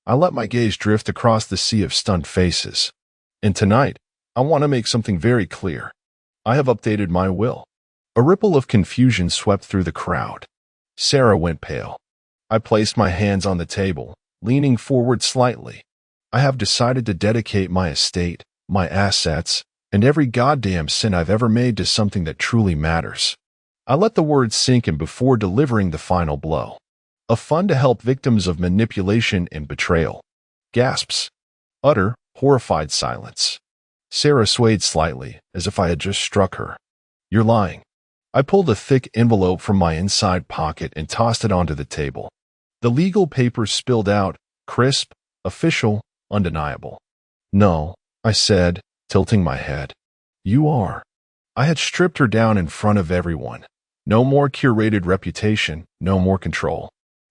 I let my gaze drift across the sea of stunned faces. And tonight, I want to make something very clear. I have updated my will. A ripple of confusion swept through the crowd. Sarah went pale. I placed my hands on the table, leaning forward slightly. I have decided to dedicate my estate, my assets, and every goddamn sin I've ever made to something that truly matters. I let the words sink in before delivering the final blow. A fund to help victims of manipulation and betrayal. Gasps. Utter, horrified silence. Sarah swayed slightly, as if I had just struck her. You're lying. I pulled a thick envelope from my inside pocket and tossed it onto the table. The legal papers spilled out, crisp, official, undeniable. No, I said, tilting my head. You are. I had stripped her down in front of everyone. No more curated reputation, no more control.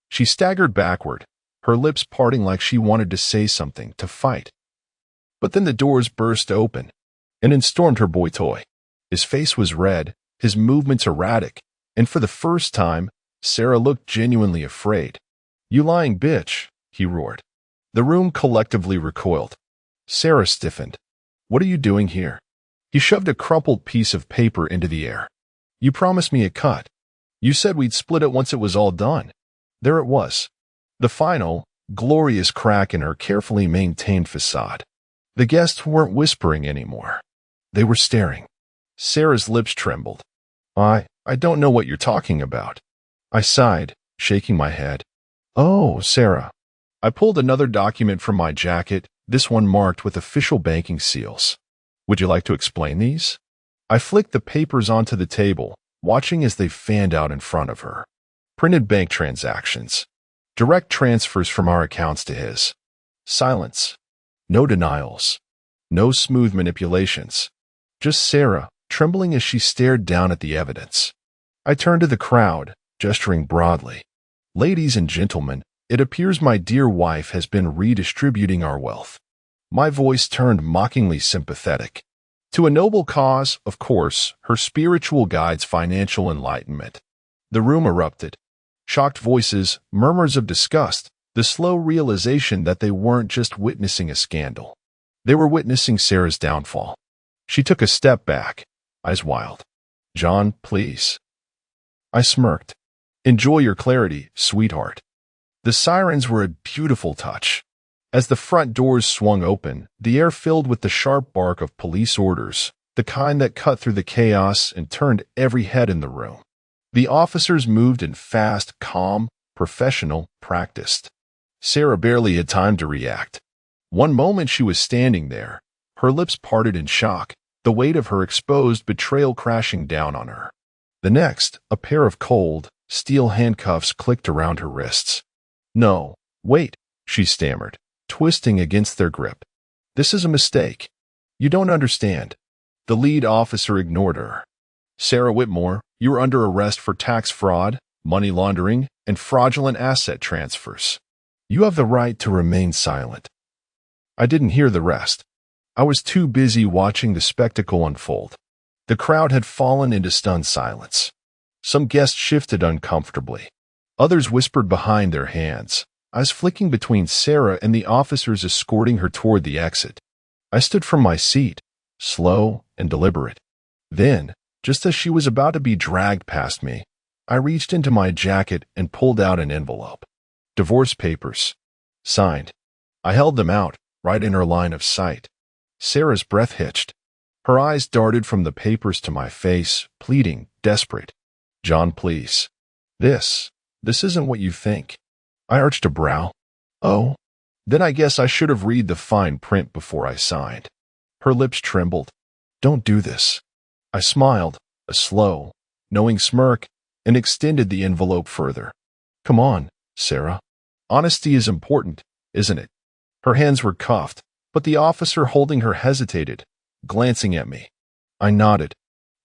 She staggered backward, her lips parting like she wanted to say something, to fight. But then the doors burst open, and in stormed her boy toy. His face was red, his movements erratic, and for the first time, Sarah looked genuinely afraid. You lying bitch, he roared. The room collectively recoiled. Sarah stiffened. What are you doing here? He shoved a crumpled piece of paper into the air. You promised me a cut. You said we'd split it once it was all done. There it was. The final, glorious crack in her carefully maintained facade. The guests weren't whispering anymore. They were staring. Sarah's lips trembled. I don't know what you're talking about. I sighed, shaking my head. Oh, Sarah. I pulled another document from my jacket, this one marked with official banking seals. Would you like to explain these? I flicked the papers onto the table, watching as they fanned out in front of her. Printed bank transactions. Direct transfers from our accounts to his. Silence. No denials. No smooth manipulations. Just Sarah, trembling as she stared down at the evidence. I turned to the crowd, gesturing broadly. Ladies and gentlemen, it appears my dear wife has been redistributing our wealth. My voice turned mockingly sympathetic. To a noble cause, of course, her spiritual guide's financial enlightenment. The room erupted. Shocked voices, murmurs of disgust, the slow realization that they weren't just witnessing a scandal. They were witnessing Sarah's downfall. She took a step back, eyes wild. John, please. I smirked. Enjoy your clarity, sweetheart. The sirens were a beautiful touch. As the front doors swung open, the air filled with the sharp bark of police orders, the kind that cut through the chaos and turned every head in the room. The officers moved in fast, calm, professional, practiced. Sarah barely had time to react. One moment she was standing there, Her lips parted in shock, the weight of her exposed betrayal crashing down on her. The next, a pair of cold, steel handcuffs clicked around her wrists. "No, wait," she stammered, twisting against their grip. "This is a mistake. You don't understand." The lead officer ignored her. "Sarah Whitmore, you are under arrest for tax fraud, money laundering, and fraudulent asset transfers. You have the right to remain silent." I didn't hear the rest. I was too busy watching the spectacle unfold. The crowd had fallen into stunned silence. Some guests shifted uncomfortably. Others whispered behind their hands. I was flicking between Sarah and the officers escorting her toward the exit. I stood from my seat, slow and deliberate. Then, just as she was about to be dragged past me, I reached into my jacket and pulled out an envelope. Divorce papers. Signed. I held them out, right in her line of sight. Sarah's breath hitched. Her eyes darted from the papers to my face, pleading, desperate. "John, please. This isn't what you think." I arched a brow. "Oh, then I guess I should have read the fine print before I signed." Her lips trembled. "Don't do this." I smiled, a slow, knowing smirk, and extended the envelope further. "Come on, Sarah. Honesty is important, isn't it?" Her hands were cuffed, but the officer holding her hesitated, glancing at me. I nodded.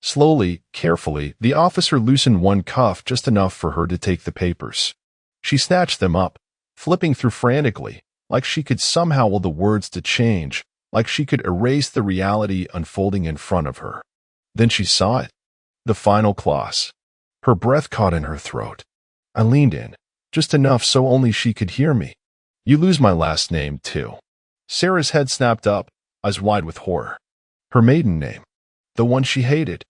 Slowly, carefully, the officer loosened one cuff just enough for her to take the papers. She snatched them up, flipping through frantically, like she could somehow will the words to change, like she could erase the reality unfolding in front of her. Then she saw it. The final clause. Her breath caught in her throat. I leaned in, just enough so only she could hear me. "You lose my last name, too." Sarah's head snapped up, eyes wide with horror. Her maiden name. The one she hated.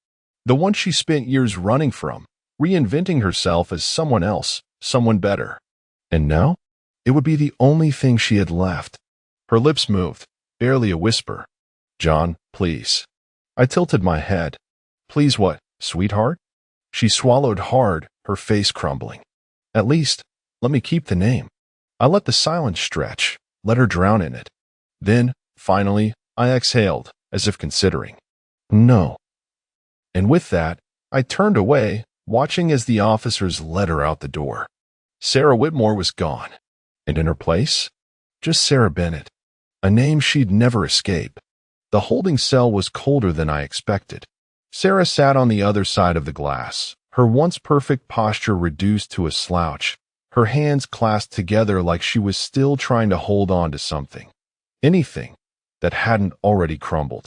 The one she spent years running from, reinventing herself as someone else, someone better. And now? It would be the only thing she had left. Her lips moved, barely a whisper. "John, please." I tilted my head. "Please what, sweetheart?" She swallowed hard, her face crumbling. "At least, let me keep the name." I let the silence stretch, let her drown in it. Then, finally, I exhaled, as if considering. "No." And with that, I turned away, watching as the officers led her out the door. Sarah Whitmore was gone. And in her place, just Sarah Bennett, a name she'd never escape. The holding cell was colder than I expected. Sarah sat on the other side of the glass, her once perfect posture reduced to a slouch, her hands clasped together like she was still trying to hold on to something. Anything that hadn't already crumbled.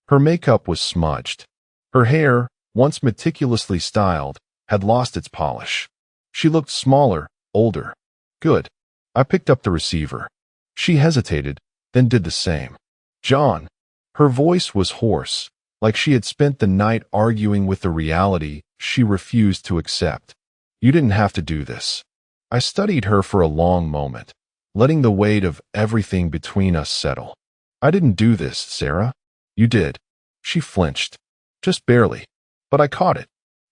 Her makeup was smudged. Her hair, once meticulously styled, had lost its polish. She looked smaller, older. Good. I picked up the receiver. She hesitated, then did the same. "John." Her voice was hoarse, like she had spent the night arguing with the reality she refused to accept. "You didn't have to do this." I studied her for a long moment, letting the weight of everything between us settle. "I didn't do this, Sarah." "You did." She flinched. Just barely. But I caught it.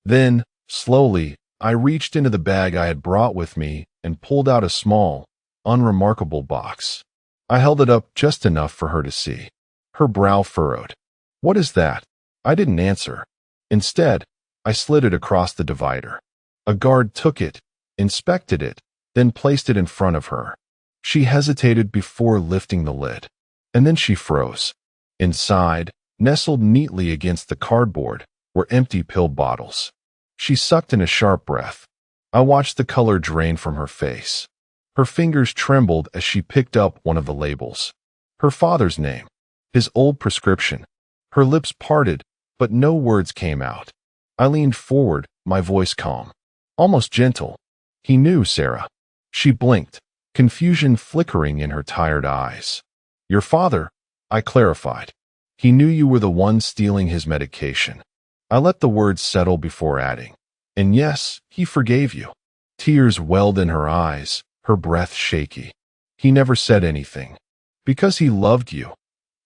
Then, slowly, I reached into the bag I had brought with me and pulled out a small, unremarkable box. I held it up just enough for her to see. Her brow furrowed. "What is that?" I didn't answer. Instead, I slid it across the divider. A guard took it, inspected it, then placed it in front of her. She hesitated before lifting the lid. And then she froze. Inside, nestled neatly against the cardboard, were empty pill bottles. She sucked in a sharp breath. I watched the color drain from her face. Her fingers trembled as she picked up one of the labels. Her father's name. His old prescription. Her lips parted, but no words came out. I leaned forward, my voice calm, almost gentle. "He knew, Sarah." She blinked, confusion flickering in her tired eyes. "Your father," I clarified. "He knew you were the one stealing his medication." I let the words settle before adding, "And yes, he forgave you." Tears welled in her eyes, her breath shaky. "He never said anything. Because he loved you."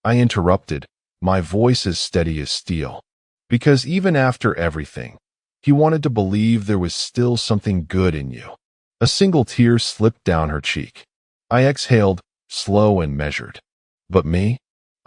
I interrupted, my voice as steady as steel. "Because even after everything, he wanted to believe there was still something good in you." A single tear slipped down her cheek. I exhaled, slow and measured. "But me?"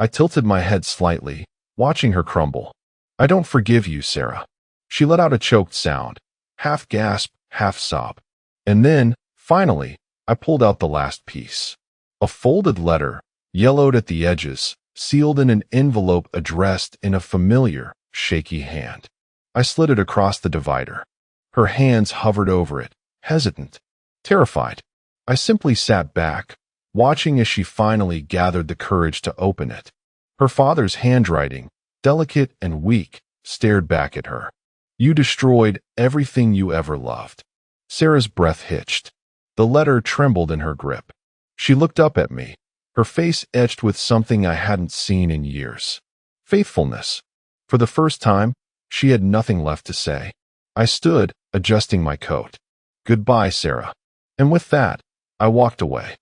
I tilted my head slightly, watching her crumble. I don't forgive you, Sarah. She let out a choked sound, half gasp, half sob. And then, finally, I pulled out the last piece. A folded letter, yellowed at the edges, sealed in an envelope addressed in a familiar, shaky hand. I slid it across the divider. Her hands hovered over it, hesitant, terrified. I simply sat back, watching as she finally gathered the courage to open it. Her father's handwriting, delicate and weak, stared back at her. You destroyed everything you ever loved. Sarah's breath hitched. The letter trembled in her grip. She looked up at me, her face etched with something I hadn't seen in years. Faithfulness. For the first time, she had nothing left to say. I stood, adjusting my coat. Goodbye, Sarah. And with that, I walked away.